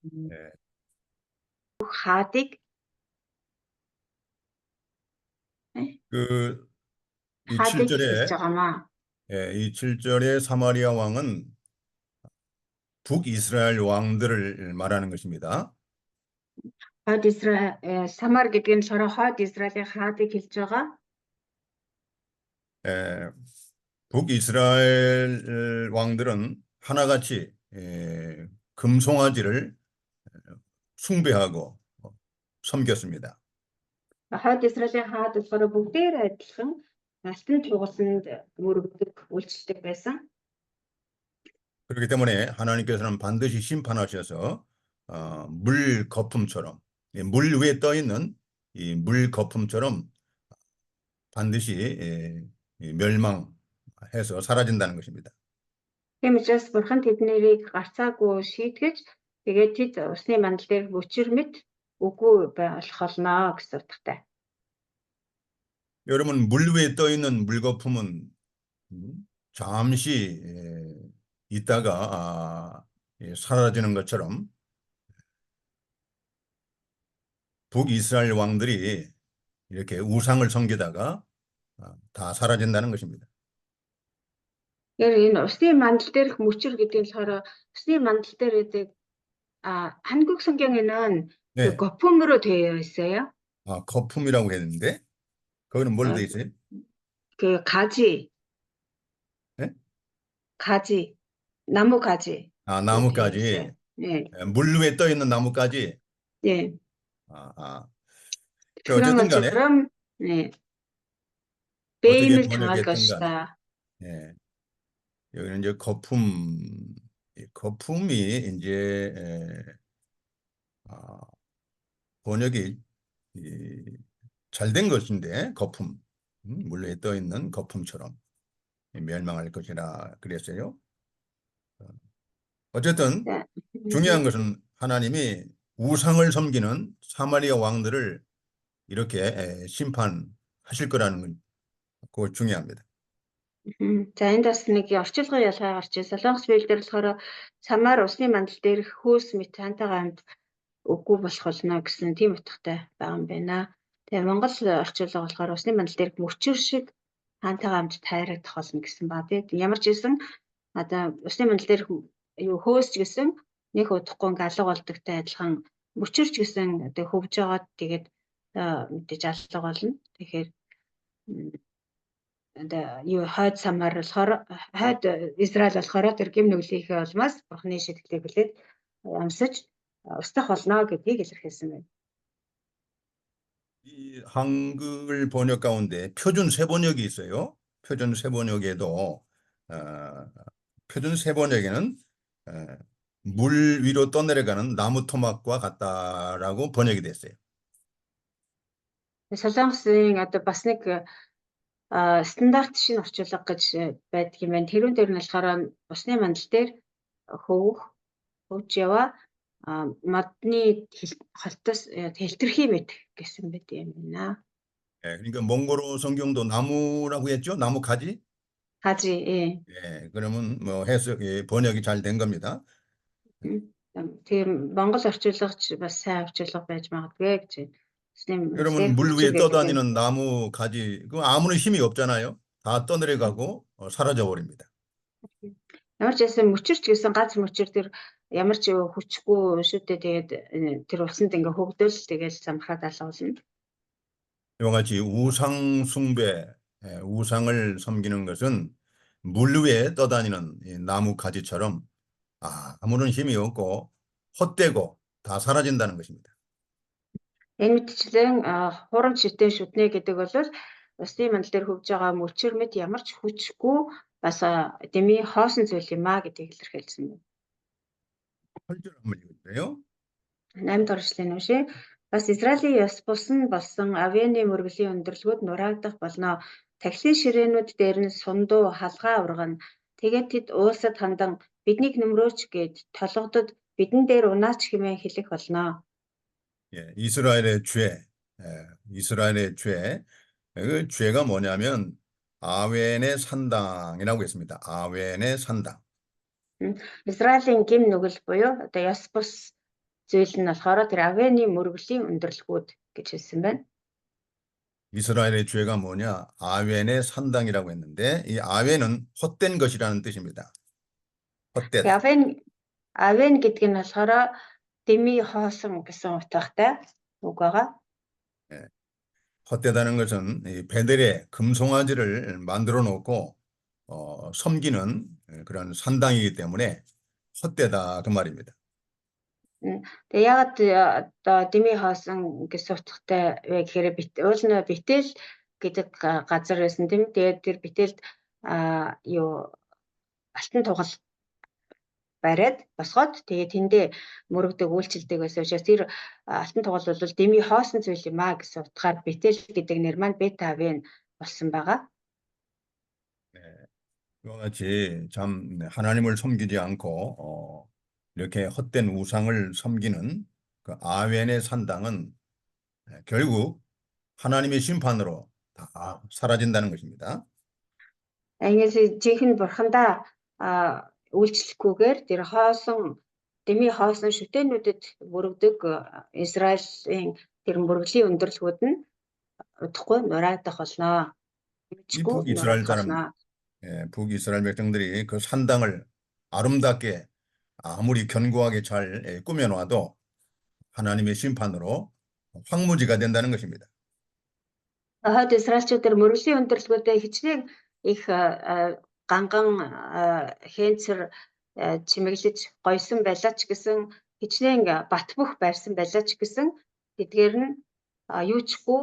예, 하딕 그, 이 하딕 хэлж 7절에, байгаамаа. 이 7절에 사마리아 왕은 북이스라엘 왕들을 말하는 것입니다. Хойд Израиль Самар гэдэг нь болохоор хойд Израилийн хаадыг хэлж байгаа. 예, 북이스라엘 왕들은 하나같이 금송아지를 숭배하고 섬겼습니다. Хойд Израилийн хаад болохоор бүгдээр адилхан алтан тугалсанд мөрөгдөг, үйлчлдэг байсан. 그렇기 때문에 하나님께서는 반드시 심판하셔서 물 거품처럼, 물 위에 떠 있는 이 물 거품처럼 반드시 멸망해서 사라진다는 것입니다. Тийм учраас Бурхан тэднийг гарцаагүй шийтгэж тэгээд тэд усны мандал дээр өчир мэт үгүй болох болно гэсэн утгатай. 여러분, 물 위에 떠 있는 물 거품은 잠시 있다가 사라지는 것처럼 북이스라엘 왕들이 이렇게 우상을 섬기다가 다 사라진다는 것입니다. Энэ усны мандал дээрх мөчөр гэдэг нь болохоор усны мандал дээр гэдэг 한국 성경에는 네. 그 거품으로 되어 있어요. 거품이라고 했는데 거기는 뭘로 되어 있어요? 그 가지. 네? 가지. 나무 가지. 나무가지. 네. 물 위에 떠 있는 나무가지. 네. 어쨌든 간에 것처럼 네. 어떻게 베임을 당할 번역했든 간에 것이다. 예. 여기는 이제 거품이 이제 번역이 잘 된 것인데 거품, 물 위에 떠 있는 거품처럼 멸망할 것이라 그랬어요. 어쨌든 중요한 것은 하나님이 우상을 섬기는 사마리아 왕들을 이렇게 심판하실 거라는 건 그거 중요합니다. За энд бас нэг орчуулгын ялгаа гарч ирсэн. Солонгос биелдэр болохоор самар усны мандал дээрх хөөс мэт хантайгаа хамт үгүй болох болно гэсэн тийм утгатай байгаа юм байна. Тэгээ Монгол орчуулга болохоор усны мандал дээрх мөчөр шиг хантайгаа хамт тайрагдах болно гэсэн ба тийм. Ямар ч хэлсэн одоо усны мандал дээрх юу хөөс ч гэсэн нэг удахгүй ингээ алга болдогтой адилхан мөчөр ч гэсэн одоо хөвж байгаа тэгээд мэдээж алга болно. Тэгэхээр юу хойд самар болохоор хойд Израиль болохоор тэр гим нүглийнхээ улмаас Бурхны шийтгэлийг хүлээд амсаж устгах болно гэдгийг илэрхийлсэн байна. 이 한글 번역 가운데 표준 세번역이 있어요. 표준 세번역에도 표준 세번역에는 물 위로 떠내려가는 나무 토막과 같다라고 번역이 됐어요. Солонгосын одоо бас нэг стандарт шинэ орчуулга гэж байдаг юм байна. Тэрүүн дээр нь болохоор усны мандал дээр хөвж яваа модны холтос хэлтэрхий мэт гэсэн байт юм байна. 그러니까 몽골어 성경도 나무라고 했죠? 나무 가지? 가지. 예. 예, 그러면 뭐 번역이 잘 된 겁니다. Тийм Монгол орчуулагч бас сайн орчуулга байж магадгүй гэж байна. 여러분, 물 위에 떠다니는 나무 가지, 그 아무런 힘이 없잖아요. 다 떠내려가고 사라져 버립니다. Ямар ч байсан мөчөрч гэсэн гац мөчөр тэр ямар ч хүчгүй шүтээ тэгээд тэр усанд ингээ хөгдөөл тэгээд замхаад алга болно. 이와 같이 우상 숭배, 우상을 섬기는 것은 물 위에 떠다니는 이 나무 가지처럼 아무런 힘이 없고 헛되고 다 사라진다는 것입니다. Энэ мэтчлэн хурам шитэн шүтнэ гэдэг бол усны мандал дээр хөвж байгаа мөчөр мэт ямар ч хүчгүй бас дэмий хоосон зүйл юм гэдгийг илэрхийлсэн байна. 8절 한번 읽어주세요. 8-р эшлэлийн уншия. Бас Израилийн ёс бус нь болсон авианы мөргөлийн өндөрлгүүд нураагдах болно. Тахилын ширээнүүд дээр нь сундуу халгаа ургана. Тэгээд тэд уулсад хандан биднийг нөмрөөч гэд толгодод бидэн дээр унаач хэмээн хэлэх болно. 예, 이스라엘의 죄. 그 죄가 뭐냐면 아웬의 산당이라고 했습니다. 아웬의 산당. Израилийн гим нүгэл буюу одоо ёс бус зүйл нь болохоор тэр Авены мөргөлийн өндөрлгүүд гэж хэлсэн байна. 이스라엘의 죄가 뭐냐? 아웬의 산당이라고 했는데 이 아웬은 헛된 것이라는 뜻입니다. Тэгээ 헛되다. Авен гэдэг нь болохоор дэмий хоосон гэсэн утгатай үг байгаа. 예. 헛되다는 것은 이 베델에 금송아지를 만들어 놓고 섬기는 그런 산당이기 때문에 헛되다 그 말입니다. Тэгээ ягаад одоо дэмий хоосон гэсэн утгатай вэ гэхээр уул нь битэл гэдэг газар байсан тийм. Тэгээд тэр bitээлд юу алтан тугал бариад босгоод тэгээ тэндээ мөрөгдөг үйлчлдэг байсан учраас тэр алтан тугал бол дэмий хоосон зүйл юм аа гэсэн утгаар битэл гэдэг нэр маань Бет-Авен болсон байгаа. 네. 그와 같이 참 하나님을 섬기지 않고 이렇게 헛된 우상을 섬기는 그 아웬의 산당은 결국 하나님의 심판으로 다 사라진다는 것입니다. Ингэж жинхэнэ бурхандаа үйлчлэхгүйгээр тэр дэмий хоосон шүтээнүүдэд мөрөгдөг Израилийн тэр мөрөглийн өндөрлгүүд нь удахгүй нураагдах болно. 이 Хэмжгүй 북이스라엘 нураагдах 사람, болно. 북이스라엘 백성들이 그 산당을 아름답게 아무리 견고하게 잘 꾸며놔도 하나님의 심판으로 황무지가 된다는 것입니다. Хойд Израильчууд тэр мөрөглийн өндөрлгүүдэд хичнээн их ганган хэнцэр чимэглэж гойсон байлаа ч гэсэн хичнээн бат бөх байрсан байлаа ч гэсэн тэдгээр нь юучгүй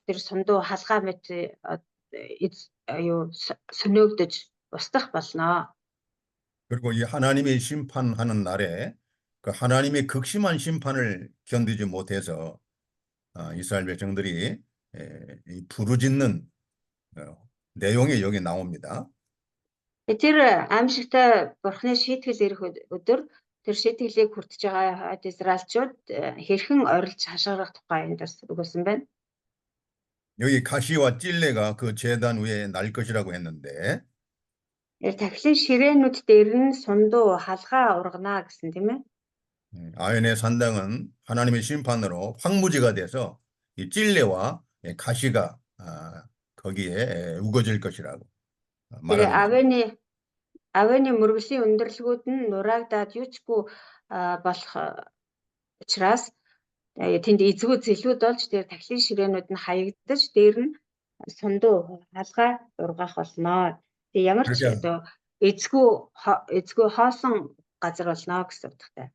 тэр сундуу халгаа мэт сөнөөгдөж устгах болно. 그리고 이 하나님의 심판하는 날에 그 하나님의 극심한 심판을 견디지 못해서 이스라엘 백성들이 이 부르짖는 내용이 여기 나옵니다. Тэр аимшигтай бурхны шийтгэл ирэх өдөр тэр шийтгэлийг хүртэж байгаа хойд Израильчууд хэрхэн орилж хашгирах тухай энд бас өгсөн байна. 여기 가시와 찔레가 그 제단 위에 날 것이라고 했는데 Тахилын ширээнүүд дээр нь сундуу халгаа ургана гэсэн тийм ээ. 아연의 산당은 하나님의 심판으로 황무지가 돼서 이 찔레와 가시가 거기에 우거질 것이라고 Тэр 말하고 있습니다. Авены мөргөлийн өндөрлгүүд нь нураагдаад юучгүй болох учраас тэнд эзгүй зэлүүд болж тэр тахилын ширээнүүд нь хаягдаж дээр нь сундуу халгаа ургах болно. Тэгээ ямар ч 그렇게 одоо эзгүй хоосон газар болно гэсэн утгатай.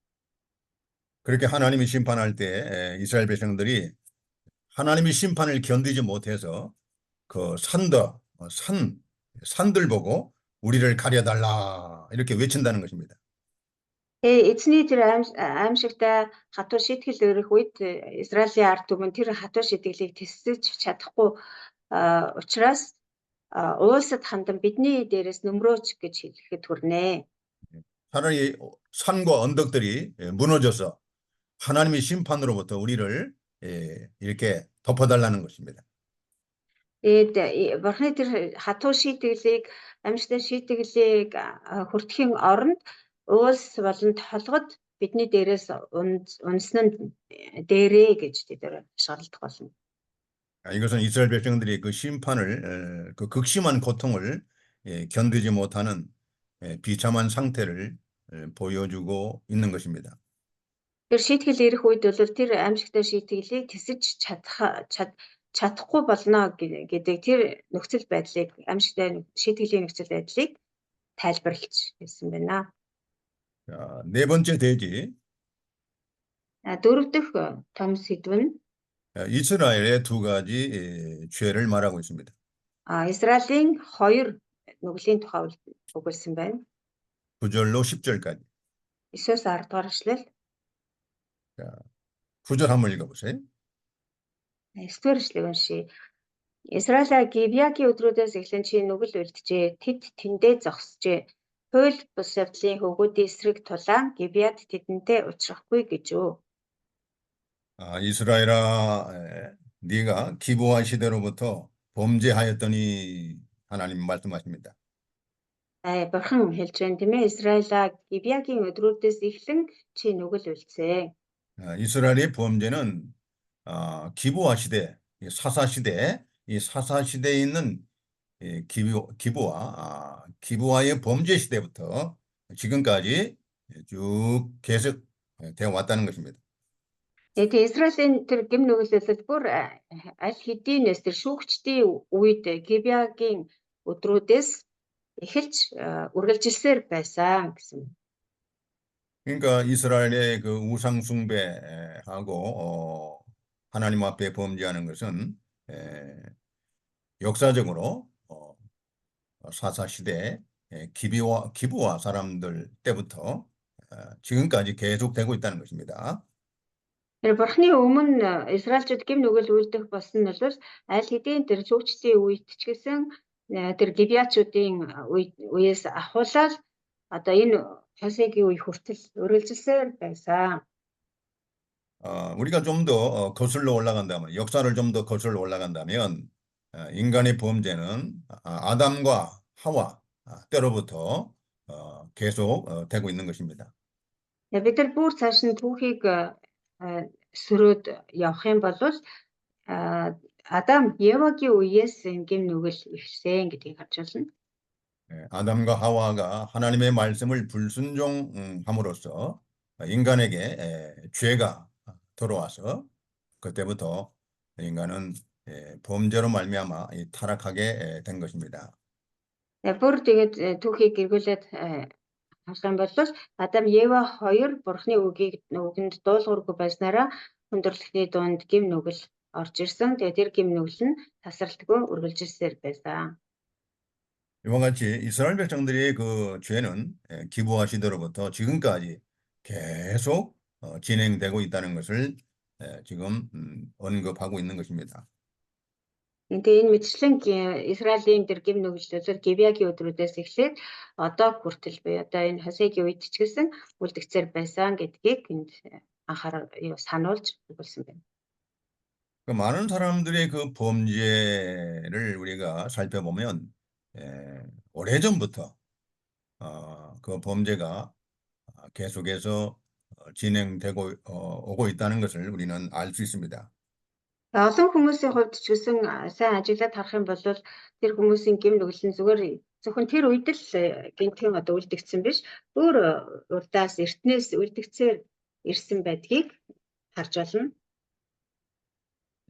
그렇게 하나님이 심판할 때 이스라엘 백성들이 하나님의 심판을 견디지 못해서 그 산들 보고 우리를 가려달라 이렇게 외친다는 것입니다. Эзний тэр аимшигтай хатуу шийтгэл өрөх үед Израилийн ард түмэн тэр хатуу шийтгэлийг тэсэж чадахгүй учраас уусад хандан бидний дээрээс нөмрөөч гэж хэлэхэд хүрнэ. 차라리 산과 언덕들이 무너져서 하나님의 심판으로부터 우리를 이렇게 덮어달라는 것입니다. Тэгээд бурхны тэр хатуу шийтгэлийг аимшигтай шийтгэлийг хүртэхийн оронд уус болон толгод бидний дээрээс унсан нь дээрээ гэж тэдэр шалдах болно. 이것은 이스라엘 백성들이 그 심판을 그 극심한 고통을 견디지 못하는 비참한 상태를 보여주고 있는 것입니다. Тэр шийтгэл ирэх үед бол тэр аимшигтай шийтгэлийг тэсэж чадахгүй болно гэдэг тэр нөхцөл байдлыг аимшигтай шийтгэлийн нөхцөл байдлыг тайлбарлаж хэлсэн байна. 자, 네 번째 대지 Дөрөв дэх том сэдв нь 이스라엘의 두 가지 죄를 말하고 있습니다. Израилийн хоёр нүглийн тухай өгүүлсэн байна. 9절로 10절까지. 9-10 дугаар эшлэл. 9절 한번 읽어보세요. 9-р эшлэгийг уншийе. Израиля Гибеагийн өдрүүдээс эхлэн чи нүгэл үлджээ. Тэд тэндээ зогсжээ. Хууль бус явдлын хөвгүүдийн эсрэг тулаан Гибеад тэдэнтэй уулзрахгүй гэж юу. 이스라엘아, 네가 기브아 시대로부터 범죄하였더니 하나님 말씀하십니다. Бурхан хэлж байна тийм ээ. Израиля Гибеагийн өдрүүдээс эхлэн чи нүгэл үлцээ. 이스라엘의 범죄는 기브와 시대, 이 사사 시대, 이 사사 시대에 있는 이 기브와의 범죄 시대부터 지금까지 쭉 계속 되어 왔다는 것입니다. Тэгээ Израилийн тэр гэм нүгэлээс бүр аль хэдийнээс тэр шүүгчдийн үед Гибеагийн өдрүүдээс эхэлж үргэлжилсээр байсан гэсэн. 그러니까 이스라엘의 그 우상 숭배하고 하나님 앞에 범죄하는 것은 역사적으로 사사 시대 기브와 사람들 때부터 지금까지 계속되고 있다는 것입니다. Тэр бурхны өмнө Израильчууд гэм нүгэл үйлдэх болсон нь бол аль хэдийн тэр шүүгчдийн үед ч гэсэн тэр Гибеачуудын үеэс ахуулаад одоо энэ Хосегийн үе хүртэл үргэлжилсээр байсан. 우리가 좀 더 거슬러 올라간다면, 역사를 좀 더 거슬러 올라간다면, 인간의 범죄는 아담과 하와 때로부터 계속 되고 있는 것입니다. Бид нар бүр цааш нь түүхийг сөрөөд явах юм бол Адам Евагийн үеэс энэ гэм нүгэл ихсэн гэдгийг харж байна. 아담과 하와가 하나님의 말씀을 불순종함으로써 인간에게 죄가 들어와서 그때부터 인간은 범죄로 말미암아 타락하게 된 것입니다. Бүр тэгээд түүхийг эргүүлээд харах юм бол Адам Ева хоёр бурхны үгэнд дуулуургүй байснараа хүндрэлтний дунд гэм нүгэл орж ирсэн. Тэгээд тэр гэм нүгэл нь тасралтгүй үргэлжилсээр байсан. 이와 같이 이스라엘 백성들의 그 죄는 기브와 시대로부터 지금까지 계속 진행되고 있다는 것을 지금 언급하고 있는 것입니다. Тэгээ энэ мэтчлэн Израилийн тэр гэм нүгэлтээр Гибеагийн өдрүүдээс эхлээд одоо хүртэл буюу одоо энэ Хосегийн үед ч гэсэн үлдэгцээр байсан гэдгийг энд сануулж өгүүлсэн байна. 그 많은 사람들의 그 범죄를 우리가 살펴보면 오래전부터 그 범죄가 계속해서 진행되고 오고 있다는 것을 우리는 알 수 있습니다. Олон хүмүүсийн хувьд ч гэсэн сайн ажиглаад харах юм бол тэр хүмүүсийн гэм нүгэл нь зөвхөн тэр үед л гинтхэн одоо үлдэгдсэн биш өөр урдаас эртнээс үлдэгцээр ирсэн байдгийг харж байна.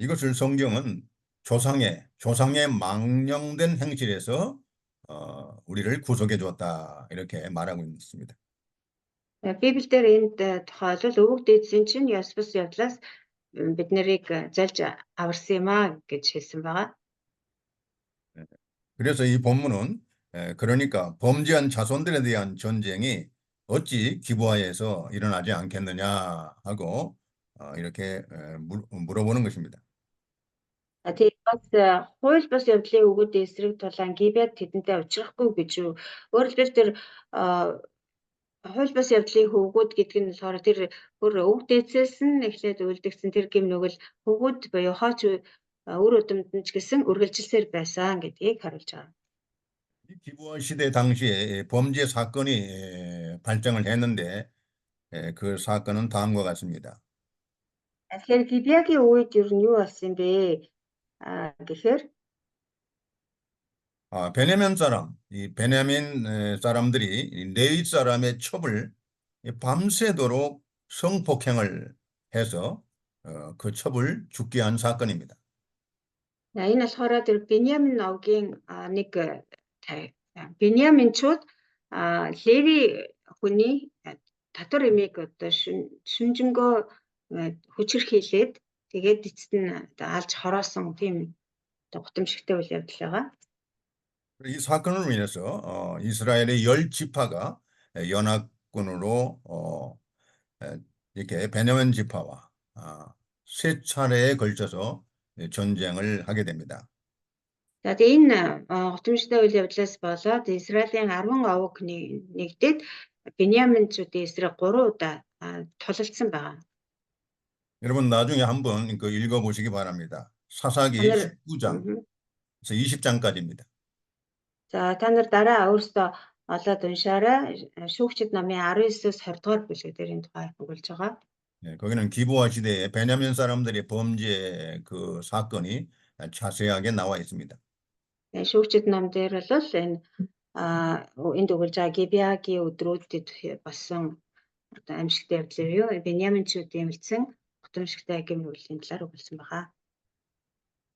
이것을 성경은 조상의 망령된 행실에서 우리를 구속해 주었다 이렇게 말하고 있습니다. Библиэр энд тохиолдол өвөг дээдсийн чинь ёс бус явдлаас бид нарыг зальж аварсан юм а гэж хэлсэн байгаа. 그래서 이 본문은 그러니까 범죄한 자손들에 대한 전쟁이 어찌 기브아에서 일어나지 않겠느냐 하고 이렇게 물어보는 것입니다. Тэгээд бас хууль бус явдлын өгөөд эсрэг тулаан Гибеад тэдэнтэй учрахгүй гэж юу. Өөрөөр хэлбэл тэр хууль бус явдлын өгөөд гэдэг нь болохоор тэр бүр өв дээдсээс нь эхлээд үлдэгдсэн тэр гэм нүгэл өгөөд буюу хооч үр өдөрт нь ч гэсэн үргэлжилсээр байсан гэдгийг харуулж байгаа. 이 기브아 시대 당시에 범죄 사건이 발생을 했는데 그 사건은 다음과 같습니다. Тэгэхээр Гибеагийн үед ер нь юу болсон бэ гэхээр 베냐민 사람, 이 베냐민 사람들이 이 레위 사람의 첩을 밤새도록 성폭행을 해서 그 첩을 죽게 한 사건입니다. энэ болохоор тэр Беньямин овгийн нэг Беньяминчууд Леви хүний татвар эмийг одоо шүнжэнгөө хүчирхийлээд тэгээд эцэст нь алж хороосон тийм гутамшигтай үйл явдал байгаа. 이 사건으로 인해서 이스라엘의 10지파가 연합군으로 이렇게 베냐민 지파와 세 차례에 걸쳐서 전쟁을 하게 됩니다. За тэгээ энэ гутамшигтай үйл явдлаас болоод Израилийн 10 овог нэгдээд Беньяминчүүдийн эсрэг 3 удаа тулалдсан байгаа. 여러분 나중에 한번 그 읽어보시기 바랍니다. 사사기 19장에서 20장까지입니다. За та нар дараа өөрсдөө олоод уншаарай. Шүүгчид намын 19-с 20 дугаар бүлэг дээр энэ тухай өгүүлж байгаа. 거기는 기브와 시대에 베냐민 사람들의 범죄 그 사건이 자세하게 나와 있습니다. Шүүгчид ном дээр бол энд өгүүлж байгаа Гибеагийн өдрүүдэд болсон одоо амьсгалтай явдлаар юу Беньяминчүүдийн эмэлсэн гутамшигтай гэмн үеийн талаар өгүүлсэн байгаа.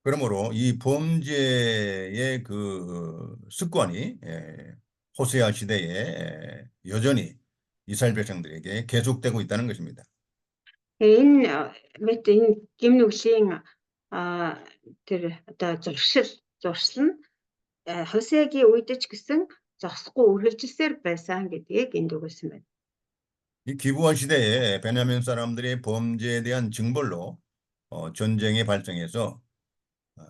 그러므로 이 범죄의 그 습관이 호세아 시대에 여전히 이스라엘 백성들에게 계속되고 있다는 것입니다. Энэ мэт энэ гэмн үеийн тэр одоо зуршил нь Хосеагийн үед ч гэсэн зогсохгүй үргэлжилсээр байсан гэдгийг энд өгүүлсэн байна. 이 기브아 시대에 베냐민 사람들의 범죄에 대한 징벌로 전쟁이 발생해서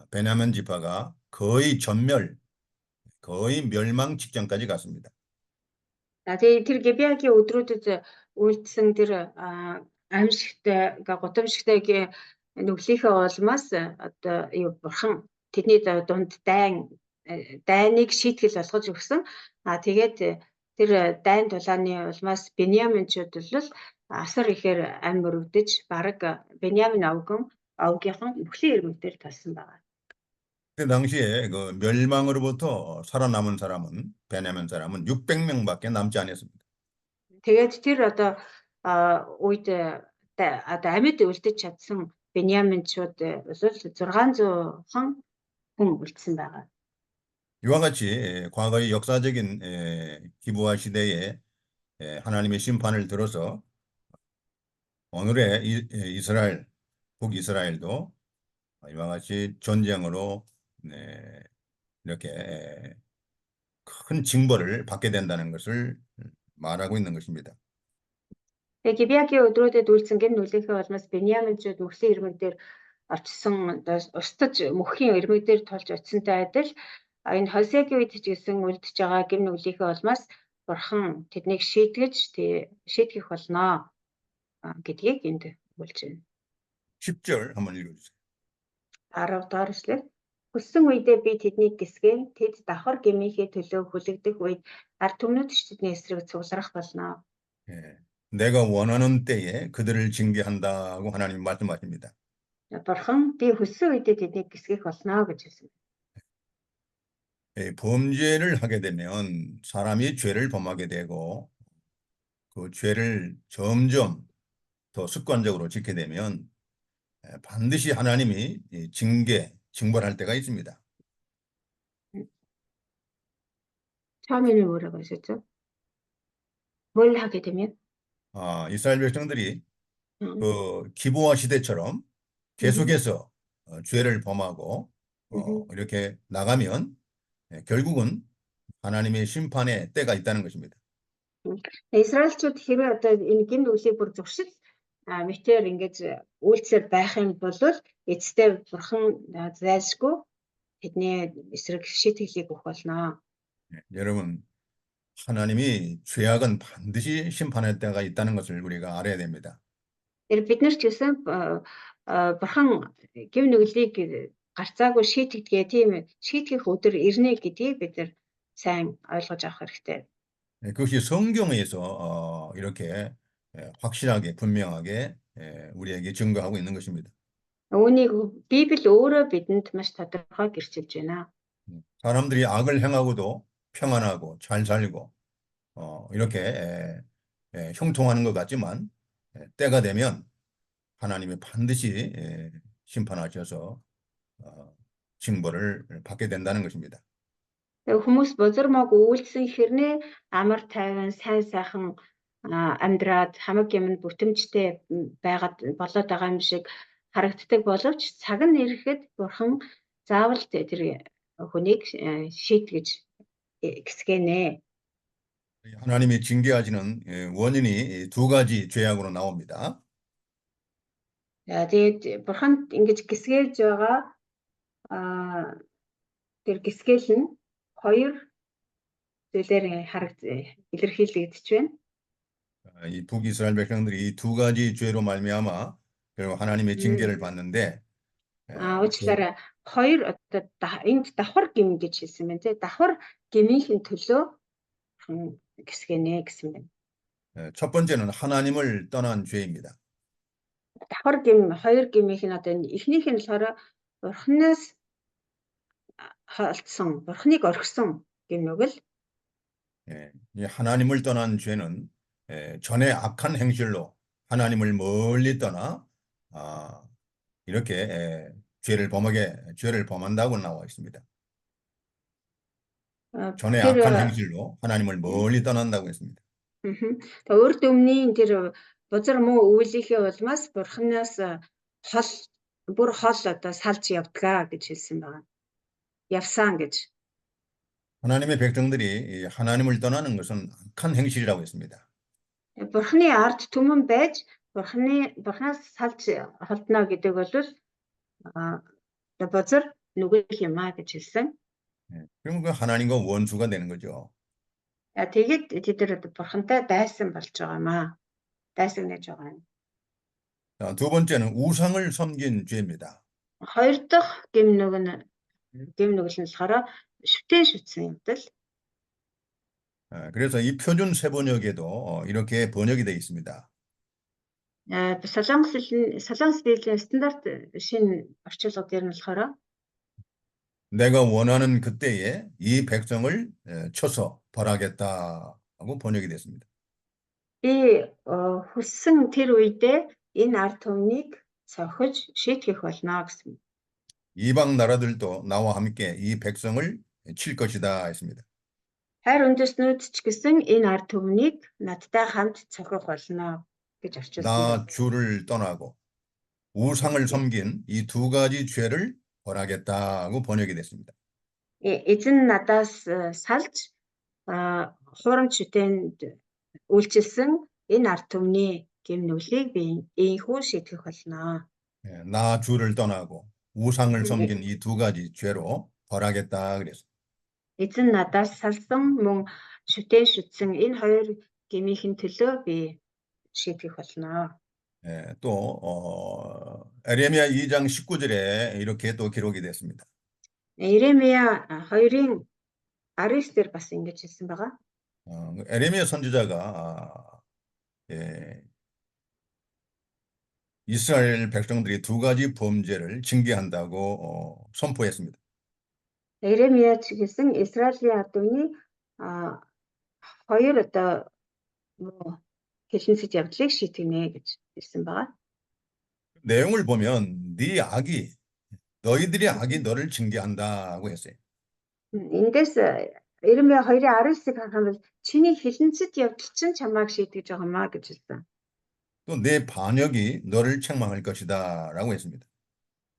베냐민 지파가 거의 멸망 직전까지 갔습니다. Тэгээ тэр Гибеагийн өдрүүдэд үйлдсэн тэр аимшигтай гутамшигтай нүглийнхээ улмаас одоо юу бурхан тэдний дунд дайныг шийтгэл болгож өгсөн. Тэгээд тэр дайн тулааны улмаас Беньяминчууд бол асар ихээр ам мөрөгдөж бараг Беньямин овгийнхан бүхлийн ирмэгдээр талсан байна. 그 당시에 그 멸망으로부터 살아남은 사람은 베냐민 사람은 600명밖에 남지 않았습니다. Тэгээд тэр одоо үед одоо амьд үлдэж чадсан Беньяминчууд бол 600хан хүн үлдсэн байгаа. 이와 같이 과거의 역사적인 기브아 시대에 하나님의 심판을 들어서 오늘의 이스라엘, 북이스라엘도 이와 같이 전쟁으로 이렇게 큰 징벌을 받게 된다는 것을 말하고 있는 것입니다. Тэгээд Гибеагийн өдрүүдэд үйлдсэн гэн нүлийнхээ улмаас Беньяминчууд мөхлийн ирмэг дээр очсон устж мөхийн ирмэг дээр тулж очсонтой адил энэ Хосеагийн үед ч гэсэн үлдэж байгаа гэн нүлийнхээ улмаас бурхан тэднийг шийтгэх болно гэдгийг энд өгүүлж байна. 10절 한번 읽어주세요. 10 дугаар эшлэл. Хүссэн үедээ би тэднийг гисгээ, тэд давхар гмийнхээ төлөө хүлэгдэх үед ард түмнүүд тэдний эсрэг цугларах болно. 내가 원하는 때에 그들을 징계한다고 하나님 말씀하십니다. бурхан би хүссэн үедээ тэднийг гисгэх болно гэж хэлсэн. 범죄를 하게 되면 사람이 죄를 범하게 되고 그 죄를 점점 더 습관적으로 짓게 되면 반드시 하나님이 징벌할 때가 있습니다. 처음에는 뭐라고 하셨죠? 뭘 하게 되면? 이스라엘 백성들이 음. 그 기브아 시대처럼 계속해서 죄를 범하고 이렇게 나가면 결국은 하나님의 심판의 때가 있다는 것입니다. Израильчууд хэрвээ одоо энэ гин үлийг бүр зуршил мэтэр ингэж үйлчлэр байх юм бол эцэстээ бурхан зайлшгүй тэдний эсрэг шийтгэлийг өгөх болно. 여러분, 하나님이 죄악은 반드시 심판할 때가 있다는 것을 우리가 알아야 됩니다. Тэр бид нар ч гэсэн бурхан гин нүглийг гарцаагүй шийтгдгээ тийм шийтгэх өдөр ирнэ гэдгийг бид нар сайн ойлгож авах хэрэгтэй. 그것이 성경에서 이렇게 확실하게 분명하게 우리에게 증거하고 있는 것입니다. Үүнийг Библи өөрөө бидэнд маш тодорхой гэрчилж байна. 사람들이 악을 행하고도 평안하고 잘 살고 이렇게 형통하는 것 같지만 때가 되면 하나님이 반드시 심판하셔서 징벌을 받게 된다는 것입니다. Хүмүүс бузармаг үйлсэн хэрнээ амар тайван сайн сайхан амьдраад хамаг юмд бүтэмжтэй байгаад болоод байгаа юм шиг харагддаг боловч цаг нь ирэхэд бурхан заавал тэр хүнийг шийтгэж гисгэнэ. 하나님이 징계하시는 원인이 두 가지 죄악으로 나옵니다. Тэгээд бурхан ингэж гисгээж байгаа тэр гисгэл нь хоёр зүйлээр илэрхийлэгдэж байна. 이 북이스라엘 백성들이 이 두 가지 죄로 말미암아 결국 하나님의 징계를 받는데 уучлаарай. Хоёр одоо энд давхар гим гэж хэлсэн байна тий. Давхар гмийнхэн төлөө гисгэнэ гэсэн байна. 첫 번째는 하나님을 떠난 죄입니다. давхар гэм хоёр гэмийнх нь одоо эхнийх нь болохоор бурхнаас холдсон, бурхныг орхисон гэмнүгэл. 이 하나님을 떠난 죄는 전에 악한 행실로 하나님을 멀리 떠나 이렇게 죄를 범한다고 나와 있습니다. 전에 Тэр 악한 행실로 하나님을 멀리 떠난다고 했습니다. тэгээ урд өмнгийн тэр бузар муу үйлийнхээ улмаас бурхнаас бүр хол одоо салж явдгаа гэж хэлсэн байна. явсан гэж. 하나님의 백성들이 이 하나님을 떠나는 것은 악한 행실이라고 했습니다. Бурхны ард түмэн байж бурхнаас салж холдно гэдэг бол бузар нүгэл юм а гэж хэлсэн. 그럼 그 하나님과 원수가 되는 거죠. Тэгээд тэд нар бурхантай дайсан болж байгаа юм а. Дайсан гэж байгаа юм. 자, 두 번째는 우상을 섬긴 죄입니다. Хоёр дахь гэмнүгэл нь болохоор шүтэн шүтсэн явдал. 그래서 이 표준 세번역에도 이렇게 번역이 되어 있습니다. Солонгос Библийн стандарт шинэ орчуулга дээр нь болохоор 내가 원하는 그때에 이 백성을 쳐서 벌하겠다고 번역이 됐습니다. би хүссэн тэр үедээ энэ ард түмнийг сохиж шийтгэх болно гэсэн. 이방 나라들도 나와 함께 이 백성을 칠 것이다 했습니다. Хайр үндэстнүүд ч гэсэн энэ ард түмнийг надтай хамт цохих болно гэж орчуулсан 나 байна. 주를 떠나고 우상을 섬긴 이 두 가지 죄를 벌하겠다고 번역이 됐습니다. Эзэн надаас салж хурамч шүтэнд үйлчилсэн энэ ард түмний гэмнүглийг би ийхүү шийтгэх болно. 나 주를 떠나고 우상을 섬긴 이 두 가지 죄로 벌하겠다 그랬습니다. Эзэн надаас салсан мөн шүтэн шүтсэн энэ хоёр гэмийнхэн төлөө би шийтгэх болно. 또 에레미야 2장 19절에 이렇게 또 기록이 됐습니다. Иеремия 2-ын 19-дэр бас ингэж хэлсэн байгаа. 에레미야 선지자가 이스라엘 백성들이 두 가지 범죄를 징계한다고 선포했습니다. Иеремия ч гэсэн Израилийн ард түмний хоёр одоо хэлэнцэж явдлыг шийтгэнэ гэж хэлсэн байгаа. 내용을 보면 너희들의 악이 너를 징계한다고 했어요. Эндээс Иеремия 2-19-ыг харах бол чиний хэлэнцэж явдал чинь чамайг шийдэж байгаа маа гэж хэлсэн. 또 내 반역이 너를 책망할 것이다라고 했습니다.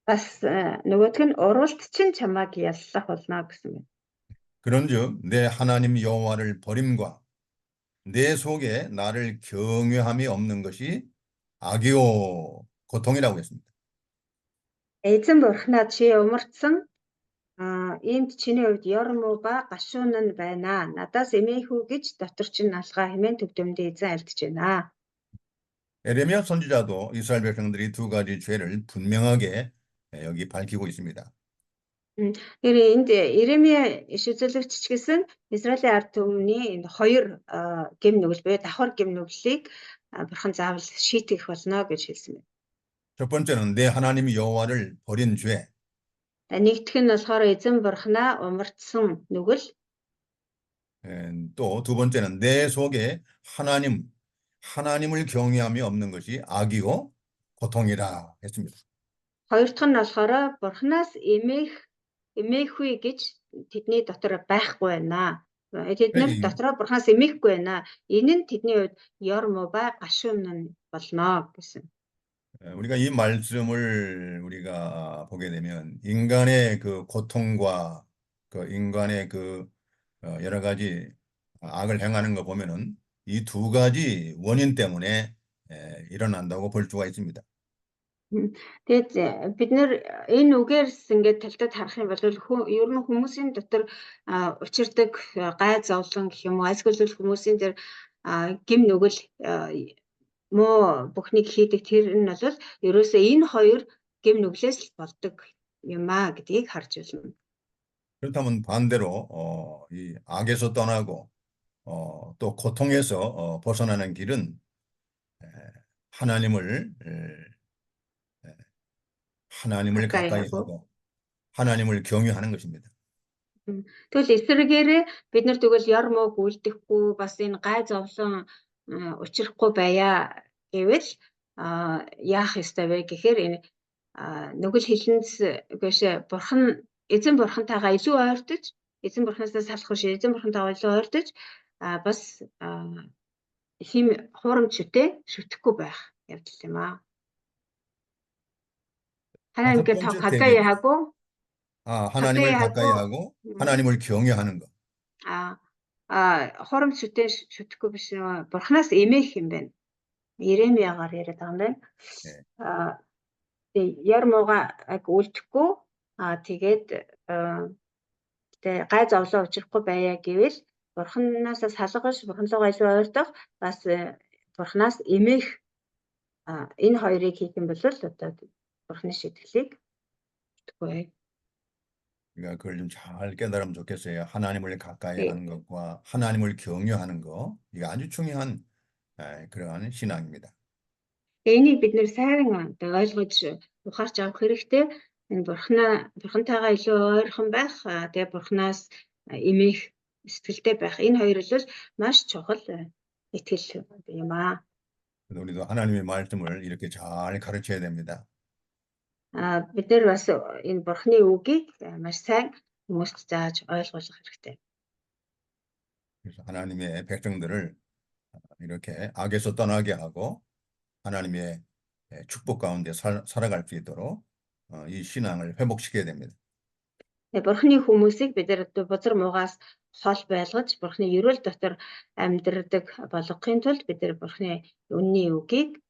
Бас нөгөөх нь уралт чинь чамайг яллах болно гэсэн юм. 그런즉 내 하나님 여호와를 버림과 내 속에 나를 경외함이 없는 것이 악이요 고통이라고 했습니다. Эзэн бурхнаа чи умарцсан энд чиний хувьд ёр муу ба гашуун нь байна. Надаас эмээхүү гэж дотор чинь алгаа хэмээн төвдөмдөө эзэн альдж байна. 에레미야 선지자도 이스라엘 백성들이 두 가지 죄를 분명하게 여기 밝히고 있습니다. Тэр энд Иеремия иш үзүүлэгч ч гэсэн Израилийн ард түмний энэ хоёр гэмнүгэл буюу давхар гэмнүглийг бурхан заавал шийтгэх болно гэж хэлсэн байна. 첫 번째는 내 하나님 여호와를 버린 죄. Нэгдүгээр нь болохоор эзэн бурхнаа умарцсан нүгэл. 또 두 번째는 내 속에 하나님을 경외함이 없는 것이 악이요 고통이라 했습니다. Хоёр дахь нь болохоор бурхнаас эмээхгүй гэж тэдний дотор байхгүй байна. Тэднэр дотроо бурхнаас эмээхгүй байна. Энэ нь тэдний хувьд ёр муу ба гашуун нь болно гэсэн. 우리가 이 말씀을 우리가 보게 되면 인간의 그 고통과 그 인간의 그 여러 가지 악을 행하는 거 보면은 이 두 가지 원인 때문에 일어난다고 볼 수가 있습니다. Тэгээд бид нэр энэ үгээрс ингээд талтад харах юм бол ер нь хүмүүсийн дотор учирдаг гай зовлон гэх юм уу альсгүй хүмүүсийн тэр гим нүгэл муу бүхнийг хийдэг тэр нь бол ерөөсөө энэ хоёр гим нүглээс л болдог юм а гэдгийг харж байна. 그렇다면 반대로 이 악에서 떠나고 또 고통에서 벗어나는 길은 하나님을 하나님을 가까이 가까이 하고. 하고 하나님을 경외하는 것입니다. Тэгвэл эсвэргээрээ бид нар тэгвэл ёр мууг үлдэхгүй бас энэ гай зовлон учрахгүй байя гэвэл яах ёстой вэ гэхээр энэ нүгэл хилэнц биш бурхан эзэн бурхантайгаа илүү ойртож эзэн бурханаас салах биш эзэн бурхантайгаа илүү ойртож бас хим хуурамч шүтээ шүтгэхгүй байх явдал юм аа. 다섯 하나님께 더 번째 가까이 대비입니다. 하고 가까이 하나님을 가까이 하고 하고 하나님을 경외하는 것. хоромч шүтэн шүтгэхгүй биш бурхнаас эмээх юм байна. Иремьягаар яриад байгаа юм байна. 예. Яр мууга үлдэхгүй тэгээд гай зовлон учрахгүй байя гэвэл бурхнаас салгаж бурханлуугаа илүү ойртох бас бурхнаас эмээх энэ хоёрыг хийх юм бол одоо бурхны шийтгэлийг өгөхгүй. 우리가 그걸 좀 잘 깨달으면 좋겠어요. 하나님을 가까이 하는 것과 하나님을 경외하는 것. 이게 아주 중요한 그러한 신앙입니다. Энийг бид нэр сайн одоо ойлгож ухаарч авах хэрэгтэй. Энэ бурхантайгаа илүү ойрхон байх, тэгээ бурхнаас эмээх сэтгэлтэй байх. Энэ хоёр бол маш чухал итгэл юм аа. 그래서 우리도 하나님의 말씀을 이렇게 잘 가르쳐야 됩니다. бид нар бас энэ бурхны үгийг маш сайн хүмүүст зааж ойлгуулах хэрэгтэй. 그래서 하나님의 백성들을 이렇게 악에서 떠나게 하고 하나님의 축복 가운데 살아갈 수 있도록 이 신앙을 회복시켜야 됩니다. бурхны хүмүүсийг бид нар бузар муугаас хол байлгаж бурхны ерөөл дотор амьдрдаг болгохын тулд бид нар бурхны үнний үгийг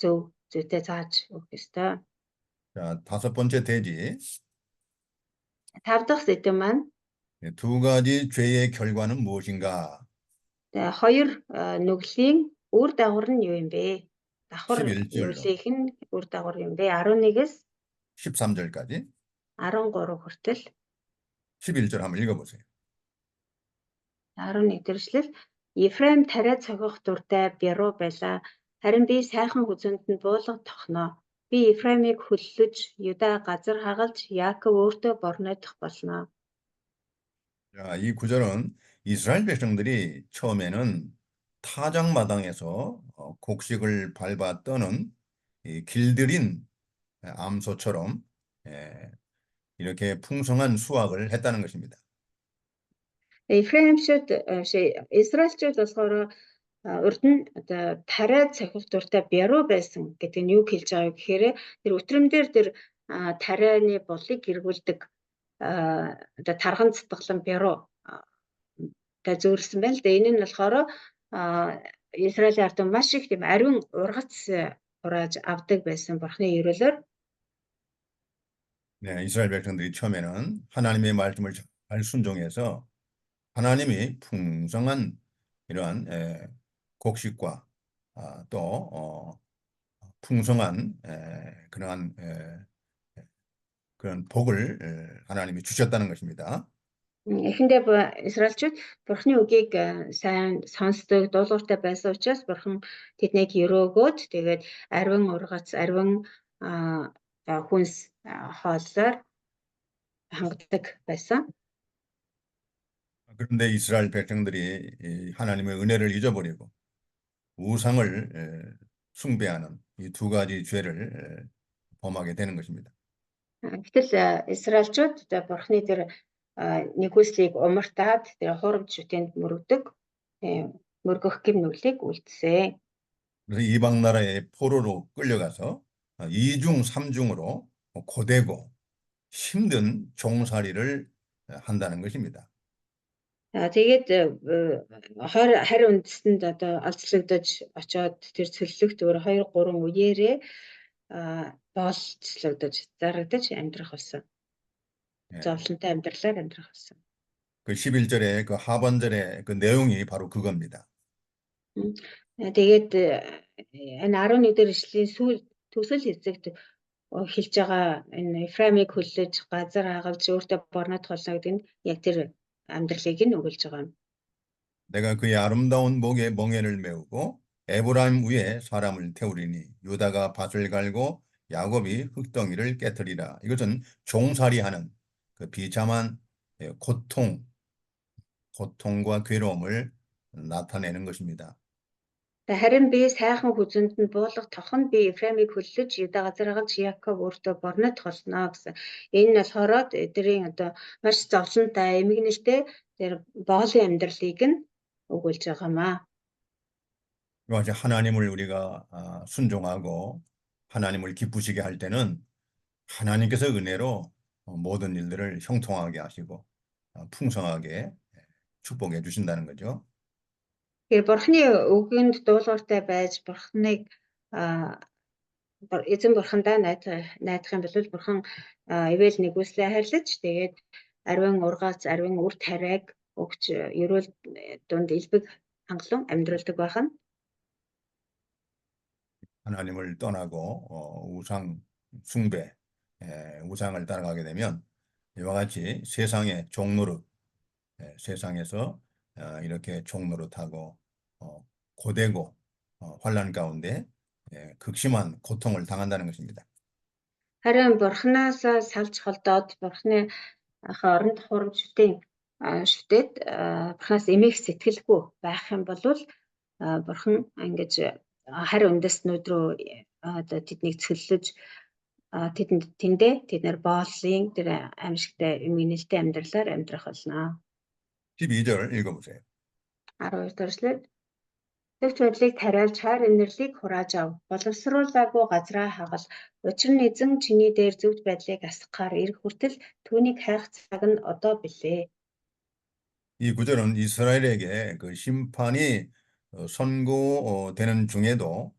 зөв зүйтэй зааж өгөх ёстой. 자, 다섯 번째 대지. Тав дахь сэдэв маань 두 가지 죄의 결과는 무엇인가? хоёр нүглийн үр дагавар нь юу юм бэ? Давхар 11절로 нүглийнх нь үр дагавар юм бэ? 11-ээс 13절까지 13 хүртэл 11절 한번 읽어보세요. 11 дэршлэл Ефрем тариа цогох дуртай бяруу байлаа. Харин би сайхан хүзэнд нь буулга тогноо. Би Ефремийг хөллөж, Юда газар хагалж, Яаков өөртөө борнойдох болно. 자, 이 구절은 이스라엘 백성들이 처음에는 타작마당에서 곡식을 밟아 떠는 이 길들인 암소처럼 이렇게 풍성한 수확을 했다는 것입니다. Ефремчүүд Израильчууд болохоор урд нь одоо тариа цохих дуртай бяруу байсан гэдэг нь юу хэлж байгааг гэхээр тэр өтрөмдөр тэр тарианы болыг эргүүлдэг одоо тархан цэтгэлэн бяруу та зөөрсөн байна л да. Энэ нь болохоор Израилийн ард түмэн маш их тийм ариун ургац хурааж авдаг байсан бурхны ерөөлөөр. 네, 이스라엘 백성들이 처음에는 하나님의 말씀을 잘 순종해서 하나님이 풍성한 이러한 곡식과 또 풍성한 그러한 그런 복을 하나님이 주셨다는 것입니다. Эхэндээ Израильчууд бурхны үгийг сайн сонсдог, дуулууртай байсан учраас бурхан тэднийг өрөөгөөд тэгээд ариун ургац, ариун хүнс хооллоор хангадаг байсан. 그런데 이스라엘 백성들이 이 하나님의 은혜를 잊어버리고 우상을 숭배하는 이 두 가지 죄를 범하게 되는 것입니다. Гэтэл Израильчууд бурхны тэр нэгүслийг умартаад тэр хуурамч шүтэнд мөргөх гэм нүглийг үлдсэн. 그래서 이방 나라의 포로로 끌려가서 이중 삼중으로 고되고 힘든 종살이를 한다는 것입니다. Тэгээд харь үндэстэнд одоо алцлагдаж очоод тэр цөллөгт өөр 2 3 үеэрээ боолцлогдож зарагдаж амьдрах болсон. зовлонтой амьдралаар амьдрах болсон. 그 11절에 그 하반절에 그 내용이 바로 그겁니다. Тэгээд энэ 11 дээр ишлэлийн төгсөл хэсэгт хэлж байгаа энэ Ефремийг хөллөж газар хагалж өөртөө борнод холно гэдэг нь яг тэр амьдралыг нь өгүүлж байгаа юм. 내가 그의 아름다운 목에 멍에를 메우고 에브라임 위에 사람을 태우리니 유다가 밭을 갈고 야곱이 흙덩이를 깨뜨리라. 이것은 종살이하는 그 비참한 고통, 고통과 괴로움을 나타내는 것입니다. Харин би сайхан хүзэнд нь буулга тохон би Ефремийг хөллөж Юда газаргалж Яков өөртөө борнод холсноо гэсэн. Энэ нь болохоор эдгэрийн одоо маш зовлонтой эмгэнэлтэй тэр боолын амьдралыг нь өгүүлж байгаамаа. 이와 같이 하나님을 우리가 순종하고 하나님을 기쁘시게 할 때는 하나님께서 은혜로 모든 일들을 형통하게 하시고 풍성하게 축복해 주신다는 거죠. Тэгэхээр бурхны үгэнд дуулууртай байж бурхныг эзэн бурхандаа найдах юм бол бурхан ивэл нэгүслээ хайрлаж тэгээд ариун ургац ариун үр тариаг өгч ерөөл дунд элбэг хангалуун амьдралдаг байх нь. 하나님을 떠나고 우상 숭배, 우상을 따라가게 되면 이와 같이 세상의 종노릇, 세상에서 이렇게 종노릇하고 고되고 환난 가운데 극심한 고통을 당한다는 것입니다. Харин бурхнаас салж холдоод бурхны оронд хурамчдын шүтээд бурхнаас эмээх сэтгэлгүй байх юм бол бурхан ингэж харь үндэстнүүд рүү одоо тэднийг цөллөж тэднэр бооллын тэр амьсгалтай эмгэнэлтэй амьдралаар амьдрах болно. 12절 읽어보세요. 12 дөрслөд Тэгч байдлыг тариалж хайр инэрлийг хурааж ав. Боловсруулаагүй газраа хагал. Учир нь эзэн чиний дээр зөвхт байдлыг асгахаар ирэх хүртэл түүнийг хайх цаг нь одоо билээ. 이 구절은 이스라엘에게 그 심판이 선고되는 중에도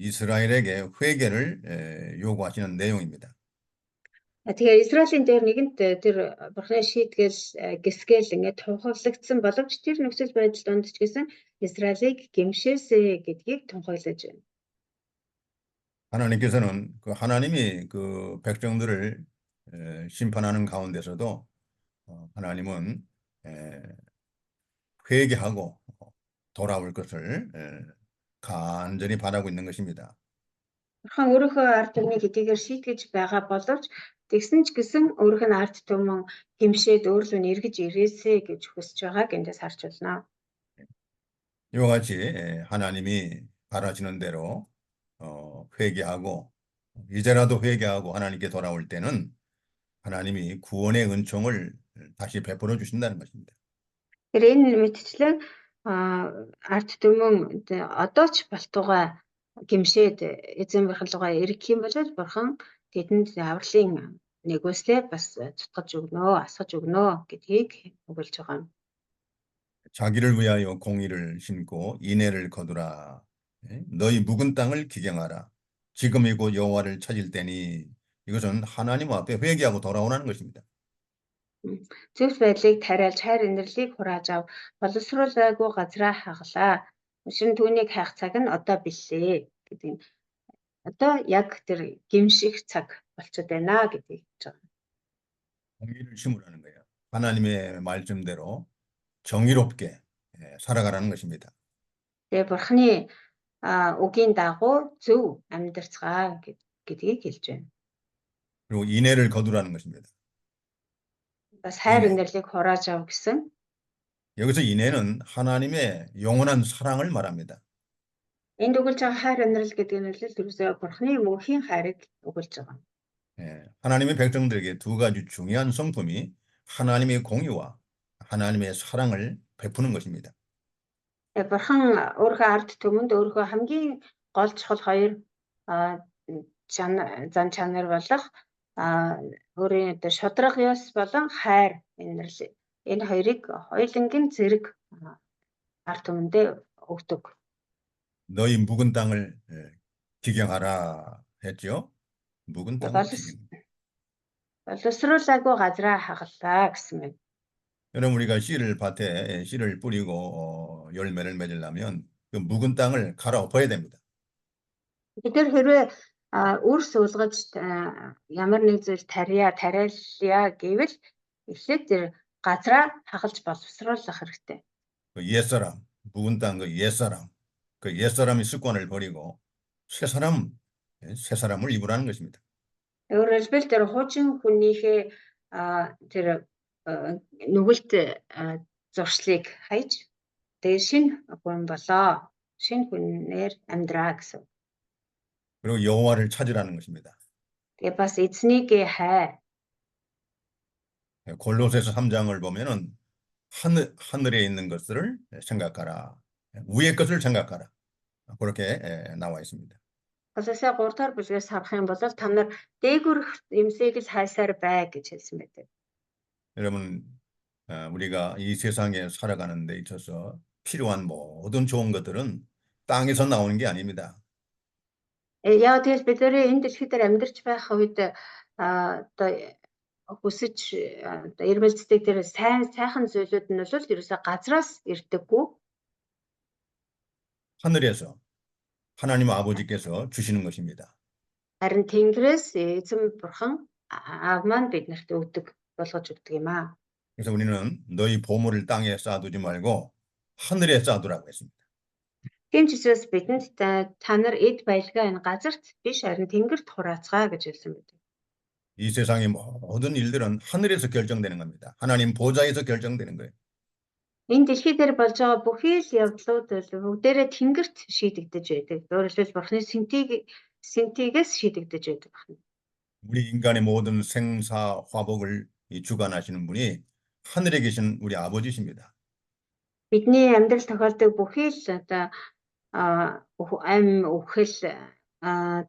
이스라엘에게 회개를 요구하시는 내용입니다. Тэгэхээр Израилийн дээр нэгэнт тэр бурхны шийдгэл гисгэл ингээд тунхаглагдсан боловч тэр нөхцөл байдал донд ч гэсэн Израилийг гэмшээсэй гэдгийг тунхаглаж байна. 하나님께서는 그 하나님이 그 백성들을 심판하는 가운데서도 하나님은 회개하고 돌아올 것을 간절히 바라고 있는 것입니다. Бурхан өөрийнхөө ард түмнийг хэдийгээр шийтгэж байгаа боловч тэгсэн ч гэсэн өөрийнх нь ард түмэн гэмшээд өөрлөө нь эргэж ирээсэй гэж хүсэж байгааг эндээс харж байна. 이와 같이 하나님이 바라시는 대로 회개하고 이제라도 회개하고 하나님께 돌아올 때는 하나님이 구원의 은총을 다시 베풀어 주신다는 것입니다. Тэр энэ мэдчлэн ард түмэн одоо ч балтугай гэмшээд эзэн бурхалгаа ирэх юм бол бурхан тэдэнд авралын нэгүслээ бас цутгаж өгнө, асгаж өгнө гэдгийг өгүүлж байгаа юм. 자기를 위하여 공의를 신고 인애를 거두라. 너희 묵은 땅을 기경하라. 지금이고 여호와를 찾을 때니. 이것은 하나님 앞에 회개하고 돌아오라는 것입니다. Зөвхт байдлыг тариалж хайр инэрлийг хурааж ав. Боловсруулаагүй газраа хагалаа. Учир нь түүнийг хайх цаг нь одоо билээ гэдэг юм. Одоо яг тэр гэмших цаг болчиход байна гэдгийг хэлж байгаа. 공의를 심으라는 거예요. 하나님의 말씀대로 정의롭게 살아가라는 것입니다. Тэгээ бурхны үгийн дагуу зөв амьдарцгаа гэдгийг хэлж байна. 그리고 인애를 거두라는 것입니다. Бас хайр инэрлийг хурааж ав гэсэн. 여기서 인애는 하나님의 영원한 사랑을 말합니다. Энд өгүүлж байгаа хайр инэрл гэдэг нь л түрүүсээ бурхны мөнхийн хайрыг өгүүлж байгаа. 하나님의 백성들에게 두 가지 중요한 성품이 하나님의 공의와 하나님의 사랑을 베푸는 것입니다. Бурхан өөрийнхөө ард түмэнд өөрийнхөө хамгийн гол чухал хоёр зан чанар болох өөрийн одоо шудраг ёс болон хайр инэрл энэ хоёрыг хоёулангийн зэрэг ард түмэндээ өгдөг. 너희 묵은 땅을 기경하라 했죠. 묵은 땅을 기경. боловсруулаагүй газраа хагаллаа гэсэн мэт. 여러분 우리가 씨를 밭에 씨를 뿌리고 열매를 맺으려면 그 묵은 땅을 갈아엎어야 됩니다. Бид нар хэрвээ үр суулгаж ямар нэг зүйл тариалъя гэвэл эхлээд тэр газраа хагалж боловсруулах хэрэгтэй. 그 옛사람, 묵은 땅 그 옛사람의 습관을 버리고 새 사람 새 사람을 입으라는 것입니다. Өөрөөр хэлбэл тэр хуучин хүнийхээ тэр нүгэлт зуршлыг хайж тэгээд шинэ хүн болоо. Шинэ хүнээр амьдраа гэсэн. 그리고 여호와를 찾으라는 것입니다. Тэгээд бас эзнийг хай. 골로새서 3장을 보면은 하늘에 있는 것을 생각하라. 위의 것을 생각하라. 그렇게 나와 있습니다. Колосай 3 дахь бүлгээс харах юм бол та нар дээгүрх юмсыг л хайсаар бай гэж хэлсэн байдаг. 여러분, 우리가 이 세상에 살아가는 데 있어서 필요한 모든 좋은 것들은 땅에서 나오는 게 아닙니다. Яагаад гэвэл бид нэр энэ дэлхий дээр амьдарч байх үед одоо хүсэж эрмэлздэг тэр сайхан зүйлүүд нь бол ерөөсөө газраас ирдэггүй. 하늘에서 하나님 아버지께서 주시는 것입니다. Харин Тэнгэрээс эзэн бурхан аав маань биднэрт өгдөг болгож өгдөг юм аа. 그래서 우리는 너희 보물을 땅에 쌓아두지 말고 하늘에 쌓아두라고 했습니다. Тийм ч учраас бидэнд та нар эд баялгаа энэ газарт биш харин Тэнгэрт хураацгаа гэж хэлсэн байдаг. 이 세상의 모든 일들은 하늘에서 결정되는 겁니다. 하나님 보좌에서 결정되는 거예요. Энэ дэлхий дээр болж байгаа бүхий л явдлууд бүгдээрээ Тэнгэрт шийдэгдэж байдаг. Өөрөөр хэлбэл бурхны сэнтигээс шийдэгдэж байдаг байна. 우리 인간의 모든 생사 화복을 주관하시는 분이 하늘에 계신 우리 아버지십니다. Бидний амьдрал тохиолдог бүхий л одоо үхэл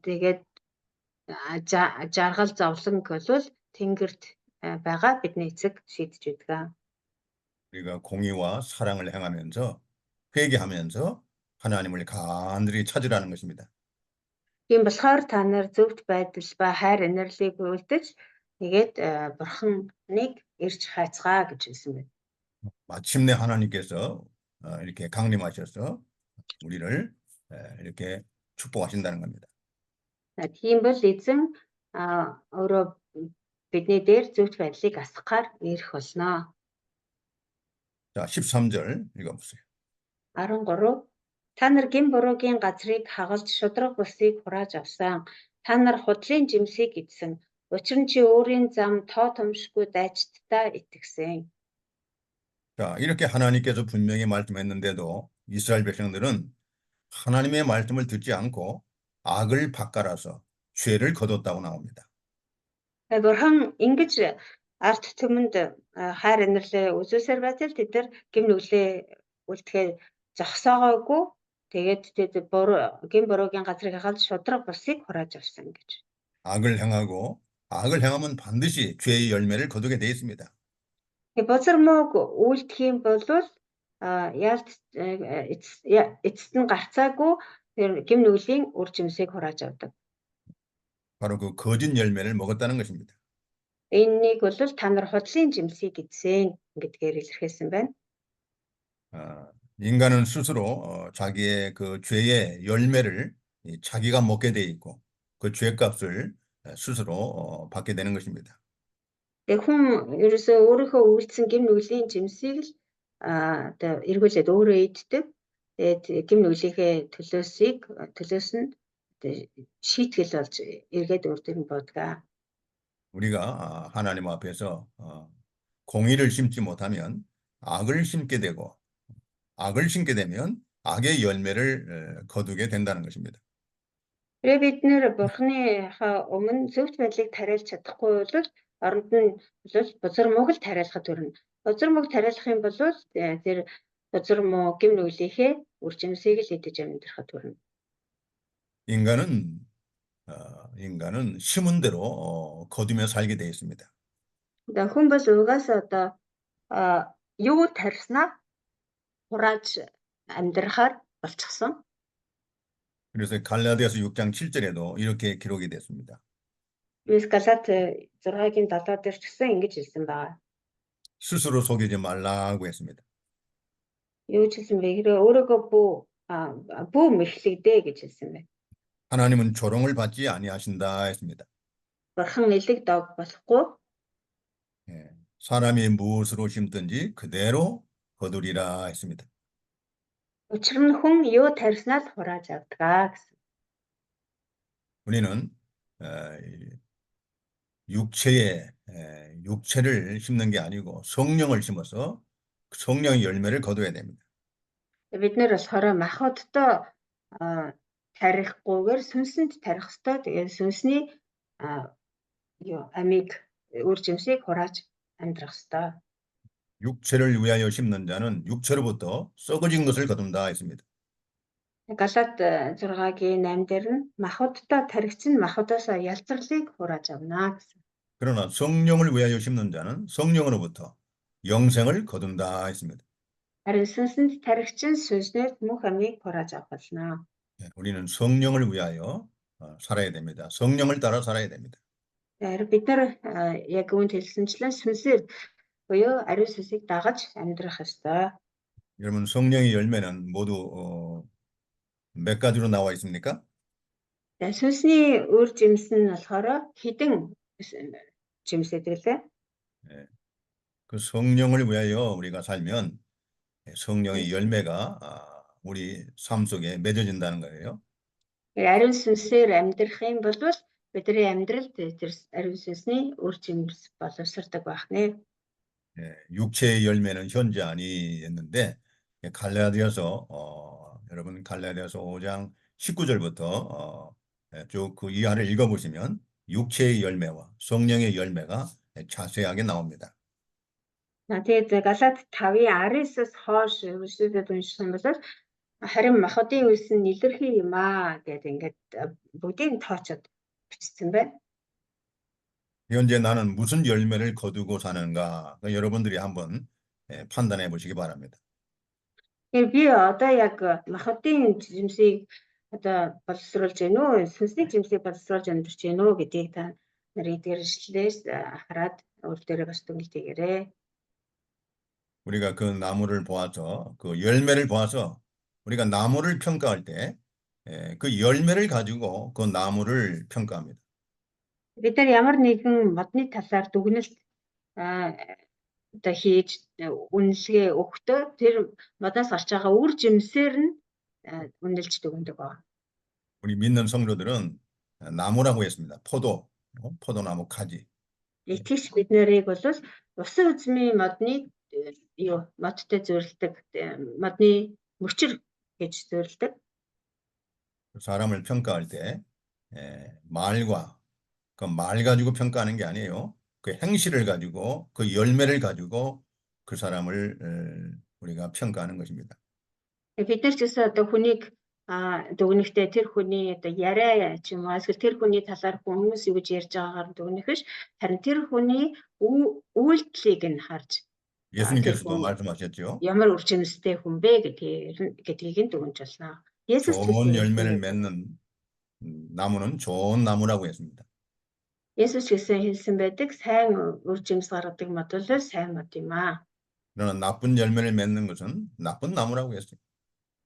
тэгээд жаргал зовлон бол Тэнгэрт байгаа бидний эцэг шийдэж байдаг. 우리가 공의와 사랑을 행하면서 회개하면서 하나님을 간절히 찾으라는 것입니다. Тийм болохоор та нар зөвхт байдал ба хайр инэрлийг үйлдэж тэгээд бурханыг ирж хайцгаа гэж хэлсэн байна. 마침내 하나님께서 이렇게 강림하셔서 우리를 이렇게 축복하신다는 겁니다. Тийм бол эзэн өөрөө бидний дээр зөвхт байдлыг асгахаар ирэх болно. 자, 13절 읽어보세요. 13 Та нар гин буруугийн газрыг хагалж шудраг бусыг хурааж авсан. Та нар худлын жимсийг идсэн. Учир нь чи өөрийн зам тоо томшгүй дайчдаа итгэсэн. 자, 이렇게 하나님께서 분명히 말씀했는데도 이스라엘 백성들은 하나님의 말씀을 듣지 않고 악을 바꿔라서 죄를 거뒀다고 나옵니다. Бурхан ингэж арт түмэнд хайр инэрлээ үзүүлсээр байтал тэд нар гим нүглээ үлдэхээр зогсоогоогүй тэгээд тэд гин буруугийн газрыг хагалж шудраг бусыг хурааж авсан гэж. 악을 행하면 반드시 죄의 열매를 거두게 돼 있습니다. Бузар мууг үйлдэх юм бол яалт эцэст нь гарцаагүй тэр гим нүглийн үр жимсийг хурааж авдаг. 바로 그 거짓 열매를 먹었다는 것입니다. Энэнийг бол та нар худлын жимсийг эзэн гэдгээр илэрхийлсэн байна. 인간은 스스로 자기의 그 죄의 열매를 자기가 먹게 돼 있고 그 죄값을 스스로 받게 되는 것입니다. Тэг хүн ерөөсөө өөрийнхөө үйлдсэн гим нүглийн жимсийг л одоо эргүүлээд өөрөө иддэг. Тэгээд гим нүглийнхээ төлөөс нь шийтгэл болж эргээд өөртөө бодгаа. 우리가 하나님 앞에서 공의를 심지 못하면 악을 심게 되고 악을 심게 되면 악의 열매를 거두게 된다는 것입니다. Тэгээ бид нэр бурхныхаа өмнө зөвхт байдлыг тариалж чадахгүй бол оронд нь бол бузар мууг л тариалахад төрнө. Бузар мууг тариалах юм бол тэр бузар муу гим нүглийнхээ үр жимсийг л идэж амьдрахад төрнө. 인간은 심은 대로 거두며 살게 되어 있습니다. Хүн бол угаасаа одоо юу тарьснаа хурааж амьдрахаар болчихсон. 그래서 갈라디아서 6장 7절에도 이렇게 기록이 됐습니다. Юус Галат 6-гийн 7 дээр ч гэсэн ингэж хэлсэн байна. 스스로 속이지 말라고 했습니다. Юу ч хэлсэн бэ? Хэрэг өөрийгөө бүү мэхлэгдээ гэж хэлсэн байна. 하나님은 조롱을 받지 아니하신다 했습니다. Бурхан нэлэг дог болохгүй. 사람이 무엇으로 심든지 그대로 거두리라 했습니다. Учир нь хүн юу тарьснаа л хурааж авдаг гэсэн. 우리는 이 육체를 심는 게 아니고 성령을 심어서 성령의 열매를 거둬야 됩니다. Бид нэр болохоор махбодтой тарихгүйгээр сүнсэнд тарих ёстой. Тэгээд сүнсний амийг үр жимсийг хурааж амьдрах ёстой. 육체를 위하여 심는 자는 육체로부터 썩어진 것을 거둔다 했습니다. Галаат 6-гийн 8 дээр нь махбодтой таригч нь махбодоосоо ялцралыг хурааж авна гэсэн. 그러나 성령을 위하여 심는 자는 성령으로부터 영생을 거둔다 했습니다. Харин сүнсэнд таригч нь сүнснээс мөнх амийг хурааж авах болно. 우리는 성령을 위하여 살아야 됩니다. 성령을 따라 살아야 됩니다. Тэгэхээр бид нар яг үүнд хэлсэнчлэн сүнсээр буюу ариун сүнсийг дагаж амьдрах ёстой. 여러분 성령의 열매는 모두 몇 가지로 나와 있습니까? сүнсний үр жимс нь болохоор хэдэн жимсэдэг лээ. 그 성령을 위하여 우리가 살면 성령의 열매가 우리 삶 속에 맺어진다는 거예요. Ариун сүнсээр амьдрах юм бол бидний амьдралд тэр ариун сүнсний үр жимс боловсрдог байх нэ. 육체의 열매는 현재 아니었는데 갈라디아서 여러분 갈라디아서 5장 19절부터 쭉 그 이하를 읽어보시면 육체의 열매와 성령의 열매가 자세하게 나옵니다. Тэгээд Галаат 5:19-с хойш үргэлжлүүлээд уншсан бол харин махбодын үйлс нь илэрхий юм аа гэдэг ингээд бүгдийг тоочод бичсэн байна. 현재 나는 무슨 열매를 거두고 사는가 여러분들이 한번 판단해 보시기 바랍니다. Тэгэхээр би одоо яг махбодын жимсийг одоо боловсруулж гэнэ үү, сүнсний жимсийг боловсруулж амьдарч гэнэ үү гэдгийг та нарын дэршлээс хараад өөртөө бас дүгнэлт хийгээрэй. 우리가 그 나무를 보아서 그 열매를 보아서 우리가 나무를 평가할 때 그 열매를 가지고 그 나무를 평가합니다. Бид нар ямар нэгэн модны талаар дүгнэлт одоо хийж үнэлгээ өгөхдөө тэр модоос гарч байгаа үр жимсээр нь үнэлж дүгнэдэг байна. 우리 믿는 성도들은 나무라고 했습니다. 포도나무 가지. Итгэж бид нарыг бол усан үзмийн модны модтой зөвлөдөг модны мөчр гэж зөвлөдөг. 사람을 평가할 때 말과 그 말 가지고 평가하는 게 아니에요. 그 행실을 가지고 그 열매를 가지고 그 사람을 우리가 평가하는 것입니다. Бид нар ч гэсэн одоо хүнийг дүгнэхдээ тэр хүний одоо яриа ч юм уу эсвэл тэр хүний талаар хүмүүс юу гэж ярьж байгаагаар дүгнэх биш, харин тэр хүний үйлдэлийг нь харж 예수님께서도 말씀하셨죠. ямар үр жимстэй хүн бэ гэдгийг нь дүгнэж болно. 예수스 좋은 열매를 맺는 나무는 좋은 나무라고 했습니다. 예수스 гэсэн хэлсэн байдаг сайн үр жимс гаргадаг мод бол сайн мод юм аа. 그러나 나쁜 열매를 맺는 것은 나쁜 나무라고 했어요.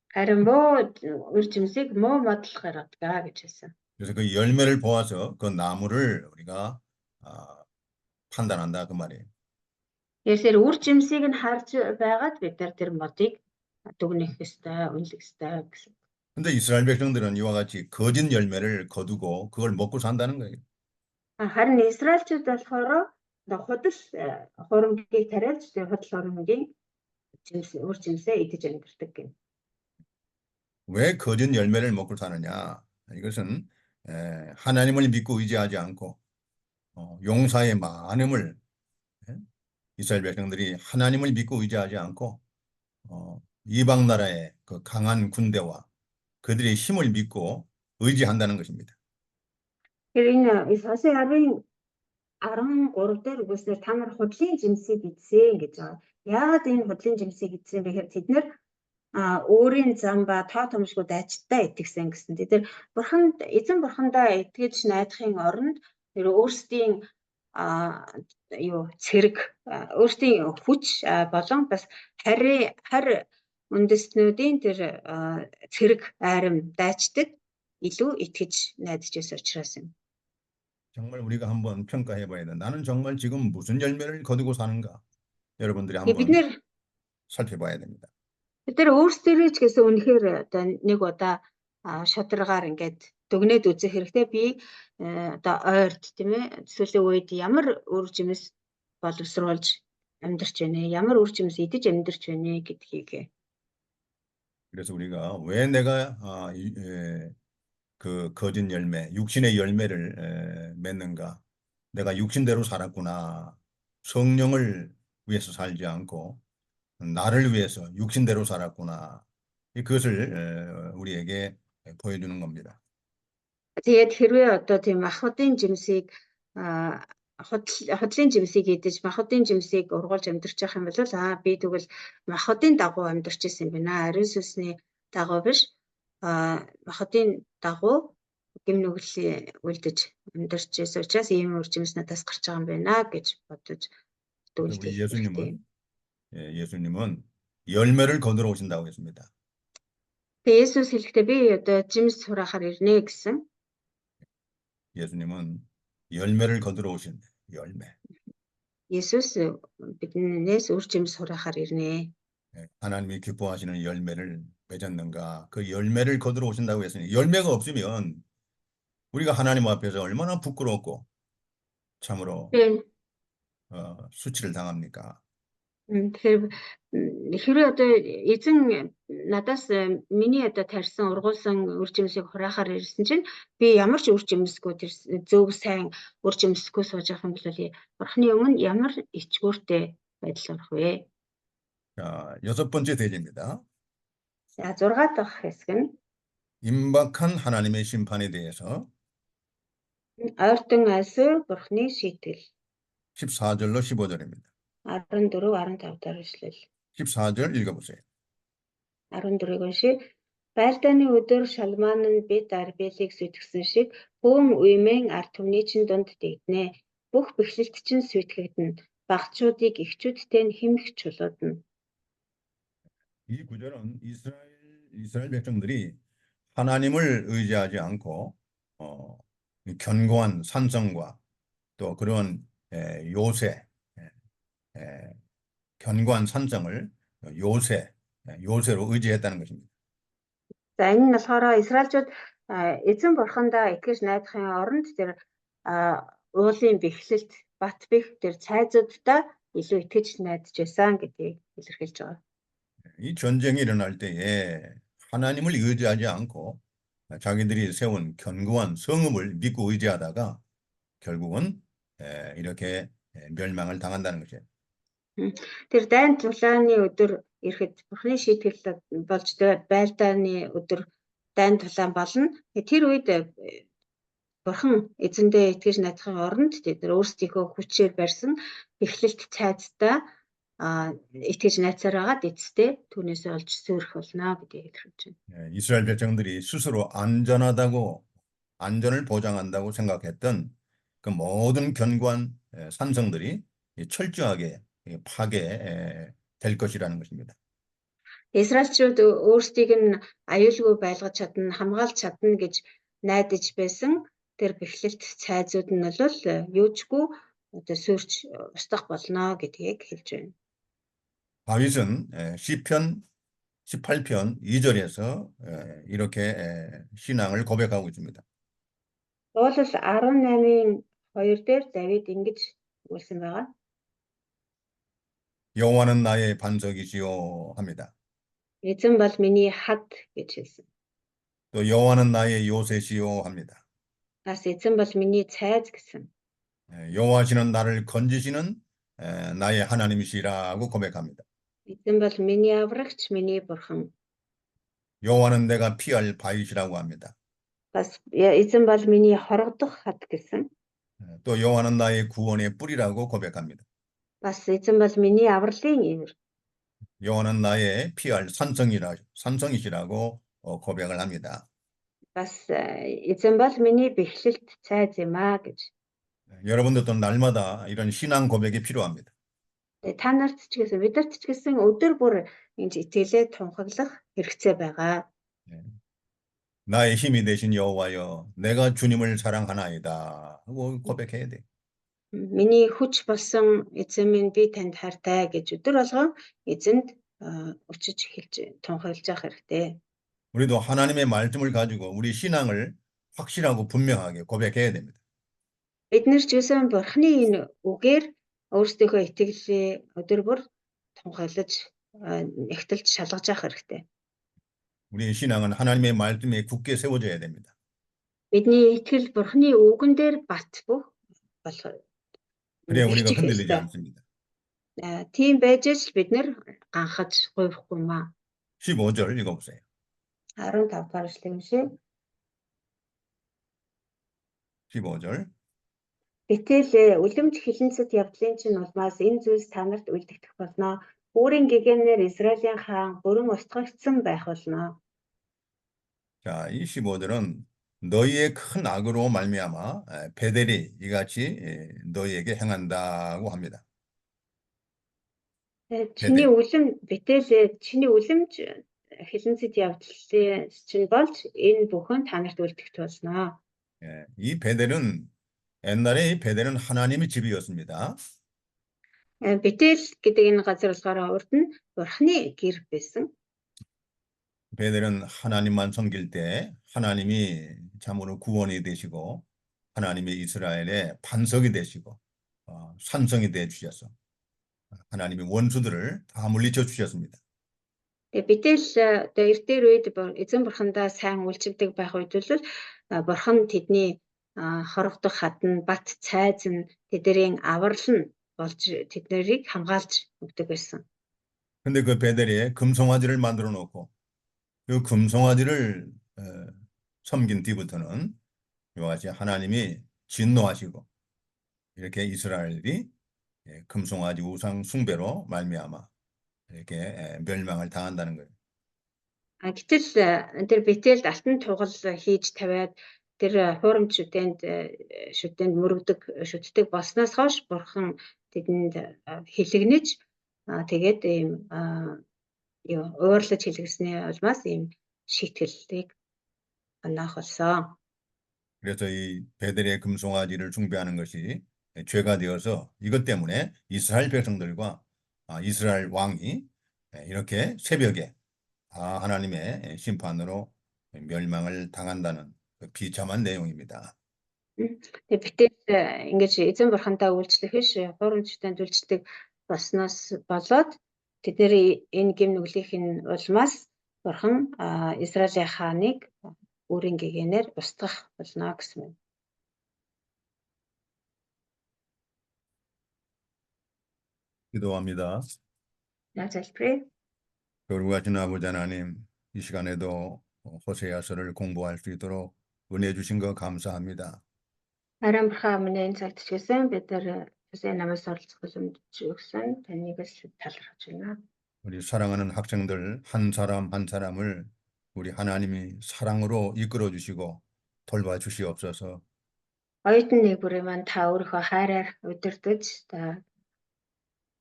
харин муу үр жимсийг муу мод л гаргадаг гэж хэлсэн. 그래서 그 열매를 보아서 그 나무를 우리가 판단한다 그 말이에요. Тэгэхээр үр жимсийг нь харж байгаад бид нар тэр модыг дүгнэх ёстой, үнэлэх ёстой гэсэн. 근데 이스라엘 백성들은 이와 같이 거짓 열매를 거두고 그걸 먹고 산다는 거예요. харин Израильчууд болохоор худал хурамгийг тариалж тэр худал хурамгийн үр жимсээ идэж амьдардаг гэнэ. 왜 거짓 열매를 먹고 사느냐? 이것은 하나님을 믿고 의지하지 않고 용사의 많음을 이스라엘 백성들이 하나님을 믿고 의지하지 않고 이방 나라의 그 강한 군대와 그들의 힘을 믿고 의지한다는 것입니다. Тэр энэ Исаисын 13 дээр үгүйснээр та нар худлын жимсийг идсэн гэж байгаа. Яагаад энэ худлын жимсийг идсэн бэ гэхээр тэд нар өөрийн зам ба тоо томшгүй дайчтай итгэсэн гэсэн. Тэд нар эзэн бурхандаа итгэж найдахын оронд тэр өөрсдийн цэрэг өөрсдийн хүч болон бас харь үндэстнүүдийн тэр цэрэг айрам дайчдаг илүү итгэж найдаж байсан учраас юм. 정말 우리가 한번 평가해 봐야 돼. 나는 정말 지금 무슨 열매를 거두고 사는가? 여러분들이 한번 살펴봐야 됩니다. Бид нар өөрсдөө ч гэсэн үнэхээр одоо нэг удаа шударгаар ингээд дүгнээд үзэх хэрэгтэй. Би одоо ойрд тийм ээ сүүлийн үед ямар үр жимс боловсруулж амьдарч байна, ямар үр жимс идэж амьдарч байна гэдгийг. 그래서 우리가 왜 내가 그 거짓 열매, 육신의 열매를 맺는가? 내가 육신대로 살았구나. 성령을 위해서 살지 않고 나를 위해서 육신대로 살았구나. 그것을 우리에게 보여주는 겁니다. Тэгээд хэрвээ одоо тийм махбодын жимсийг хотлын жимсийг идэж махбодын жимсийг ургуулж амьдарч байгаа юм бол би тэгвэл махбодын дагуу амьдарч исэн юм байна. Ариун сүнсний дагуу биш. Махбодын дагуу гэм нүглийн үлдэж амьдарч исэн учраас ийм үр жимс надаас гарч байгаа юм байна гэж бодож 우리 үйлдэл хэрэгтэй. 예수님은 열매를 거두러 오신다고 했습니다. Тэгээд Есүс хэлэхдээ би одоо жимс хураахаар ирнэ гэсэн. 예수님은 열매를 거두러 오신 열매. Есүс биднээс үр жимс хураахаар ирнэ. 하나님이 기뻐하시는 열매를 맺었는가? 그 열매를 거두러 오신다고 했으니 열매가 없으면 우리가 하나님 앞에서 얼마나 부끄럽고 참으로 수치를 당합니까? Тэгэхээр хэрвээ одоо эзэн надаас миний одоо тарьсан ургуулсан үр жимсийг хураахаар ирсэн чинь би ямар ч үр жимсгүй тэр зөв сайн үр жимсгүй сууж явах юм бол Бурхны өмнө ямар ичгүүртэй байдал орох вэ? 자, 6번째 대제입니다. За 6 дахь хэсэг нь 임박한 하나님의 심판에 대해서 ойртон альсуу Бурхны шийтгэл 14절로 15절입니다. 14 15 дахь ишлэл. 14절 읽어보세요. 14-ыг уншия. Байлдааны өдөр Шалман нь бид Арбелийг сүтгэсэн шиг бөөм уймэн ард түмний чинь дунд дэгднэ. Бүх бэхлэлт чинь сүтгэгдэнэ. Багчуудыг эхчүүдтэй нь химэх чулуудна. 이 구절은 이스라엘 백성들이 하나님을 의지하지 않고 견고한 산성과 또 그런 견고한 산성을 요새로 의지했다는 것입니다. За энэ нь болохоор Израильчууд эзэн бурхандаа итгэж найдахын оронд тэр уулын бэхлэлт, бат бэх тэр цайзуудтай илүү итгэж найдаж байсан гэдгийг илэрхийлж байгаа. 이 전쟁이 일어날 때에 하나님을 의지하지 않고 자기들이 세운 견고한 성읍을 믿고 의지하다가 결국은 이렇게 멸망을 당한다는 것이에요. Тэр дайн тулааны өдөр ирэхэд Бурхны шийтгэл болж байлдааны өдөр дайн тулаан болно. Тэр үед Бурхан эзэндээ итгэж найдахын оронд тэр өөрсдийнхөө хүчээр барьсан бэхлэлт цайзтай итгэж найцаар байгаад эцэстээ түүнээс олж сөөрөх болно гэдгийг илэрхийлж байна. 이스라엘 백성들이 스스로 안전을 보장한다고 생각했던 그 모든 견고한 산성들이 철저하게 파괴될 것이라는 것입니다. Израильчууд өөрсдийг нь аюулгүй байлгаж чадна, хамгаалж чадна гэж найдаж байсан тэр бэхлэлт цайзууд нь бол юучгүй одоо сүрч устгах болно гэдгийг хэлж байна. 다윗은 시편 18편 2절에서 이렇게 신앙을 고백하고 있습니다. Дуулал 18-ын 2 дээр Давид ингэж өгүүлсэн байгаа. 여호와는 나의 반석이시오 합니다. Эзэн бол миний хад гэж хэлсэн. 또 여호와는 나의 요새시오 합니다. Бас эзэн бол миний цайз гэсэн. 여호와시는 나를 건지시는 나의 하나님이시라고 고백합니다. Эзэн бол миний аврагч, миний бурхан. 여호와는 내가 피할 바위시라고 합니다. Бас эзэн бол миний хорогдох хад гэсэн. 또 여호와는 나의 구원의 뿌리라고 고백합니다. Бас эзэн бол миний авралын ивэр. 여호와는 나의 피할 산성이시라고 고백을 합니다. Бас эзэн бол миний бэхлэлт цайз юм аа гэж. 여러분들도 날마다 이런 신앙 고백이 필요합니다. Та нарт ч гэсэн бидэрт ч гэсэн өдөр бүр энэ итгэлээ тунхаглах хэрэгцээ байгаа. 나의 힘이 되신 여호와여, 내가 주님을 사랑하나이다 하고 고백해야 돼. Миний хүч болсон эзэн минь би танд хайртай гэж өдөр болгон эзэнд өчөж хэлж тунхаглаж явах хэрэгтэй. 우리도 하나님의 말씀을 가지고 우리 신앙을 확실하고 분명하게 고백해야 됩니다. Бид нар ч гэсэн Бурхны энэ үгээр өөрсдийнхөө итгэлээ өдөр бүр тунхаглаж нэгтэлж шалгаж явах хэрэгтэй. 우리의 신앙은 하나님의 말씀에 굳게 세워져야 됩니다. Бидний итгэл Бурхны үгэн дээр бат бөх болох 그래야 우리가 бичих 흔들리지 ёстой. 않습니다. Тийм байж л бид нар анхаж гуйхгүй маа. 15절 읽어보세요. 15 дахь эшлэг уншия. 15절. Гэтэл үлэмж хилэнцэд явдлын чинь улмаас энэ зүйлс та нарт үлдэгдэх болно. Өөрийн гэгээнээр Израилийн хаан бүрэн устгагдсан байх болно. 자, 이 15절은 너희의 큰 악으로 말미암아 베델이 이같이 너희에게 행한다고 합니다. Чиний 베델. үлэм битэл чиний үлэмж хилэнцэд явдлын чинь болж энэ бүхэн та нарт үлдэгдэх болно. 이 베델은 옛날에 이 베델은 하나님의 집이었습니다. Битэл гэдэг энэ газар болохоор урд нь Бурхны гэр байсан. 베델은 하나님만 섬길 때 하나님이 참으로 구원이 되시고 하나님의 이스라엘의 반석이 되시고 산성이 되 주셔서 하나님의 원수들을 다 물리쳐 주셨습니다. Тэгээ битэл эртээр үед эзэн бурхандаа сайн үйлчилдэг байх үед бол бурхан тэдний хорогдох хатан бат цайз нь тэдний аврал нь болж тэднийг хамгаалж өгдөг байсан. 근데 그 베델에 금송아지를 만들어 놓고 그 금송아지를 섬긴 뒤부터는 이와 같이 하나님이 진노하시고 이렇게 이스라엘이 금송아지 우상 숭배로 말미암아 이렇게 멸망을 당한다는 거예요. Гэтэл тэр битэлд алтан тугал хийж тавиад тэр хуурамч шүтэнд шүтдэг болсноос хойш бурхан тэдэнд хилэгнэж тэгээд ийм уурлаж хилэгснээ улмаас ийм шийтгэлийг оноох болсон. 그래서 이 베델의 금송아지를 숭배하는 것이 죄가 되어서 이것 때문에 이스라엘 백성들과 이스라엘 왕이 이렇게 새벽에 하나님의 심판으로 멸망을 당한다는 그 비참한 내용입니다. Тэгээд битэл ингэж эзэн бурхандаа үйлчлэх биш хуурамчтанд үйлчлдэг болсноос болоод тэдний энэ гэм нүглийнх нь улмаас бурхан Израилийн хааныг өөрийн гэгээнээр устгах болно гэсэн юм. 기도합니다. залбирая. 거룩하신 아버지 하나님, 이 시간에도 호세아서를 공부할 수 있도록 은혜 주신 거 감사합니다. Харин бурхан өмнө энэ цагт ч гэсэн бид нар Хөсей намаас оролцох боломж өгсөн таныг л талархаж байна. 우리 사랑하는 학생들 한 사람 한 사람을 우리 하나님이 사랑으로 이끌어 주시고 돌봐 주시옵소서. Оюутан нэг бүрээ маань та өөрийнхөө хайраар удирдах та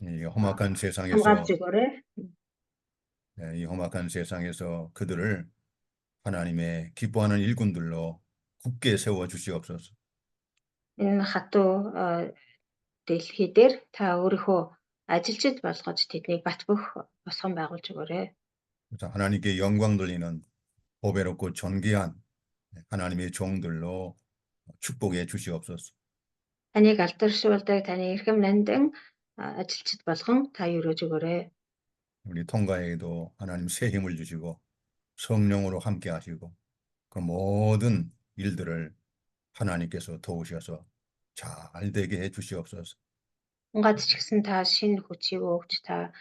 이 험악한 세상에서 хамгаалж өгөөрэй. 이 험악한 세상에서 그들을 하나님의 기뻐하는 일꾼들로 굳게 세워 주시옵소서. Энэ хатуу дэлхий дээр та өөрийнхөө ажилчид болгож тэднийг бат бөх босгон байгуулж өгөөрэй. 그래서 하나님께 영광 돌리는 보배롭고 존귀한 하나님의 종들로 축복해 주시옵소서. Таныг алдаршуулдаг таны эрхэм нандин ажилчид болгон та өрөөж өгөөрэй. 우리 통과에도 하나님 새 힘을 주시고 성령으로 함께 하시고 그 모든 일들을 하나님께서 도우셔서 잘 되게 해 주시옵소서. Унгад ч гэсэн та шинэ хүчийг өгч та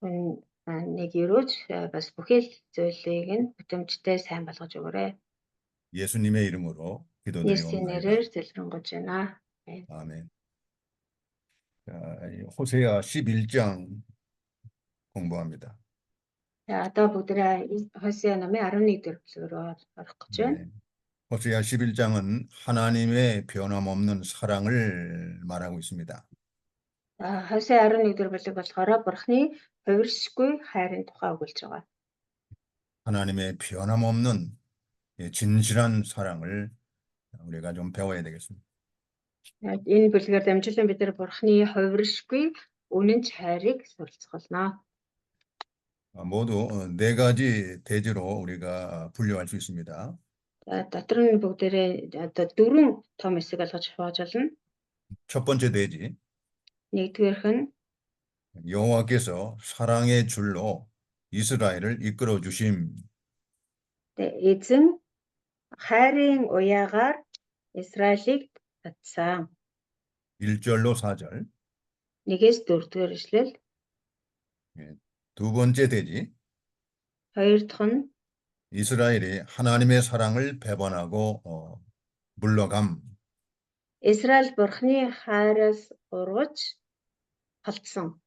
нэг өрөөж бас бүхэл зүйлийг нь бүтэмжтэй сайн болгож өгөөрэй. 예수님의 이름으로 Есүсийн 기도드리옵나이다. нэрээр залбирanгуйж байна. 아멘. 자, 호세아 11장 공부합니다. За одоо бүгдээ Хосea номын 11 дэх бүлгөрөө орох гэж байна. 네. 호세아 11장은 하나님의 변함없는 사랑을 말하고 있습니다. Хосea 11 дэх бүлэг болохоор Бурхны хувиршгүй хайрын тухай өгүүлж байгаа. 하나님의 변함없는 진실한 사랑을 우리가 좀 배워야 되겠습니다. Энэ бүлгээр дамжуулан бид нар Бурхны хувиршгүй үнэнч хайрыг суралцгална. 모두 네 가지 대지로 우리가 분류할 수 있습니다. дотор нь бүгдээрээ одоо дөрвөн том хэсэг болгож хувааж болно. 첫 번째 대지. Нэгдүгээрх нь 여호와께서 사랑의 줄로 이스라엘을 이끌어 주심. эзэн хайрын уяагаар Израилийг татсан. 1절로 4절. 1-4 дугаар ишлэл. 두 번째 대지. Хоёр дахь нь 이스라엘이 하나님의 사랑을 배반하고 물러감. Израиль бурхны хайраас ургаж халдсан.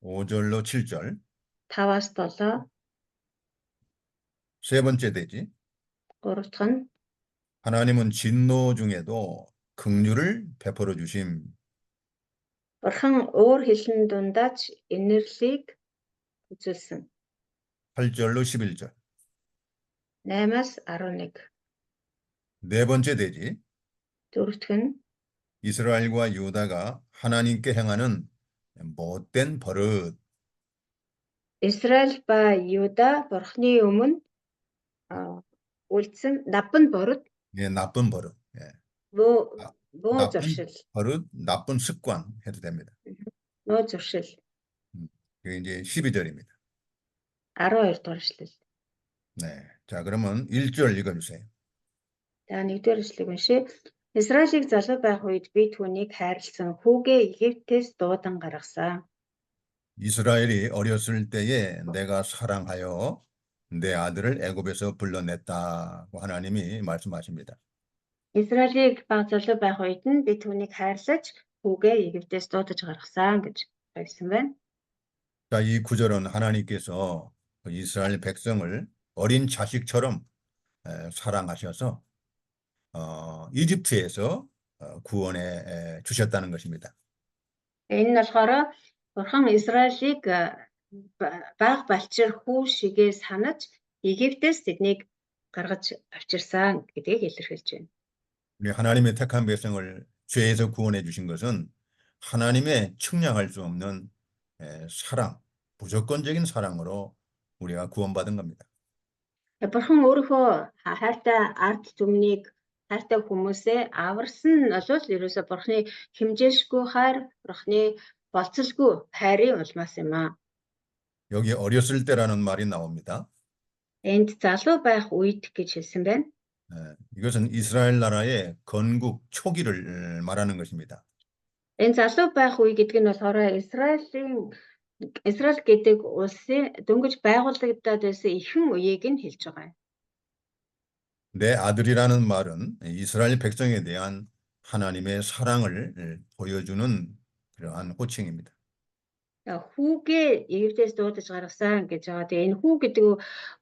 5절로 7절. 5-7. 세 번째 대지. Гурав дахь нь 하나님은 진노 중에도 긍휼을 베풀어 주심. Бурхан өөр хэлэн дундаач инэрлийг үзүүлсэн. 8절로 11절. 8-аас 11. 네 번째 대지. Дөрөв дахь нь 이스라엘과 유다가 하나님께 행하는 못된 버릇. Израиль ба Юда бурхны өмнө үлдсэн напан борот, 예, 나쁜 버릇. 예. буу 아, буу 나쁜 зуршил, 버릇, 나쁜 습관 해도 됩니다. нуу зуршил. 그게 이제 12절입니다. 12 дугаар ишлэл. 네. 자, 그러면 1절 읽어주세요. За нэгдүгээр ишлэг уншия. Израилийг залуу байх үед би түүнийг хайрлсан, хүүгээ Египтээс дуудан гаргасан. 이스라엘이 어렸을 때에 내가 사랑하여 내 아들을 애굽에서 불러냈다고 하나님이 말씀하십니다. Израилийг баг залуу байх үед нь би түүнийг хайрлаж, хүүгээ Египтээс дуудаж гаргасан гэж хэлсэн байна. 자, 이 구절은 하나님께서 이스라엘 백성을 어린 자식처럼 사랑하셔서 이집트에서 구원해 주셨다는 것입니다. Энэ нь болохоор Бурхан Израилийг баг балчир хүү шигээ санаж Египтээс тэднийг гаргаж авчирсан гэдгийг илэрхийлж байна. 우리 하나님의 택한 백성을 죄에서 구원해 주신 것은 하나님의 측량할 수 없는 사랑, 무조건적인 사랑으로 우리가 구원받은 겁니다. Бурхан өөрийнхөө хайртай ард түмнийг хайртай хүмүүсээ аварсан нь бол ерөөсө Бурханы хэмжээшгүй хайр, Бурханы болцолгүй хайрын улмаас юм аа. 여기 어렸을 때라는 말이 나옵니다. Энд залуу байх үед гэж хэлсэн байна. 이것은 이스라엘 나라의 건국 초기를 말하는 것입니다. Энэ залуу байх үе гэдэг нь болохоор Израиль гэдэг улсын дөнгөж байгуулагдаад байсан ихэнх үеийг нь хэлж байгаа юм. 내 아들이라는 말은 이스라엘 백성에 대한 하나님의 사랑을 보여주는 그러한 호칭입니다. Хүүгээ Египтээс дуудаж гаргасан гэж байгаа. Тэгээ энэ хүү гэдэг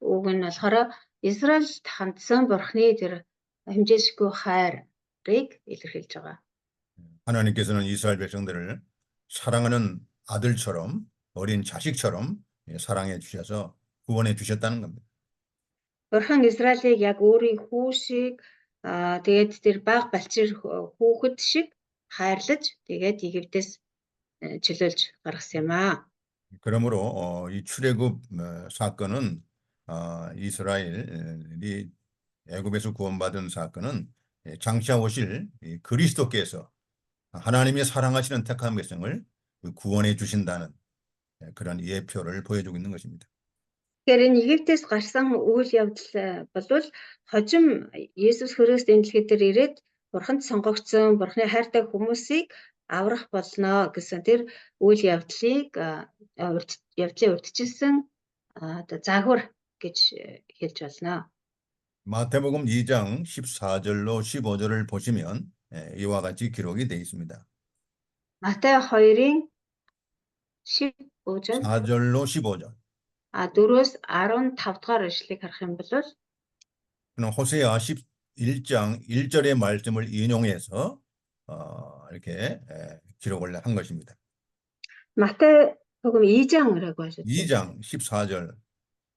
үг нь болохоор Израильд хандсан Бурхны тэр хэмжээшгүй хайрыг илэрхийлж байгаа. 하나님께서는 이스라엘 백성들을 사랑하는 아들처럼 어린 자식처럼 사랑해 주셔서 구원해 주셨다는 겁니다. Бурхан Израилийг яг өөрийн хүү шиг тэгээд тэр баг балчир хүүхэд шиг хайрлаж тэгээд Египтээс чөлөөлж гаргасан юм аа. 그러므로 이 출애굽 사건은 이스라엘이 애굽에서 구원받은 사건은 장차 오실 그리스도께서 하나님이 사랑하시는 택한 백성을 구원해 주신다는 그런 예표를 보여주고 있는 것입니다. Тэгэхээр энэ Египтээс гарсан үйл явдал болвол хожим Есүс Христ энэ дэлхий дээр ирээд Бурханд сонгогдсон Бурхны хайртай хүмүүсийг аврах болно гэсэн тэр үйл явдлыг явдлын урьдчилсан одоо загвар гэж хэлж болно. 마태복음 2장 14절로 15절을 보시면 이와 같이 기록이 되어 있습니다. Матай 2-ын 15절 4절로 15절. 4-өөс 15 дугаар ишлэгийг харах юм бол 호세아 11장 1절의 말씀을 인용해서 이렇게 기록을 한 것입니다. Матай 복음 2장이라고 하셨죠. 2장 14절,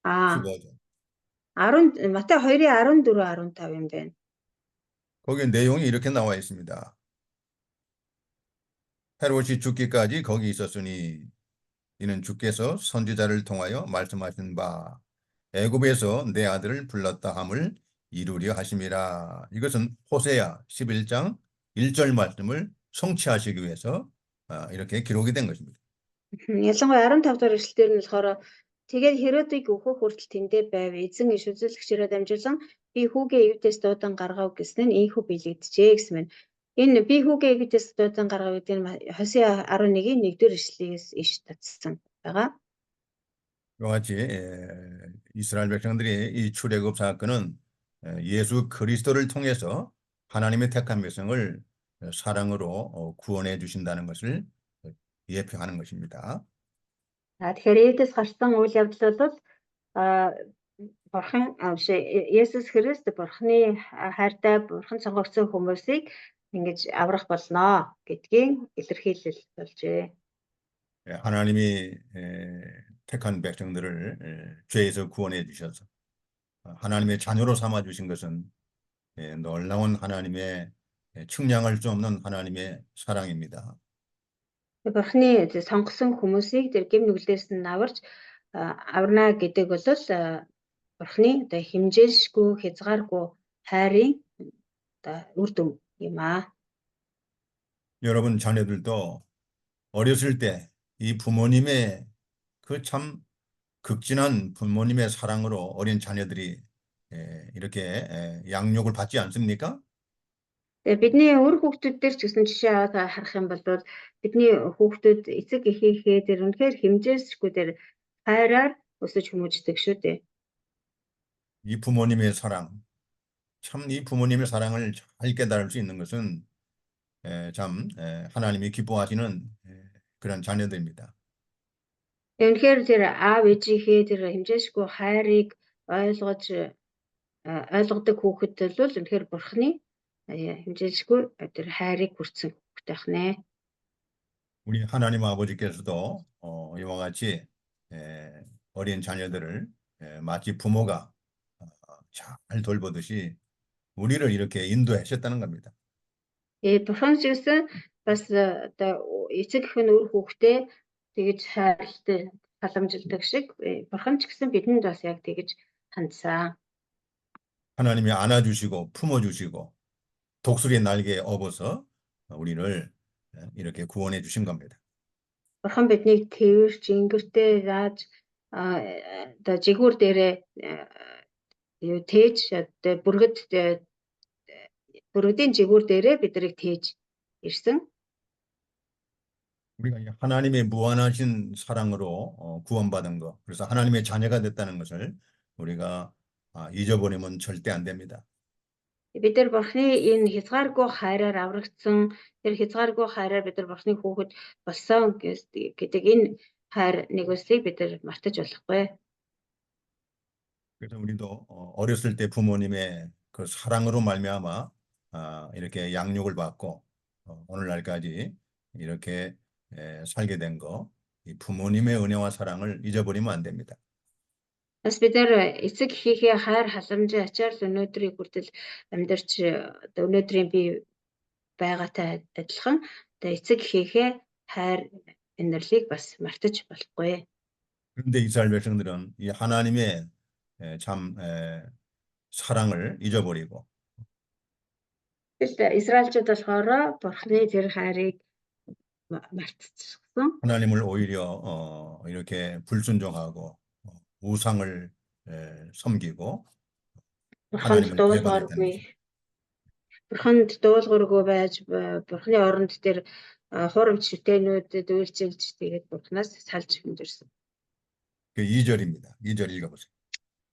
아, 15절. 마태 2-의 14, 15인데 거기에 내용이 이렇게 나와 있습니다. 헤롯이 죽기까지 거기 있었으니 이는 주께서 선지자를 통하여 말씀하신 바 애굽에서 내 아들을 불렀다 함을 이루려 하심이라. 이것은 호세아 11장 1절 말씀을 성취하시기 위해서 이렇게 기록이 된 것입니다. Ялангуяа 15 дугаар эшлэлээр нь болохоор тэгээд Херодыг өөхөх хүртэл тэндээ байв. Эзэн иш үзүүлэгчээрээ дамжуулан би хүүгээ Египтээс дуудан гаргав гэсэн нь ийхүү биелэгдэжээ гэсэн мэн. Энэ би хүүгээ Египтээс дуудан гаргав гэдэг нь Хосea 11-ийн 1-р эшлэлээс иш татсан байгаа. 이와 같이 이스라엘 백성들이 이 출애굽 사건은 예수 그리스도를 통해서 하나님의 택한 백성을 사랑으로 구원해 주신다는 것을 예표하는 것입니다. Тэгэхээр Эдээс гарсан үйл явдал бол Бурхан Есүс Христ Бурханы хайртай Бурхан сонгогдсон хүмүүсийг ингэж аврах болно гэдгийн илэрхийлэл болжээ. 하나님이 택한 백성들을 죄에서 구원해 주셔서 하나님의 자녀로 삼아 주신 것은 놀라운 하나님의 측량할 수 없는 하나님의 사랑입니다. Бурханы сонгосон хүмүүсийг тэр гэм нүглээс нь аварч аварна гэдэг бол Бурханы одоо химжээлшгүй хязгааргүй хайрын одоо үр дүн юм аа. 여러분 자녀들도 어렸을 때 이 부모님의 그 참 극진한 부모님의 사랑으로 어린 자녀들이 이렇게 양육을 받지 않습니까? Тэгээ бидний өр хүүхдүүд дээр ч гэсэн жишээ аваад харах юм бол бидний хүүхдүүд эцэг эхийнхээ тэр үнэхээр химжээлшгүй тэр хайраар өсөж хүмүүждэг шүү дээ. 이 부모님의 사랑, 참 이 부모님의 사랑을 잘 깨달을 수 있는 것은 참 하나님이 기뻐하시는 그런 자녀들입니다. Үнэхээр тэр аав ээжийнхээ тэр химжээшгүй хайрыг ойлгодог хүүхэд бол үнэхээр Бурханы химжээшгүй тэр хайрыг хүртсэн хүүхэд байх нэ. 우리 하나님 아버지께서도 이와 같이 어린 자녀들을 마치 부모가 잘 돌보듯이 우리를 이렇게 인도하셨다는 겁니다. Бурхан шигсэн бас одоо эцэг эх нь өр хүүхдээ тэгж хайртай халамжилдаг шиг Бурхан ч гэсэн бидэнд бас яг тэгж хандсан. 하나님이 안아주시고 품어주시고 독수리의 날개에 업어서 우리를 이렇게 구원해 주신 겁니다. Бурхан биднийг тэрвэрч ингэртэй зааж одоо жигүүр дээрээ юу тээж одоо бүргэдийн жигүүр дээрээ биднийг тээж ирсэн. 우리가 하나님의 무한하신 사랑으로 구원받은 것, 그래서 하나님의 자녀가 됐다는 것을 우리가 잊어버리면 절대 안 됩니다. Бид нар Бурханы энэ хязгааргүй хайраар аврагдсан тэр хязгааргүй хайраар бид нар Бурханы хүүхэд болсон гэдэг энэ хайр нэгүслийг бид нар мартаж болохгүй. 그래서 우리도 어렸을 때 부모님의 그 사랑으로 말미암아 이렇게 양육을 받고 오늘날까지 이렇게 살게 된 거, 이 부모님의 은혜와 사랑을 잊어버리면 안 됩니다. Бас бид нар эцэг эхийнхээ хайр халамжийн ачаар өнөөдрийг хүртэл амьдарч өнөөдрийн бие байгаатай адилхан одоо эцэг эхийнхээ хайр инэрлийг бас мартаж болохгүй. 그런데 이스라엘 백성들은 이 하나님의 참 사랑을 잊어버리고 Израильчууд болохоор Бурханы тэр хайрыг мартчихсан. 하나님을 오히려 이렇게 불순종하고 우상을 섬기고 Бурханд дуулуургүй. Бурханд дуулуургүй байж Бурханы оронд тэр хурамч шүтэнүүдэд үйлчилж тэгээд Бурханаас салж хүндэрсэн. 그 2절입니다. 2절 읽어보세요.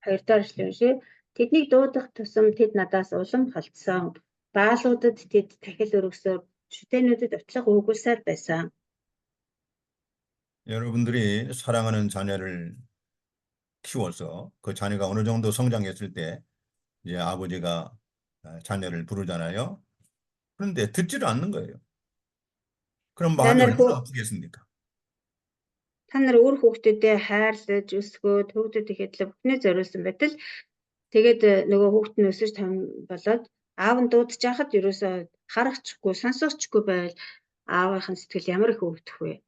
2-р эшлэл. Тэднийг дуудах тусам тэд надаас улам халдсан. Баалуудад тэд тахил өргөсөөр шүтэнүүдэд утлах өгүүлсээр байсан. 여러분들이 사랑하는 자녀를 키워서 그 자녀가 어느 정도 성장했을 때 이제 아버지가 자녀를 부르잖아요. 그런데 듣지를 않는 거예요. 그럼 마음이 얼마나 아프겠습니까? Та нар өөр хүүхдүүдэд хайрлаж өсгөөд хүүхдүүд ихэд л бүхнээ зориулсан байтал тэгээд нөгөө хүүхд нь өсөж том болоод аав нь дуудаж яхад ерөөсөө харахчгүй сонсохчгүй байвал аавынхын сэтгэл ямар их өвдөх вэ?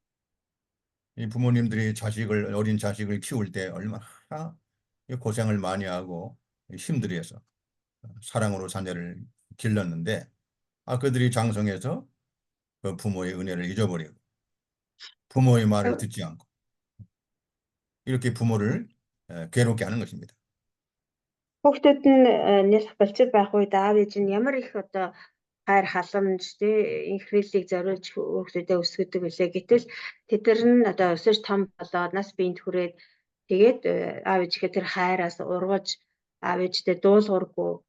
이 부모님들이 어린 자식을 키울 때 얼마나 고생을 많이 하고 힘들어서 사랑으로 자녀를 길렀는데 그들이 장성해서 그 부모의 은혜를 잊어버리고 부모의 말을 듣지 않고 이렇게 부모를 괴롭게 하는 것입니다. Хүүхдүүд нь нийлх болцол байх үед аав ээж нь ямар их одоо хайр халамж тий их хэрэглийг зориулж хүүхдүүдэд өсгөдөг билээ. Гэтэл тэдэр нь одоо өсөж том болоод нас биед хүрээд тэгээд аав ээжигээ тэр хайраас ургаж аав ээжтэй дуулуургүй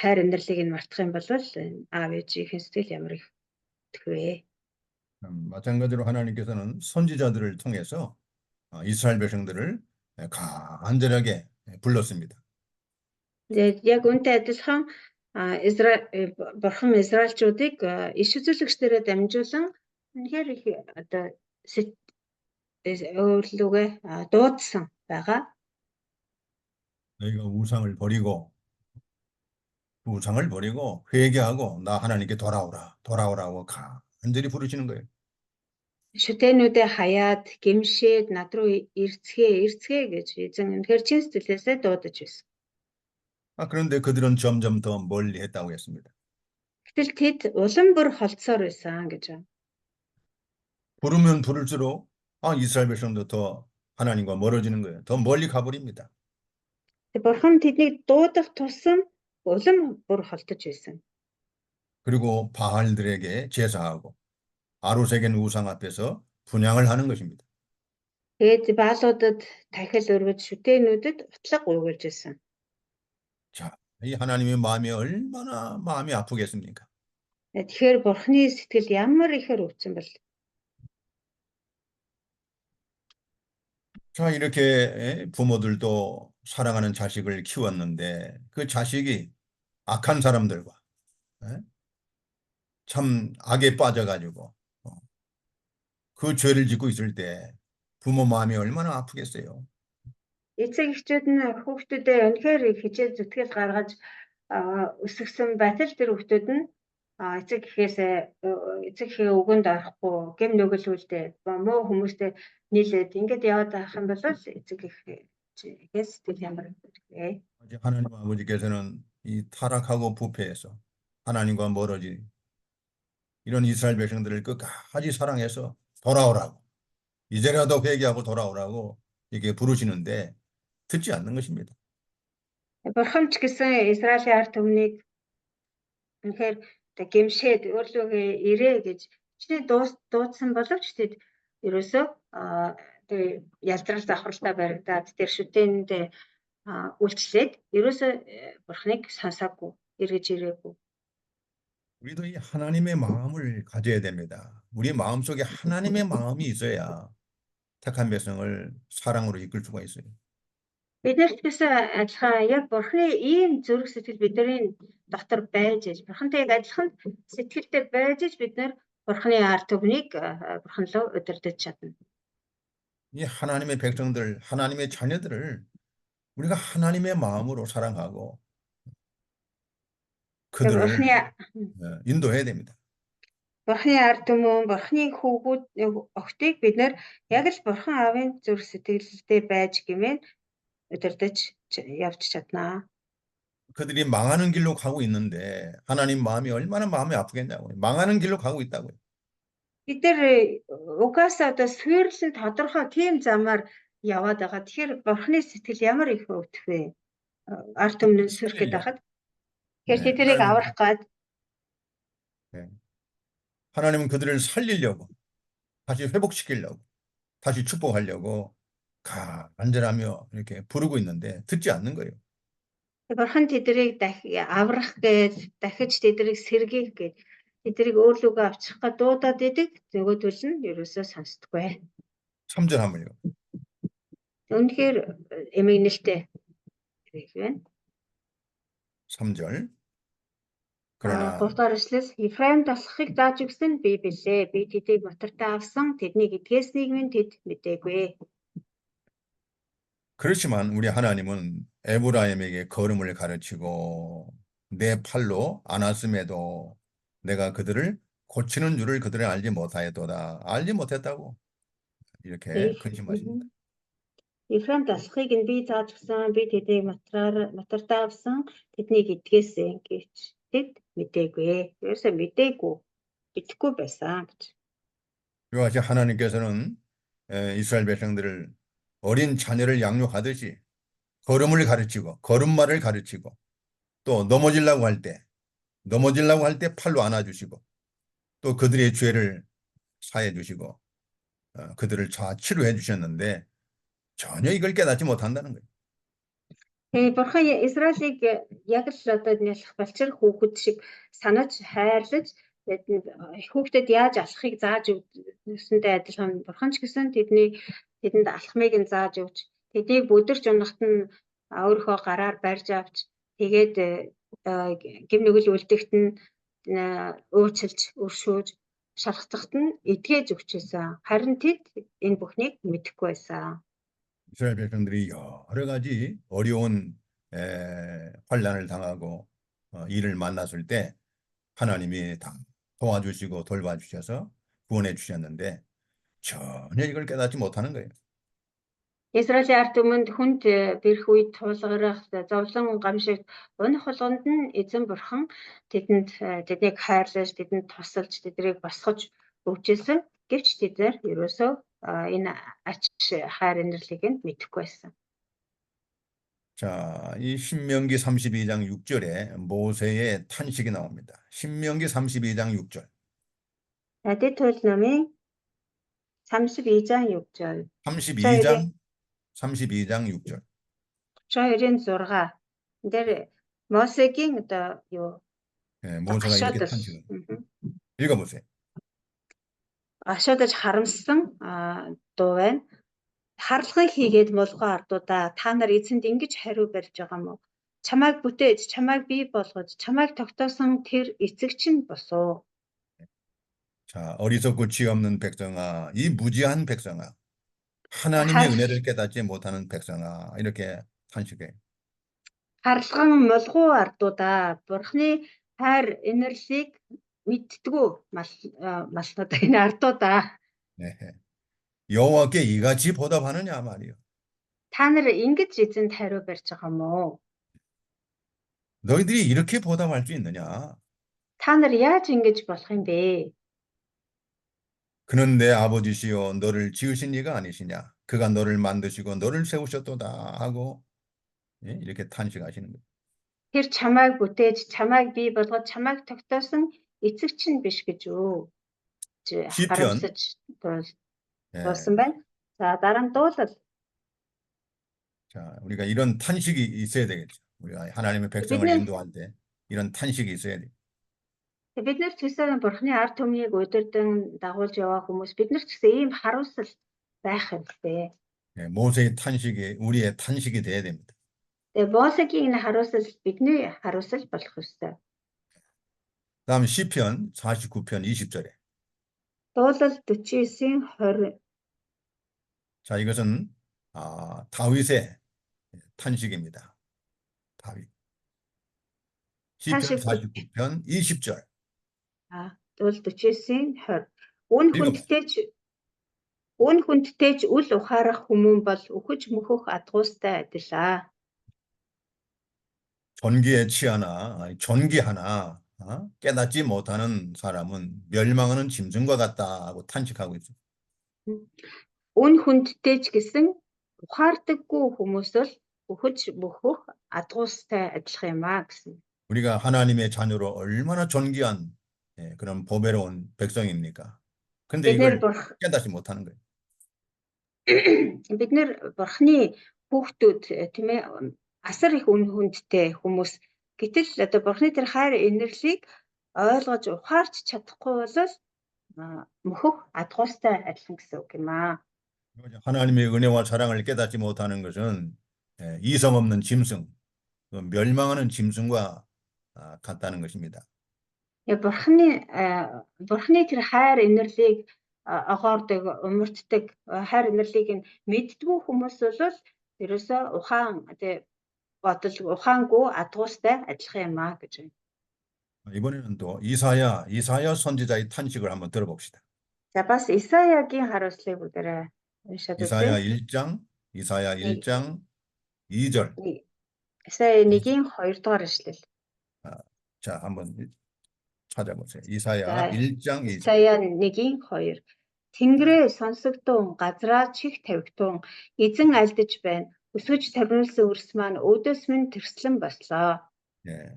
хайр инэрлийг нь мартах юм бол аав ээжийн сэтгэл ямар их төвөө. 마찬가지로 하나님께서는 선지자들을 통해서 이스라엘 백성들을 간절하게 불렀습니다. Тэгээд яг үүнтэй адилхан бурхан Израильчуудыг иш үзүүлэгчдэрээ дамжуулан үнэхээр их одоо өөрлөгөө дуудсан байгаа. 너희가 우상을 버리고 회개하고 나 하나님께 돌아오라고 간절히 부르시는 거예요. Шүтэнүүдээ хаяад гимшээд над руу эрцгээ гэж эзэн үнэхээр чин сэтгэлээсээ дуудаж байсан. 그런데 그들은 점점 더 멀리 했다고 했습니다. Гэтэл тэд улам бүр холдсоор байсан гэж байна. 부르면 부를수록 이스라엘 백성도 더 하나님과 멀어지는 거예요. 더 멀리 가버립니다. Бурхан тэднийг дуудах тусам улам бүр холдож байсан. 그리고 바알들에게 제사하고 아로새긴 우상 앞에서 분향을 하는 것입니다. Тэгээд баалуудад тахил өргөж шүтэнүүдэд утлаг уйгуулж байсан. 자, 이 하나님의 마음이 얼마나 마음이 아프겠습니까? Тэгэхээр бурхны сэтгэл ямар ихээр өвчин бэл. 자, 이렇게 부모들도 사랑하는 자식을 키웠는데 그 자식이 악한 사람들과 참 악에 빠져가지고 그 죄를 짓고 있을 때 부모 마음이 얼마나 아프겠어요. Эцэг эхчүүд нь хүүхдүүдээ үнэхээр хичээл зүтгэл гаргаж өсгсөн байтал тэр хүүхдүүд нь эцэг эхээ өгөнд орохгүй гэм нүгэлүүлдэ муу хүмүүстэй нийлээд ингэж яваад байх юм бол эцэг эхээс сэтгэл ямар вэ? 하나님 아버지께서는 이 타락하고 부패해서 하나님과 멀어진 이런 이스라엘 백성들을 끝까지 사랑해서 돌아오라고 이제라도 회개하고 돌아오라고 이게 부르시는데 듣지 않는 것입니다. Бурхан ч гэсэн Израилийн ард түмнийг үнэхээр гэмшээд өөрлөгөө ирээ гэж чиний дуудсан боловч тэд ерөөсөө ялдрал давхралтай баригдаад тэр шүтээндээ үйлчлээд ерөөсөө бурхныг сонсоогүй эргэж ирээгүй. 우리도 이 하나님의 마음을 가져야 됩니다. 우리 마음속에 하나님의 마음이 있어야 택한 백성을 사랑으로 이끌 수가 있어요. Биднэрт гэсэн адилхан яг бурхны ийм зүрх сэтгэл бидний дотор байж аж бурхантай яг адилхан сэтгэлтэй байж аж бид нар бурхны ард түмнийг бурхан руу удирдах чадна. 이 하나님의 백성들, 하나님의 자녀들을 우리가 하나님의 마음으로 사랑하고 그들을 인도해야 됩니다. Бурхны ард түмэн, бурхны хүүгүүд охтыг бид нар яг л бурхан аавын зүрх сэтгэлтэй байж гэмээр удирдах явж чаднаа. 그들이 망하는 길로 가고 있는데 하나님 마음이 얼마나 마음이 아프겠냐고요. 망하는 길로 가고 있다고요. Бид нар угаасаа одоо суйрлан тодорхой тийм замаар яваад байгаа. Тэгэхээр бурхны сэтгэл ямар их өвдөх вэ? Ард түмний сүрхэд байхад. Тэгэхээр тэднийг аврах гад 하나님은 그들을 살리려고 다시 회복시키려고 다시 축복하려고 간절하며 이렇게 부르고 있는데 듣지 않는 거예요. Бурхан тэднийг аврах гэж дахиж тэднийг сэргийлэх гэж тэднийг өөрлөгөө авчих гэж дуудаад идэг. Нөгөөдөл нь ерөөсөө сонсдоггүй. 3절 하면요. Үнэхээр эмгэнэлтэй хэрэг байна. 3절. 그러나 3-р эшлээс Ефраим таслахыг зааж өгсөн би билээ. Би тэдийг мотортоо авсан. тэднийг эдгээснийг минь тэд мэдээгүй. 그렇지만 우리 하나님은 에브라임에게 걸음을 가르치고 내 팔로 안았음에도 내가 그들을 고치는 줄을 그들은 알지 못하였도다. 알지 못했다고 이렇게 근심하십니다. Ефрем дасахыг нь би зааж өгсөн, би тэднийг матартаа авсан, тэднийг эдгээсэн гэж тэд мэдээгүй. Ерөөсөө мэдээгүй, бидэхгүй байсан гэж. 이와 같이 하나님께서는 이스라엘 백성들을 어린 자녀를 양육하듯이 걸음을 가르치고 걸음마를 가르치고 또 넘어지려고 할 때 팔로 안아주시고 또 그들의 죄를 사해 주시고 그들을 치료해 주셨는데 전혀 이걸 깨닫지 못한다는 거예요. Бурхан Израилийг яг л одоо нялх балчир хүүхэд шиг санаж хайрлаж тэдэнд хүүхдэд яаж алхахыг зааж өгсөнтэй адилхан бурхан ч гэсэн тэдэнд алхмыг нь зааж өгч тэднийг бүдэрч унахт нь өөрийнхөө гараар барьж авч тэгээд гэм нүгэл үлдэгт нь өөчилж өршөөж шалгацахт нь эдгэж өгчээсэн. Харин тэд энэ бүхнийг мэдэхгүй байсан. 이스라엘 백성들이 여러 가지 어려운 환난을 당하고 일을 만났을 때 하나님이 다 도와주시고 돌봐주셔서 구원해 주셨는데 전혀 이걸 깨닫지 못하는 거예요. Израилийн ард түмэнд хүнд бэрх үед тулгарах зовлон гамшигт унах болгонд нь эзэн бурхан тэднийг хайрлаж тэдэнд тусалж тэднийг босгож өгчээсэн. Гэвч тэдээр ерөөсөө энэ ач хайр инэрлийг нь мэдэхгүй байсан. 자, 이 신명기 32장 6절에 모세의 탄식이 나옵니다. 신명기 32장 6절. Дэд туйл номын 32-장 6절. 32장 6절. 32-ын 6. Энд Мосегийн одоо юу? 모세가 이렇게 탄식을. 읽어보세요. Гашуудаж харамссан дуу байна. Харлагыг хийгээд молгоо ардуудаа та нар эзэнд ингэж хариу барьж байгаа мó. Чамайг бүтээж, чамайг бий болгож, чамайг тогтоосон тэр эцэгч нь босоо. 자, 어리석고 지혜 없는 백성아, 이 무지한 백성아, 하나님의 은혜를 깨닫지 못하는 백성아, 이렇게 탄식해요. Харлаган молгоо ардуудаа бурхны хайр инэрлийг мэдтгүү малнууд энэ ардуудаа. 네. 여호와께 이같이 보답하느냐 말이요. Та нар ингэж эзэнд хариу барьж байгаа мó. 너희들이 이렇게 보답할 수 있느냐? Та нар яаж ингэж болох юм бэ? 그는 내 아버지시요 너를 지으신 이가 아니시냐? 그가 너를 만드시고 너를 세우셨도다 하고 이렇게 탄식하시는 거예요. Тэр чамайг бүтээж, чамайг бий болгож, чамайг тогтоосон эцэгч нь биш гэж үү? харамсаж дууссан байна. За дараа нь дуулал. 자, 우리가 이런 탄식이 있어야 되겠죠. 우리가 하나님의 백성을 인도할 때 이런 탄식이 있어야 돼요. Бид нар ч гэсэн бурхны ард түмнийг удирдан дагуулж яваа хүмүүс бид нар ч гэсэн ийм харуулсал байх хэрэгтэй. 모세의 탄식이 우리의 탄식이 돼야 됩니다. Мосегийн харуулсал бидний харуулсал болох ёстой. 다음 시편 49편 20절에. Дуулал 49-ийн 20. 자, 이것은 다윗의 탄식입니다. 다윗. 시편 49편 20절. Дуулал 49-ийн 20. Үн хүндтэй ч үл ухаарах хүмүүн бол өхөж мөхөх адгуустай адилаа. 존귀하나 깨닫지 못하는 사람은 멸망하는 짐승과 같다 하고 탄식하고 있어요. Үн хүндтэй ч гэсэн ухаардаггүй хүмүүс бол өхөж мөхөх адгуустай адилхан юм аа гэсэн. 우리가 하나님의 자녀로 얼마나 존귀한 그런 보배로운 백성입니까? 근데 이걸 깨닫지 못하는 거예요. Бид нэр бурхны хүүхдүүд тийм ээ асар их үн хүндтэй хүмүүс. Гэтэл одоо бурхны тэр хайр инэрлийг ойлгож ухаарч чадахгүй бол мөхөх адгуустай адилхан гэсэн үг юм аа. 하나님의 은혜와 사랑을 깨닫지 못하는 것은 이성 없는 짐승, 멸망하는 짐승과 같다는 것입니다. бурхны тэр хайр инэрлийг огоордог, умартдаг хайр инэрлийг нь мэддгүй хүмүүс бол ерөөсөө ухаангүй адгуустай адилхан юм аа гэж байна. 이번에는 또 이사야 선지자의 탄식을 한번 들어봅시다. За бас Исаягийн харуулслыг бүгдээрээ уншаад үзье. 이사야 1장 이사야 Нэг 1장 2절. нэг Исая 1-ийн 2 дугаар эшлэл. 아, 자, 한번 찾아보세요. 이사야 За 1장 2절. Исая 1-ийн 2. Тэнгэрээ сонсогдун, газраа чих тавигдун, эзэн альдаж байна. Өсөж тавиулсан үрс маань өөдөөс минь тэрслэн бослоо. 예.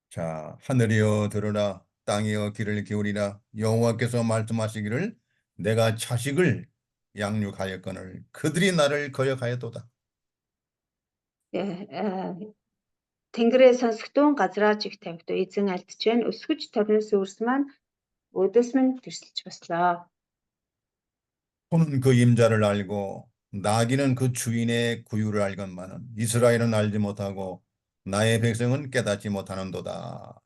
자, 하늘이여 들으라, 땅이여 귀를 기울이라. 여호와께서 말씀하시기를 내가 자식을 양육하였거늘 그들이 나를 거역하였도다. Тэнгэрээ сонсогдун, газраа чих тавигдун, эзэн альдаж байна. Өсөж тавиулсан үрс маань өөдөөс минь тэрсэлж бослоо. 소는 그 임자를 알고 나귀는 그 주인의 구유를 알건만은 이스라엘은 알지 못하고 나의 백성은 깨닫지 못하는도다.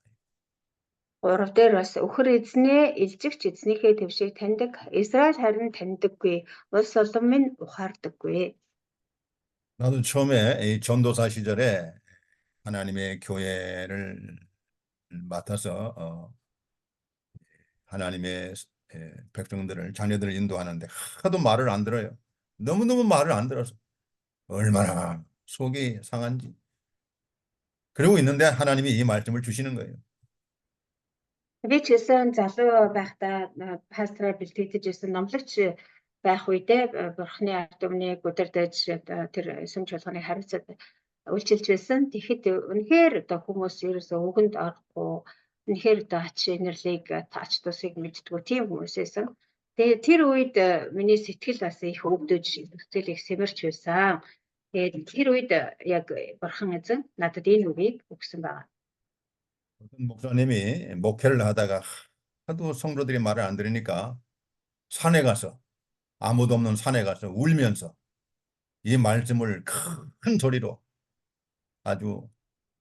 3 дээр бас өхөр эзнээ илжигч эзнийхээ твшийг таньдаг. Израиль харин таньдаггүй. Улс олон минь ухаардаггүй. 나도 처음에 이 전도사 시절에 하나님의 교회를 맡아서 하나님의 백성들을 자녀들을 인도하는데 하도 말을 안 들어요. 너무너무 말을 안 들어서 얼마나 속이 상한지. 그러고 있는데 하나님이 이 말씀을 주시는 거예요. Би ч гэсэн залуу байхдаа пастораар бэлтгэж ирсэн номлогч байх үедээ Бурхны ард түмнийг удирдах тэр эсэмч болгоны хариуцаад үйлчилж байсан. Тэгэхэд үнэхээр одоо хүмүүс ерөөсөө үгэнд орохгүй, үнэхээр одоо ач инэрлийг ач тусыг мэддэггүй тийм хүмүүс байсан. Тэгээд тэр үед миний сэтгэл бас их өвдөж, сэтгэл их сэмэрч байсан. Тэгээд тэр үед яг Бурхан эзэн надад энэ үгийг өгсөн байна. 어떤 목사님이 목회를 하다가 하도 성도들이 말을 안 들으니까 산에 가서 아무도 없는 산에 가서 울면서 이 말씀을 큰 소리로 아주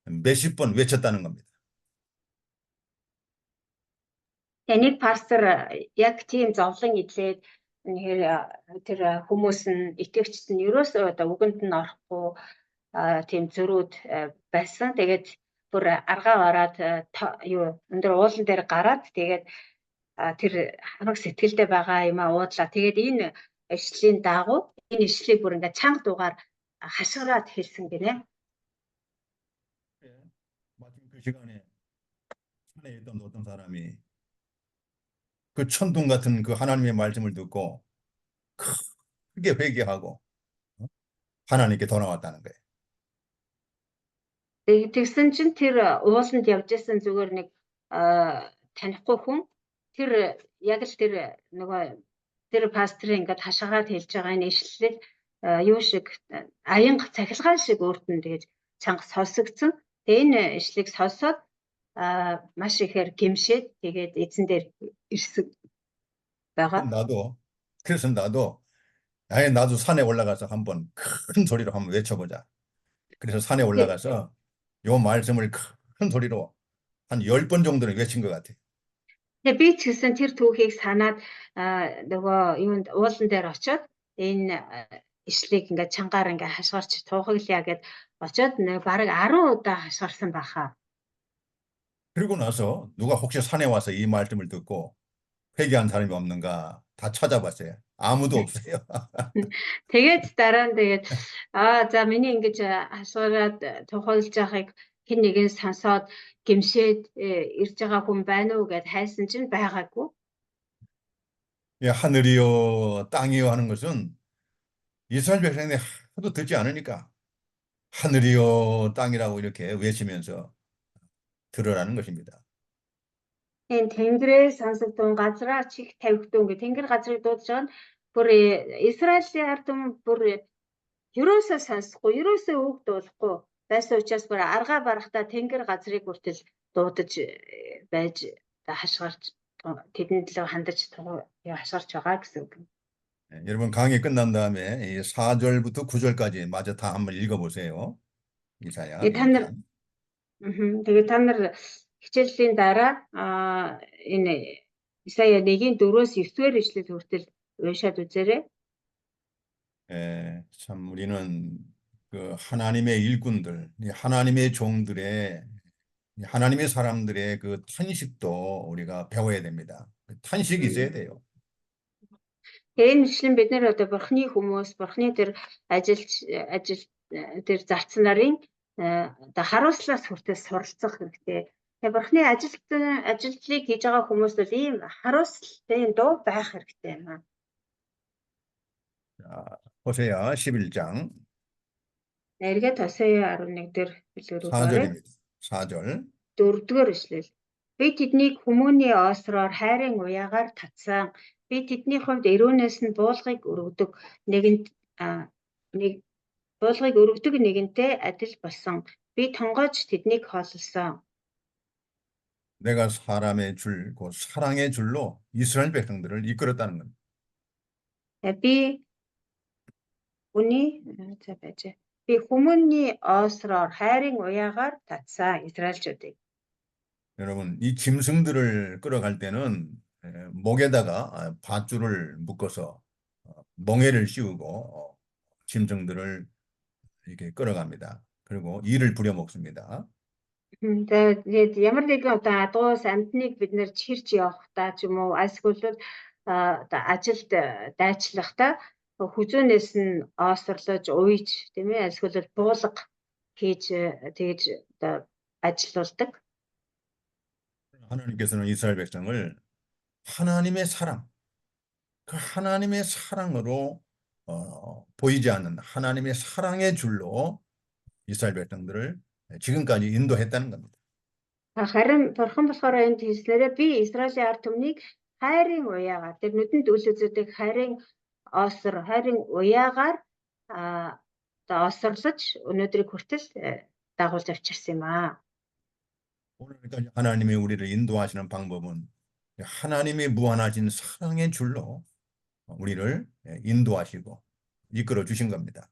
몇십 번 외쳤다는 겁니다. Нэг пастор яг тийм зовлон идлээд үнэхээр тэр хүмүүс нь итгэгчд нь ерөөсөө одоо үгэнд нь орохгүй тийм зөрүүд байсан. Тэгээд бүр аргаа гараад юу өндөр уулан дээр гараад тэгээд тэр хамаг сэтгэлдээ байгаа юм уудлаа. Тэгээд энэ ишлэлийн дагуу энэ ишлийг бүр ингээд чанга дуугаар хашгираад хэлсэн гинэ. 마침 그 시간에 산에 있던 어떤 사람이 그 천둥 같은 그 하나님의 말씀을 듣고 크게 회개하고 하나님께 돌아왔다는 거예요. Тэгсэн чинь тэр ууланд явж исэн зүгээр нэг танихгүй хүн тэр яг л тэр нөгөө тэр пастрын ингээд хашгираад хэлж байгаа энэ ишлэл юу шиг аянга цахилгаан шиг өөрт нь тэгэж чанга сонсогдсон. Тэгээ энэ ишлийг сонсоод маш ихээр гимшээд тэгээд эзэн дээр ирсэн байгаа. 그래서 나도 아예 나도 산에 올라가서 한번 큰 소리로 한번 외쳐보자. 그래서 산에 올라가서 요 말씀을 큰 소리로 한 10번 정도는 외친 것 같아요. Тэгээ би ч гэсэн тэр түүхийг санаад нөгөө юунд уулан дээр очиод энэ ишлийг ингээд чангаар ингээд хашгирч туухаглая гэд очиод бараг 10 удаа хашгирсан баха. 그리고 나서 누가 혹시 산에 와서 이 말씀을 듣고 회개한 사람이 없는가 다 찾아봤어요. 아무도 없어요. Тэгээд дараа нь тэгээд за миний ингэж хашгираад тухаглаж байгааг хэн нэгэн сонсоод гимшээд ирж байгаа хүн байна уу гэд хайсан чинь байгаагүй. 예, 하늘이요 땅이요 하는 것은 이스라엘 백성이 하도 듣지 않으니까 하늘이요 땅이라고 이렇게 외치면서 들으라는 것입니다. Энэ тэнгэрээ сонсогдсон газраа чих тавигдсан гэх тэнгэр газрыг дуудаж байгаа нь бүр Израилийн ард түмэн бүр ерөөсөө сонсохгүй, ерөөсөө үг дуулахгүй байсан учраас бүр аргаа барахтаа тэнгэр газрыг хүртэл дуудаж байж хашгирч тэдэнд л хандаж хашгирч байгаа гэсэн үг. 여러분 강의 끝난 다음에 이 4절부터 9절까지 마저 다 한번 읽어보세요. 이사야. Тэгээд та нар хичээлийн дараа энэ Исая 1-ийн 4-өөс 9-р ишлэл хүртэл уншаад үзээрэй. 참 우리는 그 하나님의 일꾼들, 하나님의 종들의 하나님의 사람들의 그 탄식도 우리가 배워야 됩니다. 탄식이 있어야 돼요. Энэ нэшлэн бид нэр одоо бурхны хүмүүс, бурхны тэр ажил тэр зарцсан нарын одоо харуулслаас хүртэл суралцах хэрэгтэй. Тэгээ бурхны ажилтлыг хийж байгаа хүмүүс бол ийм харуулслын дуу байх хэрэгтэй юм аа. 자, 호세아 11장 Эргээд Хосея 11 дээр билүүрүү харъя. 4절입니다. 4절. 4-р эшлэл. Би тэднийг хүмүүний оосроор хайрын уяагаар татсан. Би тэдний хувьд эрүүнээс нь буулгыг өргөдөг нэгэнтэй адил болсон. Би тонгойж тэднийг хооллосон. 내가 사람의 줄, 곧 사랑의 줄로 이스라엘 백성들을 이끌었다는 겁니다. Би би хүмүүний оосроор хайрын уяагаар татсан Израильчүүдийг. 여러분, 이 짐승들을 끌어갈 때는 목에다가 밧줄을 묶어서 멍에를 씌우고 짐승들을 이렇게 끌어갑니다. 그리고 이를 부려먹습니다. Тэгээд ямар нэгэн одоо адуус амьтныг бид нэр чирч явахдаа ч юм уу эсвэл одоо ажилд дайчлахдаа хүзүүнээс нь оосрлож уйж тийм ээ эсвэл буулга хийж тэгж одоо ажилуулдаг. 하나님께서는 이스라엘 백성을 하나님의 사랑, 그 하나님의 사랑으로 보이지 않는 하나님의 사랑의 줄로 이스라엘 백성들을 지금까지 인도했다는 겁니다. Харин бурхан болохоор энд хэлснээрээ би Израилийн ард түмнийг хайрын уяагаар тэр нүдэнд үл үзэгдэх хайрын уяагаар одоо осорлож өнөөдрийг хүртэл дагуулж авчирсан юм аа. 오늘까지 하나님이 우리를 인도하시는 방법은 하나님의 무한하신 사랑의 줄로 우리를 인도하시고 이끌어 주신 겁니다.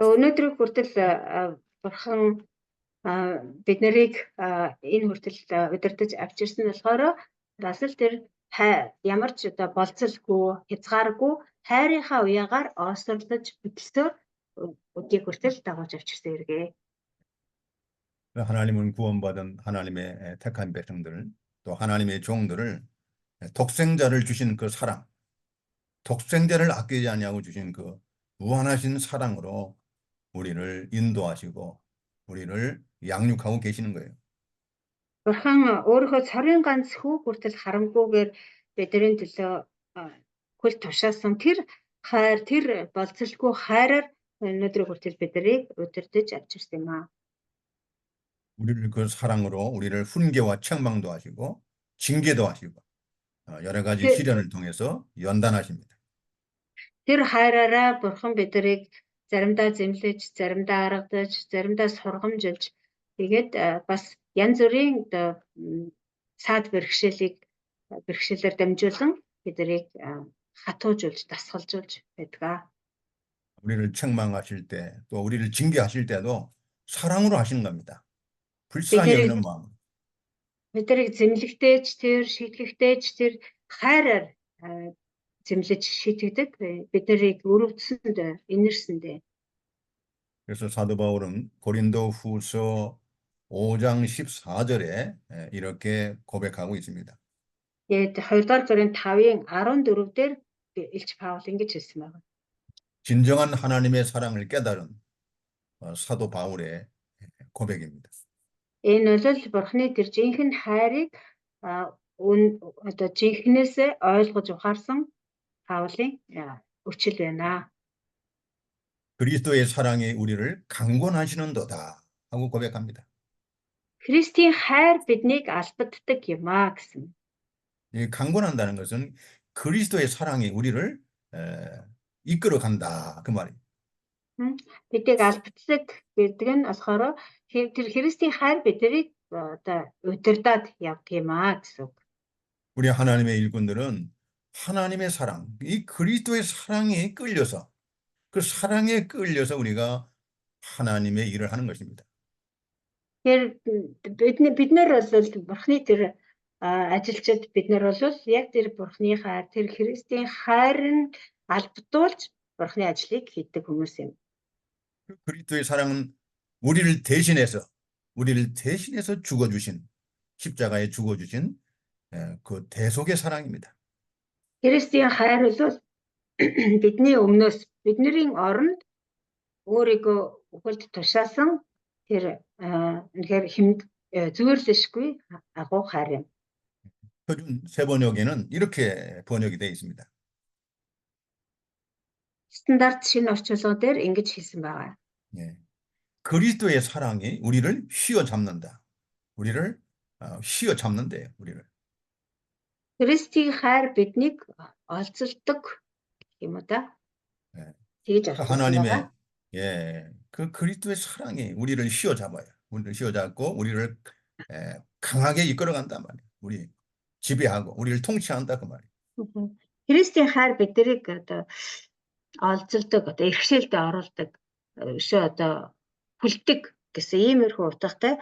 Өнөөдрийг хүртэл бурхан бид нарыг энэ хүртэл удирдах авчирсан болохоор бас л тэр ямар ч одоо болцолгүй, хязгааргүй хайрынхаа уяагаар осорлож бүтэлсээр өдийг хүртэл дагуулж авчирсан хэрэгээ. 하나님은 구원받은 하나님의 택한 백성들, 또 하나님의 종들을 독생자를 주신 그 사랑, 독생자를 아끼지 아니하고 주신 그 무한하신 사랑으로 우리를 인도하시고 우리를 양육하고 계시는 거예요. Бурхан өөрийнхөө цорын ганц хүү хүртэл харамгүйгээр бидний төлөө хөл тушаасан тэр хайр, тэр болцолгүй хайраар өнөөдрийг хүртэл биднийг удирдах авчирсан юм аа. 우리를 그 사랑으로 우리를 훈계와 책망도 하시고 징계도 하시고 여러 가지 시련을 통해서 연단하십니다. Тэр хайраараа бурхан биднийг заримдаа зэмлэж, заримдаа аргадаж, заримдаа сургамжилж тэгээд бас янз бүрийн саад бэрхшээлээр дамжуулан биднийг хатуужуулж, дасгалжуулж байдаг. 우리를 책망하실 때, 또 우리를 징계하실 때도 사랑으로 하시는 겁니다. 불쌍히 여기는 마음. Биднийг зэмлэхтэйч тэр, шийтгэхтэйч тэр хайраар зэмлэж шийтгэдэг. Биднийг өрөвдсөнд, инэрсэндээ. 그래서 사도 바울은 고린도 후서 5장 14절에 이렇게 고백하고 있습니다. Тэгээд 2-р Коринт 5-ын 14 дээр Илч Паул ингэж хэлсэн байна. 진정한 하나님의 사랑을 깨달은 사도 바울의 고백입니다. Энэ бол бурхны тэр жинхэнэ хайрыг одоо жинхнээсээ ойлгож ухаарсан Паулын өчил байна. 그리스도의 사랑이 우리를 강권하시는도다 하고 고백합니다. Христийн хайр биднийг албаддаг юм аа гэсэн. 이 강권한다는 것은 그리스도의 사랑이 우리를 이끌어 간다 그 말이에요. Биднийг албаддаг гэдэг нь болохоор тэр Христийн хайр биднийг одоо удирдаад явдаг юм аа гэсэн. 우리 하나님의 일꾼들은 하나님의 사랑, 이 그리스도의 사랑에 끌려서 그 사랑에 끌려서 우리가 하나님의 일을 하는 것입니다. Тэр бид нар бол бурхны тэр ажилчид бид нар бол яг тэр бурхны хайр, тэр Христийн хайрыг албадуулж бурхны ажлыг хийдэг хүмүүс юм. 그리스도의 사랑은 우리를 대신해서 죽어주신 십자가에 죽어주신 그 대속의 사랑입니다. Христийн хайр бол бидний өмнөөс бидний оронд өөрийгөө бүхэлд тушаасан тэр үнэхээр зүйрлэшгүй агуу хайр юм. 표준 세번역에는 이렇게 번역이 되어 있습니다. стандарт шинэ орчуулга дээр ингэж хэлсэн байгаа. 예. 그리스도의 사랑이 우리를 휘어잡는다. 우리를 휘어잡는데요. 우리를. Христийн хайр биднийг олзолдог юм уу та? 예. Тэгж орчуулсан 하나님의 байгаа. 그 그리스도의 사랑이 우리를 휘어잡아요. 우리를 휘어잡고 우리를 강하게 이끌어간단 말이에요. 우리 지배하고 우리를 통치한다 그 말이에요. Христийн хайр биднийг одоо олзолдог, одоо эрхшээлд оруулдаг, одоо хүлдэг гэсэн иймэрхүү утгатай.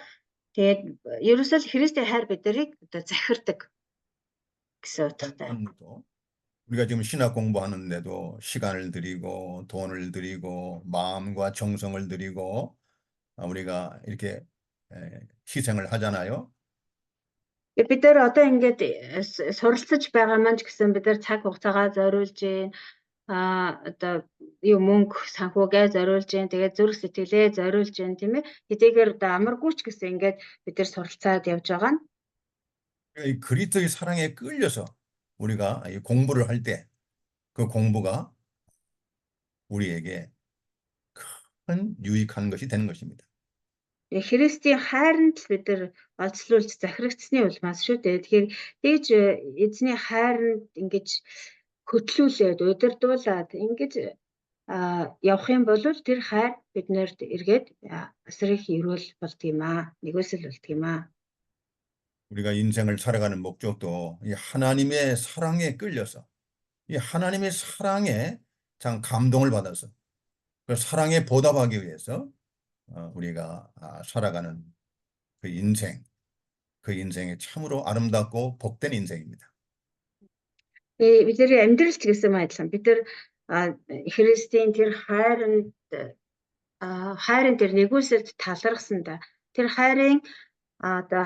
Тэгээд ерөөсөө Христийн хайр биднийг одоо захирдаг гэсэн утгатай. 우리가 지금 신학 공부하는데도 시간을 들이고 돈을 들이고 마음과 정성을 들이고 우리가 이렇게 희생을 하잖아요. Бид нар одоо ингээд суралцж байгаа маань ч гэсэн бид нар цаг хугацаагаа зориулж гин одоо юу мөнгө санхүүгээ зориулж гин тэгээд зүрх сэтгэлээ зориулж гин тийм ээ. Хэдийгээр одоо амаргүй ч гэсэн ингээд бид нар суралцаад явж байгаа нь. 이 그리스도의 사랑에 끌려서 우리가 이 공부를 할 때 그 공부가 우리에게 큰 유익한 것이 되는 것입니다. Христийн хайранд л бид нар олзлуулж захирагдсны улмаас шүү дээ. Тэгэхээр тэгж эзний хайранд ингэж хөтлүүлээд удирдуулаад ингэж явах юм бол тэр хайр биднэрт эргээд асар их өрөөл болдгийм аа. Нэгөөсөл болдгийм аа. 우리가 인생을 살아가는 목적도 이 하나님의 사랑에 끌려서 이 하나님의 사랑에 참 감동을 받아서 그 사랑에 보답하기 위해서 우리가 살아가는 그 인생이 참으로 아름답고 복된 인생입니다. Бидний амьдрал ч гэсэн адилхан. Бид нар Христийн тэр хайрын тэр нэгүсэлд талархсанда тэр хайрын одоо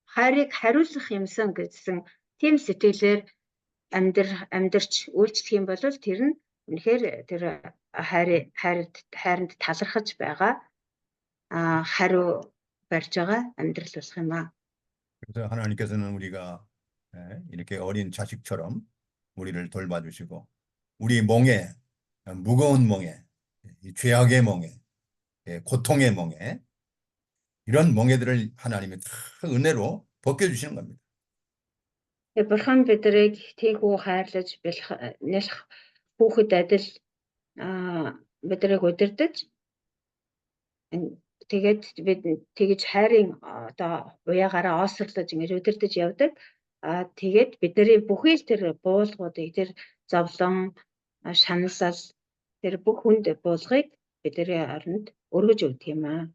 хайрыг хариулах юмсан гэсэн тийм сэтгэлээр амьдрч үйлчлэх юм бол тэр нь үнэхээр тэр хайранд талархаж байгаа хариу барьж байгаа амьдрал болох юм аа. 그래서 하나님께서는 우리가 이렇게 어린 자식처럼 우리를 돌봐주시고 우리 멍에 무거운 멍에 죄악의 멍에 고통의 멍에 이런 멍에들을 하나님이 다 은혜로 벗겨주시는 겁니다. Бурхан бидрийг тийхүү хайрлаж нэлэх хүүхэд адил бидрийг удирдах тэгээд бид тэгж хайрын одоо уяагаараа осрлож ингэж удирдах явдаг. Тэгээд бидний бүхий л тэр буулгуудыг тэр зовлон шаналсал тэр бүх хүнд буулгыг бидний оронд өргөж өгдөг юм аа.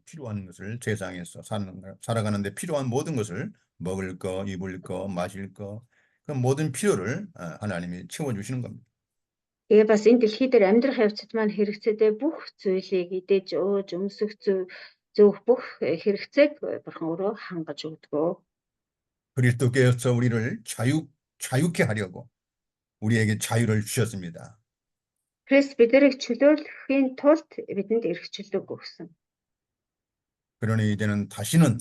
필요한 것을 세상에서 살아가는데 필요한 모든 것을 먹을 거, 입을 거, 마실 거, 그 모든 필요를 하나님이 채워주시는 겁니다. Тэгээ бас энэ дэлхий дээр амьдрах явцад маань хэрэгцээтэй бүх зүйлийг идэж ууж өмсөх зөвх бүх хэрэгцээг бурхан өөрөө хангаж өгдөг. 그리스도께서 우리를 자유케 하려고 우리에게 자유를 주셨습니다. Христ биднийг чөлөөлөхийн тулд бидэнд эрхчлөлөг өгсөн. 그러니 이제는 다시는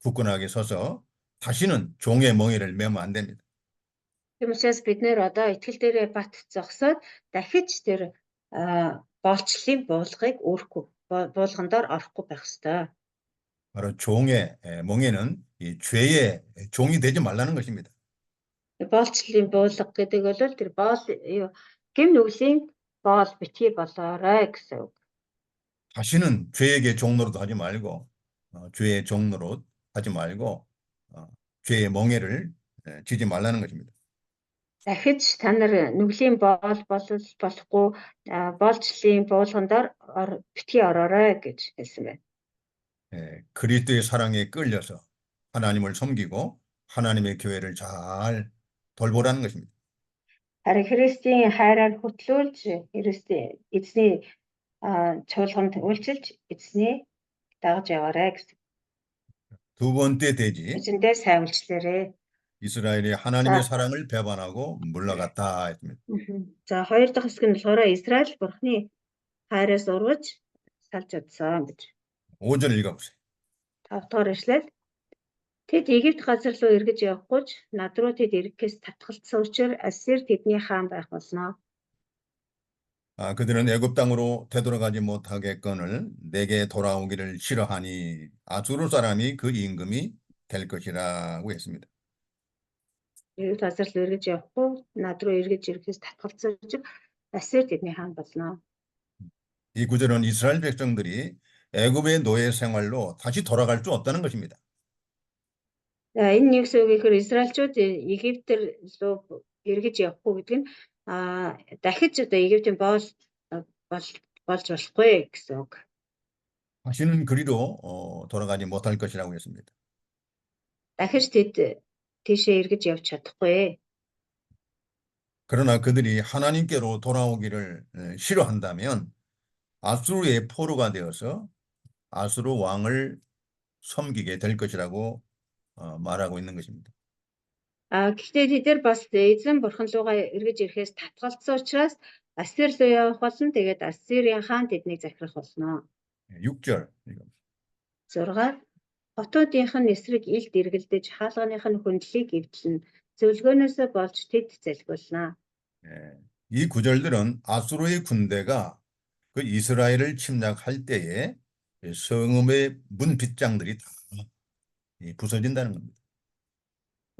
굳건하게 서서 다시는 종의 멍에를 매면 안 됩니다. Тиймээс бид нэр одоо итгэл дээрээ бат зогсоод дахиж тэр боолчлын буулгыг өөрөхгүй буулгандаар орохгүй байх ёстой. 바로 종의 멍에는 이 죄의 종이 되지 말라는 것입니다. Боолчлын буулга гэдэг бол тэр гэм нүглийн боол битгий болоорой гэсэн үг. 다시는 죄에게 종노릇 하지 말고 죄의 종노릇 하지 말고 죄의 멍에를 지지 말라는 것입니다. Дахиж та нар нүглийн боол болохгүй боолчлын буулгандаар битгий ороорой гэж хэлсэн байна. 그리스도의 사랑에 끌려서 하나님을 섬기고 하나님의 교회를 잘 돌보라는 것입니다. Харин Христийн хайраар хөтлүүлж эзний чуулганд үйлчилж эзний дагаж яваарай гэсэн. 두 번째 대지 Эзэндээ сайн үйлчлээрэй. 이스라엘이 하나님의 За 사랑을 배반하고 물러갔다 했습니다. За хоёр дахь хэсэг нь болохоор Израиль бурхны хайраас ургаж салж одсон гэж. 5절 읽어보세요. 5 дугаар ишлэл. Тэд Египт газар руу эргэж явахгүй ч над руу тэд ирэхээс татгалцсан учраас Ассир тэдний хаан байх болно. 그들은 애굽 땅으로 되돌아가지 못하겠거늘 내게 돌아오기를 싫어하니 아수르 사람이 그 임금이 될 것이라고 했습니다. Египт газар руу эргэж явахгүй над руу эргэж ирэхээс татгалцсан учраас Ассир тэдний хаан болно. 이 구절은 이스라엘 백성들이 애굽의 노예 생활로 다시 돌아갈 수 없다는 것입니다. За энэ нэг үг гэхээр Израильчууд Египт руу эргэж явахгүй гэдэг нь дахиж одоо Египтийн болж болохгүй гэсэн үг. 다시는 그리로 돌아가지 못할 것이라고 했습니다. Дахиж тэд тийшээ эргэж явж чадахгүй. 그러나 그들이 하나님께로 돌아오기를 싫어한다면 아수르의 포로가 되어서 아수르 왕을 섬기게 될 것이라고 말하고 있는 것입니다. Гэхдээ тэд бас эзэн бурхан руугаа эргэж ирэхээс татгалцсан учраас Ассир руу явах болно. Тэгээд Ассирийн хаан тэднийг захирах болно. 6절. 6. Хотуудынх нь эсрэг илд эргэлдэж хаалганых нь хөндлөлийг эвдлэн зөвлгөөнөөсөө болж тэд залхиулна. 이 구절들은 아수르의 군대가 그 이스라엘을 침략할 때에 성읍의 문 빗장들이 다 부서진다는 겁니다.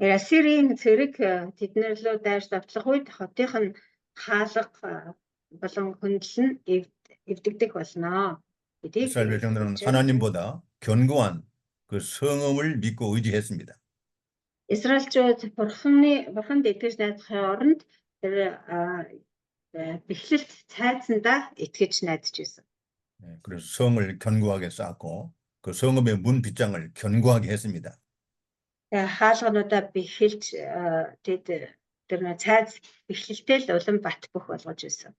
Ассирийн цэрэг тэднэр рүү дайрч давтлах үед хотынх нь хаалга болон хөндлөл нь эвдэгдэх болно. 이스라엘 백성들은 하나님보다 견고한 그 성읍을 믿고 의지했습니다. Израильчууд бурханд итгэж найдахын оронд тэр бэхлэлт цайцсандаа итгэж найдаж байсан. 그래서 성을 견고하게 쌓고 그 성읍의 문 빗장을 견고하게 했습니다. Хаалгануудаа бэхэлж тэд тэр цайз бэхлэлтэй л улам бат бөх болгож байсан.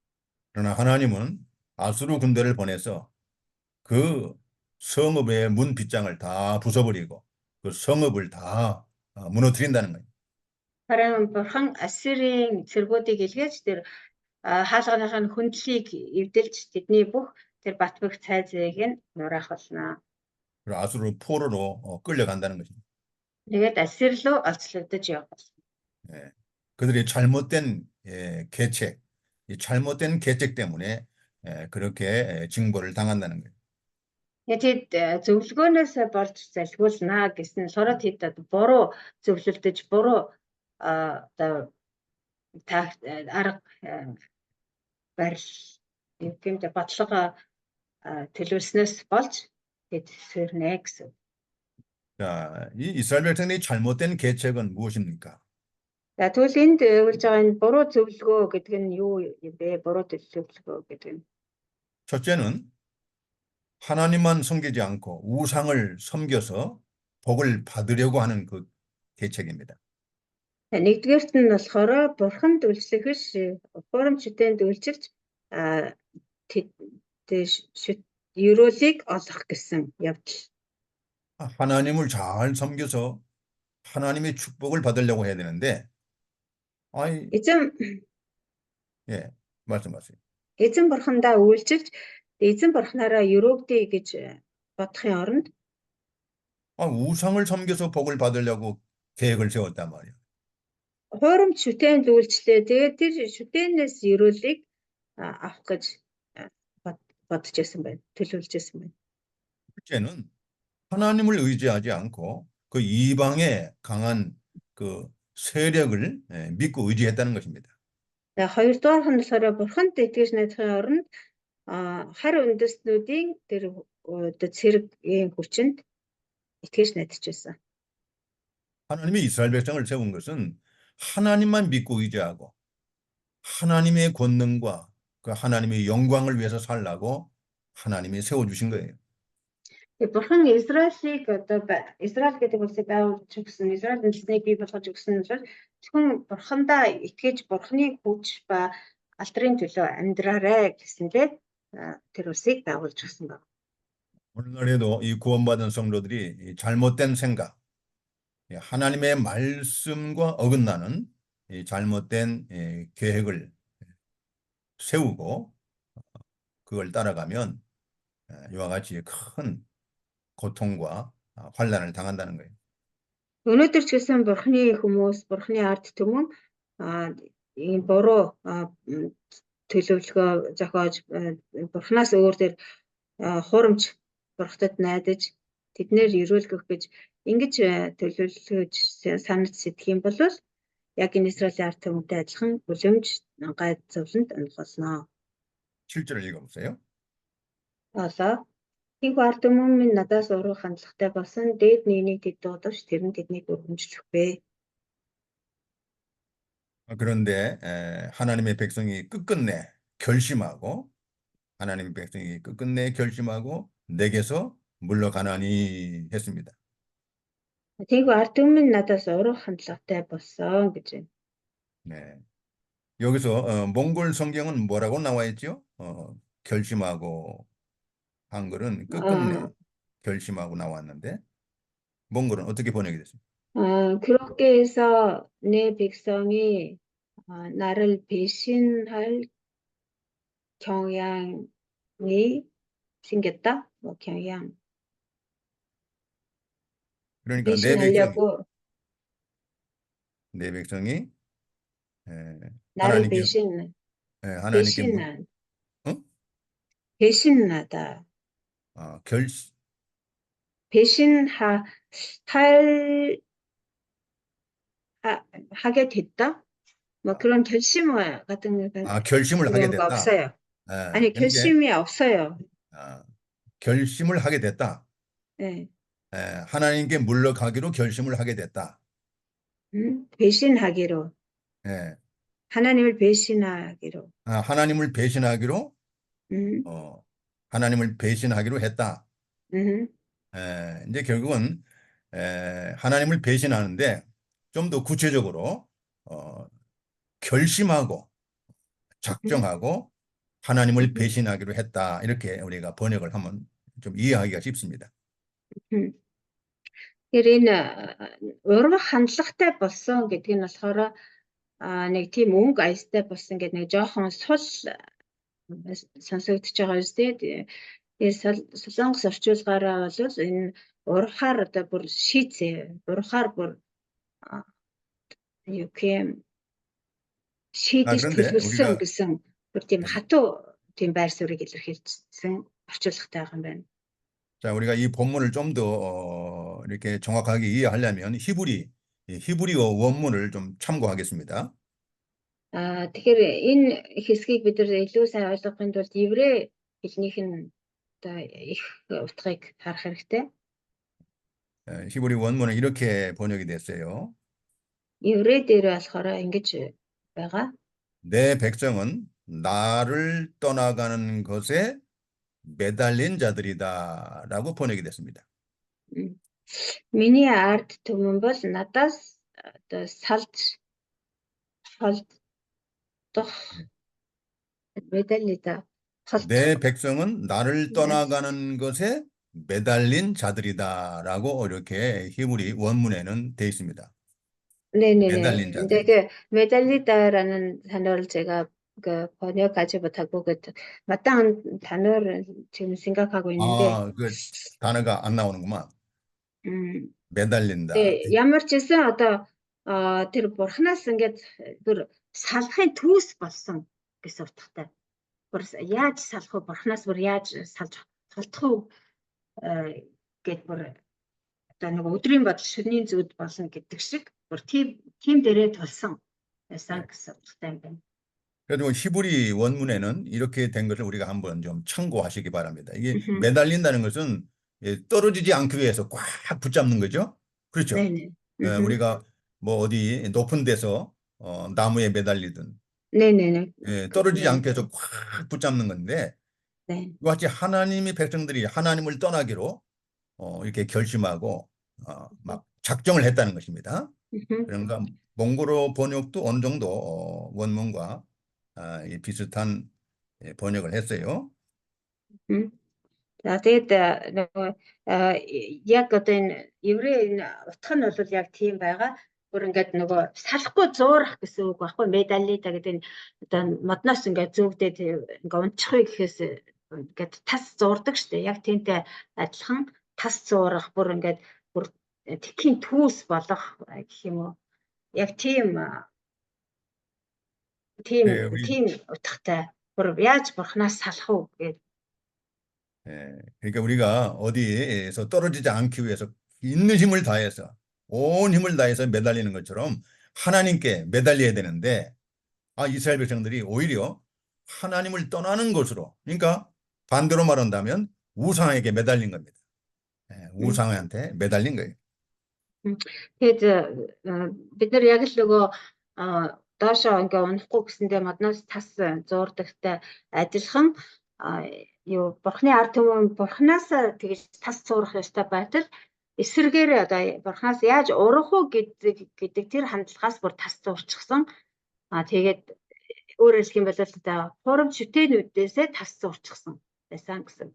그러나 하나님은 아수르 군대를 보내서 그 성읍의 문 빗장을 다 부숴버리고 그 성읍을 다 무너뜨린다는 거예요. Харин бурхан Ассирийн цэргүүдийг илгээж тэр хаалганыхаа хөндлөлийг эвдэлж тэдний бүх тэр бат бөх цайзыг нь нураах болно. 그리고 아수르 포로로 끌려간다는 것입니다. Тэгээд Ассир руу олзлогдож явах болно. 그들의 잘못된 계책, 이 잘못된 계책 때문에 그렇게 징벌을 당한다는 거예요. Тэд зөвлөгөөнөөс болж залхиулна гэсэн сороод тэд буруу зөвлөлдөж буруу одоо арга барил гэмтэ бодлого төлөвлснөөс болж тэд сэрнэ гэсэн. 자, 이 이스라엘 백성의 잘못된 계책은 무엇입니까? За тэгвэл энд өгүүлж байгаа энэ буруу зөвлөгөө гэдэг нь юу юм бэ? Буруу зөвлөгөө гэдэг нь. 첫째는 하나님만 섬기지 않고 우상을 섬겨서 복을 받으려고 하는 그 계책입니다. Нэгдүгээрт нь болохоор бурханд үйлчлэхш форум шүтэнд үйлчилж ерөөлийг олох гэсэн явдал. 하나님을 잘 섬겨서 하나님의 축복을 받으려고 해야 되는데, 말씀하세요. Эзэн бурхандаа үйлчилж эзэн бурхнаараа өрөөгдөе гэж бодохын оронд 우상을 섬겨서 복을 받으려고 계획을 세웠단 말이에요. Хуурам шүтэнд үйлчлээ. Тэгээд тэр шүтээнээс ерөөлийг авах гэж бодож байсан байна. төлөвлөж байсан байна. 첫째는 하나님을 의지하지 않고 그 이방의 강한 그 세력을 믿고 의지했다는 것입니다. Хоёрдугаар нь болохоор бурханд итгэж найдахын оронд хар үндэстнүүдийн тэр цэргийн хүчинд итгэж найдаж байсан. 하나님이 이스라엘 백성을 세운 것은 하나님만 믿고 의지하고 하나님의 권능과 그 하나님의 영광을 위해서 살라고 하나님이 세워주신 거예요. Бурхан Израилийг одоо Израиль гэдэг улсыг байгуулж өгсөн, Израиль үндэстнийг бий болгож өгсөн нь зөвхөн бурхандаа итгэж бурханы хүч ба алдрын төлөө амьдраарай гэсэндээ тэр улсыг байгуулж өгсөн байна. 오늘날에도 이 구원받은 성도들이 이 잘못된 생각, 하나님의 말씀과 어긋나는 이 잘못된 계획을 세우고 그걸 따라가면 이와 같이 큰 고통과 환난을 당한다는 거예요. Өнөөдөр ч гэсэн Бурхны хүмүүс, Бурхны ард түмэн ийм буруу төлөвлөгөө зохиож Бурханаас өөр дээр хурамч Бурхтад найдаж тэднэр өрөөлгөх гэж ингэж төлөвлөж санаж сэтгэх юм бол яг энэ Израилийн ард түмэнтэй адилхан үлэмж гайд зовлонд унах болно. 7절을 읽어보세요. Болоо тийх ард түмэн минь надаас урах хандлагатай болсон дээд нэгнийг тэд дуудавч тэр нь тэднийг өргөмжлөхвэ. 그런데 하나님의 백성이 끝끝내 결심하고 하나님의 백성이 끝끝내 결심하고 내게서 물러가나니 했습니다. Тийх ард түмэн надаас урах хандлагатай болсон гэж байна. 네. 여기서 몽골 성경은 뭐라고 나와 있죠? 결심하고 한글은 끝끝내 결심하고 나왔는데 몽골은 어떻게 번역이 됐습니까? 그렇게 해서 내 백성이 나를 배신할 경향이 생겼다. 뭐 경향 그러니까 배신하려고 내 백성이 나를 하나님께 배신한 어? 배신하다. 결 배신할 하게 됐다. 뭐 그런 결심 같은 결심을 하게 그런 거 됐다. 없어요. 아니 그러니까 결심이 없어요. 결심을 하게 됐다. 네. 하나님께 물러가기로 결심을 하게 됐다. 배신하기로. 예. 하나님을 배신하기로. 하나님을 배신하기로 하나님을 배신하기로 했다. 이제 결국은 하나님을 배신하는데 좀 더 구체적으로 결심하고 작정하고 하나님을 배신하기로 했다. 이렇게 우리가 번역을 하면 좀 이해하기가 쉽습니다. Тэгэхээр энэ урах хандлагатай болсон гэдэг нь болохоор нэг тийм өнгө аястай болсон гэдэг нэг жоохон сул сонсогдож байгаа үстэй. Тэгээд солонгос орчуулгаараа бол энэ урахаар одоо бүр шийцээ. Урахаар бүр юу гэм шийдэж 그런데 төлөвлөсөн 우리가 гэсэн бүр тийм хатуу тийм байр суурийг илэрхийлсэн орчуулгатай байгаа юм байна. 자, 우리가 이 본문을 좀 더 이렇게 정확하게 이해하려면 히브리어 원문을 좀 참고하겠습니다. Тэгэхээр энэ хэсгийг бид нар илүү сайн ойлгохын тулд еврей хэлнийх нь одоо их утгыг харах хэрэгтэй. 히브리 원문은 이렇게 번역이 됐어요. еврей дээр болохоор ингэж байгаа. 내 백성은 나를 떠나가는 것에 매달린 자들이다라고 번역이 됐습니다. Миний ард түмэн бол надаас одоо салж 매달리다. 내 백성은 나를 떠나가는 것에 매달린 자들이다라고 이렇게 히브리 원문에는 되어 있습니다. 네네네. 매달린 근데 자들. 그 매달리다라는 단어를 제가 그 번역하지 못하고 그 마땅한 단어를 지금 생각하고 있는데 그 단어가 안 나오는구만. 매달린다. 네, ямар ч гэсэн одоо тэр бурхнаас ингээд бүр салахын түүс болсон гэсэн утгатай. Бүр яаж салах вэ? Бурхнаас бүр яаж салж толдох вэ гэд бүр одоо нэг өдрийн бодол шөнийн зүуд болно гэдэг шиг бүр тийм дээрээ толсон байсан гэсэн утгатай юм байна. 그래도 히브리 원문에는 이렇게 된 것을 우리가 한번 좀 참고하시기 바랍니다. 이게 매달린다는 것은 떨어지지 않기 위해서 꽉 붙잡는 거죠. 그렇죠. 네네. 우리가 뭐 어디 높은 데서 나무에 매달리든 네네네. 떨어지지 않게 해서 꽉 붙잡는 건데 네. 이와 같이 하나님의 백성들이 하나님을 떠나기로 이렇게 결심하고 막 작정을 했다는 것입니다. 그러니까 몽골어 번역도 어느 정도 원문과 비슷한 번역을 했어요. За тэгээд нөгөө яг одоо энэ еврей энэ утга нь бол яг тийм байгаа. Бүр ингээд нөгөө салахгүй зуурах гэсэн үг байхгүй медалита гэдэг энэ одоо модноос ингээд зүүгдээд ингээд унчихыг гэхээс ингээд тас зуурдаг штэ. Яг тиймтэй адилхан тас зуурах бүр ингээд бүр тэтгийн түүс болох гэх юм уу. Яг 예, 우리, тийм утгатай. Бүр яаж бурхнаас салах уу гэдэг. 그러니까 우리가 어디에서 떨어지지 않기 위해서 있는 힘을 다해서 온 힘을 다해서 매달리는 것처럼 하나님께 매달려야 되는데 이스라엘 백성들이 오히려 하나님을 떠나는 것으로 그러니까 반대로 말한다면 우상에게 매달린 겁니다. 우상한테 매달린 거예요. Тэгээд бид нар яг л нөгөө доошоо ингээ унахгүй гэсэндээ модноос тас зуурдагтай адилхан юу бурхны ард түмэн бурхнаас тэгж тас зуурах ёстой байтал эсэргээр одоо бурхнаас яаж урах уу гэдэг тэр хандлагаас бүр тас зуурчихсан. Тэгээд өөрөөр хэлэх юм бол одоо хурам шүтээнүүдээсээ тас зуурчихсан байсан гэсэн.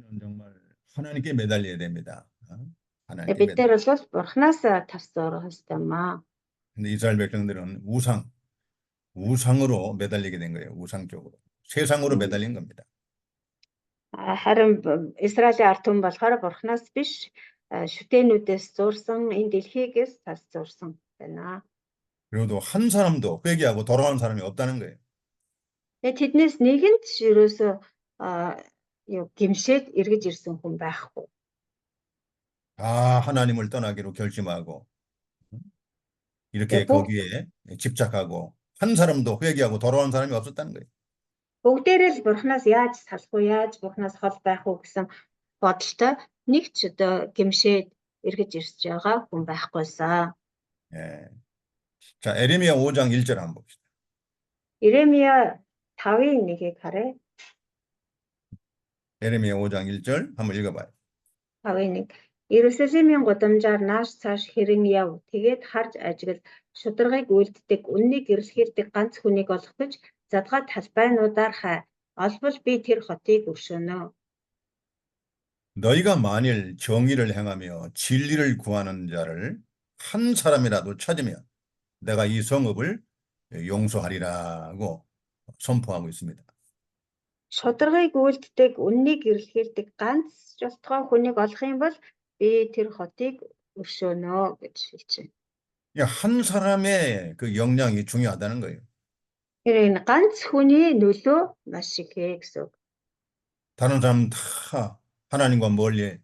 이는 정말 하나님께 매달려야 됩니다. 하나님께 бид нар бол бурхнаас тас зуурах ёстой маа. 근데 이스라엘 백성들은 우상으로 매달리게 된 거예요. 우상 쪽으로. 세상으로 매달린 겁니다. харин Израилийн ард түмэн болохоор бурхнаас биш шүтээнүүдээс зуурсан энэ дэлхийгээс тас зуурсан байна. 그리고도 한 사람도 회개하고 돌아오는 사람이 없다는 거예요. тэднээс нэгэнд ерөөсөө гимшээд эргэж ирсэн хүн байхгүй. 다 하나님을 떠나기로 결심하고 이렇게 거기에 집착하고 한 사람도 회개하고 돌아오는 사람이 없었다는 거예요. бүгдээрээ л бурхнаас яаж салах уу, яаж бурхнаас хол байх уу гэсэн бодолтой нэг ч одоо гимшээд эргэж ирсэж байгаа хүн байхгүйсэн. 자, 에레미야 5장 1절 한번 봅시다. Иремья 5-ын 1-ийг харъя. 에레미야 5장 1절 한번 읽어봐요. 5-ын 1. Иерусалимийн гудамжаар нааш цааш хэрэн яв. Тэгээд харж ажигл шударгыг үлддэг, үннийг гэрэлхийлдэг ганц хүнийг олох гэж задгаа талбайнуудаар хай. Олбол би тэр хотыг өршөөнө. 너희가 만일 정의를 행하며 진리를 구하는 자를 한 사람이라도 찾으면 내가 이 성읍을 용서하리라고 선포하고 있습니다. Шударгыг үлддэг, үннийг гэрэлхийлдэг ганц шалтгаан хүнийг олох юм бол би тэр хотыг өршөөнө гэж хэлж байна. 한 사람의 그 역량이 중요하다는 거예요. Энэ ганц хүний нөлөө маш ихэ гэсэн үг. 다른 사람 다 하나님과 멀리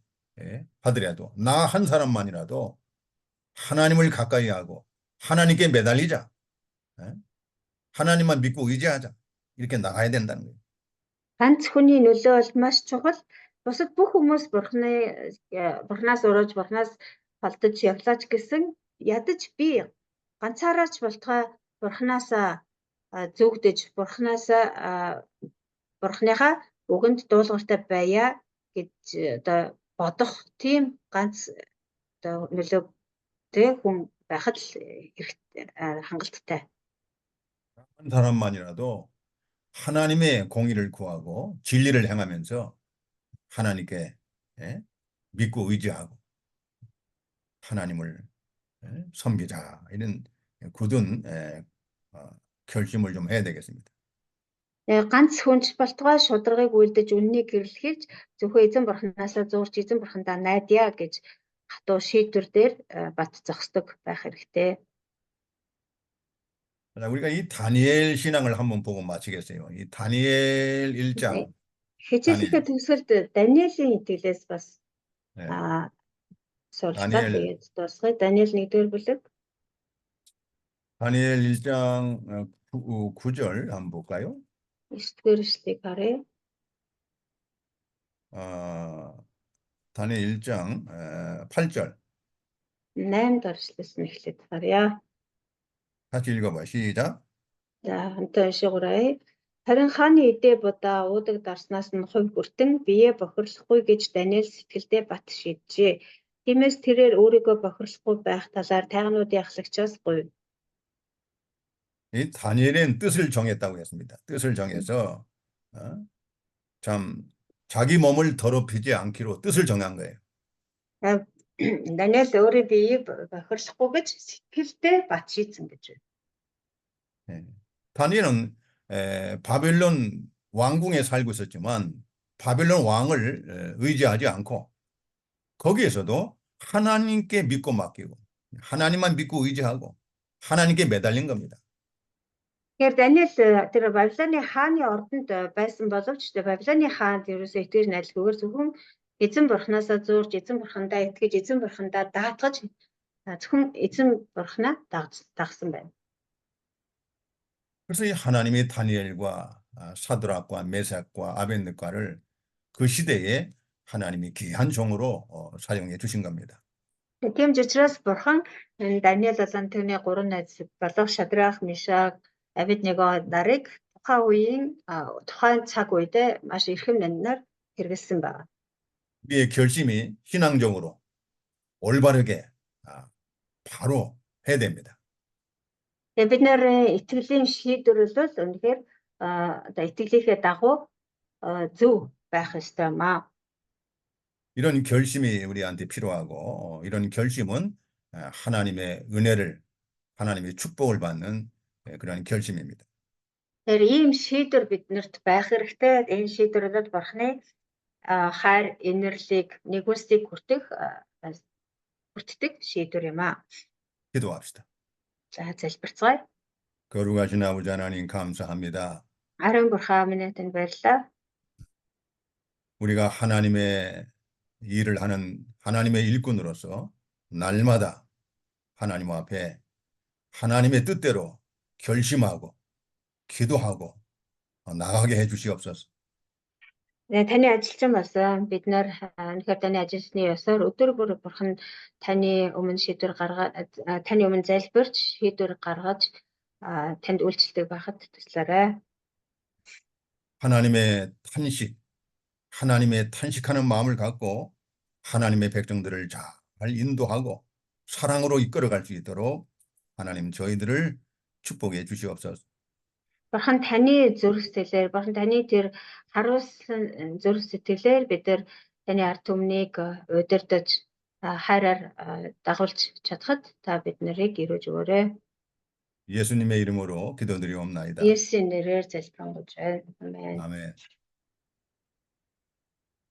하더라도 나 한 사람만이라도 하나님을 가까이 하고 하나님께 매달리자. 하나님만 믿고 의지하자. 이렇게 나가야 된다는 거예요. Ганц хүний нөлөө бол маш чухал. Бусад бүх хүмүүс бурхнаас ураж, бурхнаас холдож явлаач гэсэн ядаж би ганцаараа ч болтугай бурхнаасаа зүгдэж, бурхныхаа үгэнд дуулууртай байя гэж одоо бодох тийм ганц одоо нөлөөтэй хүн байхад л хангалттай. 한 사람만이라도 하나님의 공의를 구하고 진리를 행하면서 하나님께 믿고 의지하고 하나님을 섬기자 이런 굳은 결심을 좀 해야 되겠습니다. Ганц хүнч болтугай шударгыг үлдэж үннийг гэрэлхийлж зөвхөн эзэн бурхнаасаа зуурч эзэн бурхандаа найдъя гэж хатуу шийдвэр дээр бат зогсдог байх хэрэгтэй. 우리가 이 다니엘 신앙을 한번 보고 마치겠어요. 이 다니엘 1장. Хичээлийнхээ төгсгөлд Даниэлийн итгэлээс бас суралцаад тэгээд дуусгая. Даниэл 1-р бүлэг. 다니엘 1장 9절 한번 볼까요? 9-р эшлэлийг харъя. 다니엘 1장 8절. 8-р эшлэлээс нь эхлээд харъя. 같이 읽어봐요. 시작. За хамтаа уншигураа. Харин хааны эдээ будаа уудаг дарснаас нь хувь бүртэн биеэ бохирлохгүй гэж Даниэл сэтгэлдээ бат шийджээ. Тиймээс тэрээр өөрийгөө бохирлохгүй байх талаар тайгнуудын ахлагчаас гуйв. 이 다니엘은 뜻을 정했다고 했습니다. 뜻을 정해서 참 자기 몸을 더럽히지 않기로 뜻을 정한 거예요. Даниэл өөрийн биеийг бохирсохгүй гэж сэтгэлдээ бат шийдсэн гэж байна. 예. 다니엘은 바벨론 왕궁에 살고 있었지만 바벨론 왕을 의지하지 않고 거기에서도 하나님께 믿고 맡기고 하나님만 믿고 의지하고 하나님께 매달린 겁니다. Тэгэхээр Даниэл тэр Бабилоны хааны ордонд байсан боловч Бабилоны хаанд ерөөсөө итгэж найдалгүйгээр зөвхөн эзэн бурхнаасаа зуурж, эзэн бурхандаа итгэж, эзэн бурхандаа даатгаж зөвхөн эзэн бурхнаа дагсан байна. 그래서 이 하나님이 다니엘과 사드락과 메삭과 아벤느과를 그 시대에 하나님이 귀한 종으로 사용해 주신 겁니다. Тийм ч учраас бурхан Даниэл болон түүний гурван найз болох Шадрах, Мишак, Абедnego нарыг тухайн цаг үедээ маш эрхэм нандинаар хэрэгэлсэн байна. 우리의 결심이 신앙적으로 올바르게 바로 해야 됩니다. Тэгээ бид нэр итгэлийн шийдвэрлэл үнэхээр итгэлийнхээ дагуу зөв байх ёстой маа. 이런 결심이 우리한테 필요하고 이런 결심은 하나님의 은혜를 하나님의 축복을 받는 그런 결심입니다. Тэр ийм шийдвэр биднэрт байх хэрэгтэй. Энэ шийдвэрлэл бурхны хайр, инэрлийг, нэгүсийг хүртдэг шийдвэр юм аа. 기도합시다. За залбирцгаая. 거룩하신 아버지 하나님 감사합니다. Ариун бурхан минь танд баярлалаа. 우리가 하나님의 일을 하는 하나님의 일꾼으로서 날마다 하나님 앞에 하나님의 뜻대로 결심하고 기도하고 나가게 해 주시옵소서. Таны ажилчин болсон бид нар үнэхээр таны ажилсны ёсоор өдөр бүр бурхан таны өмнө шийдвэр гаргаад таны өмнө залбирч шийдвэр гаргаж танд үйлчлдэг байхад туслаарай. 하나님의 탄식하는 마음을 갖고 하나님의 백성들을 잘 인도하고 사랑으로 이끌어갈 수 있도록 하나님 저희들을 축복해 주시옵소서. Бурхан таны зүрх сэтгэлээр бурхан таны тэр харуулсан зүрх сэтгэлээр бид нар таны ард түмнийг удирдах хайраар дагуулж чадхад та бид нарыг өрөөж өгөөрэй. 예수님의 이름으로 기도드리옵나이다. Есүсийн нэрээр залбирanгуйж байна. Амен. 아멘.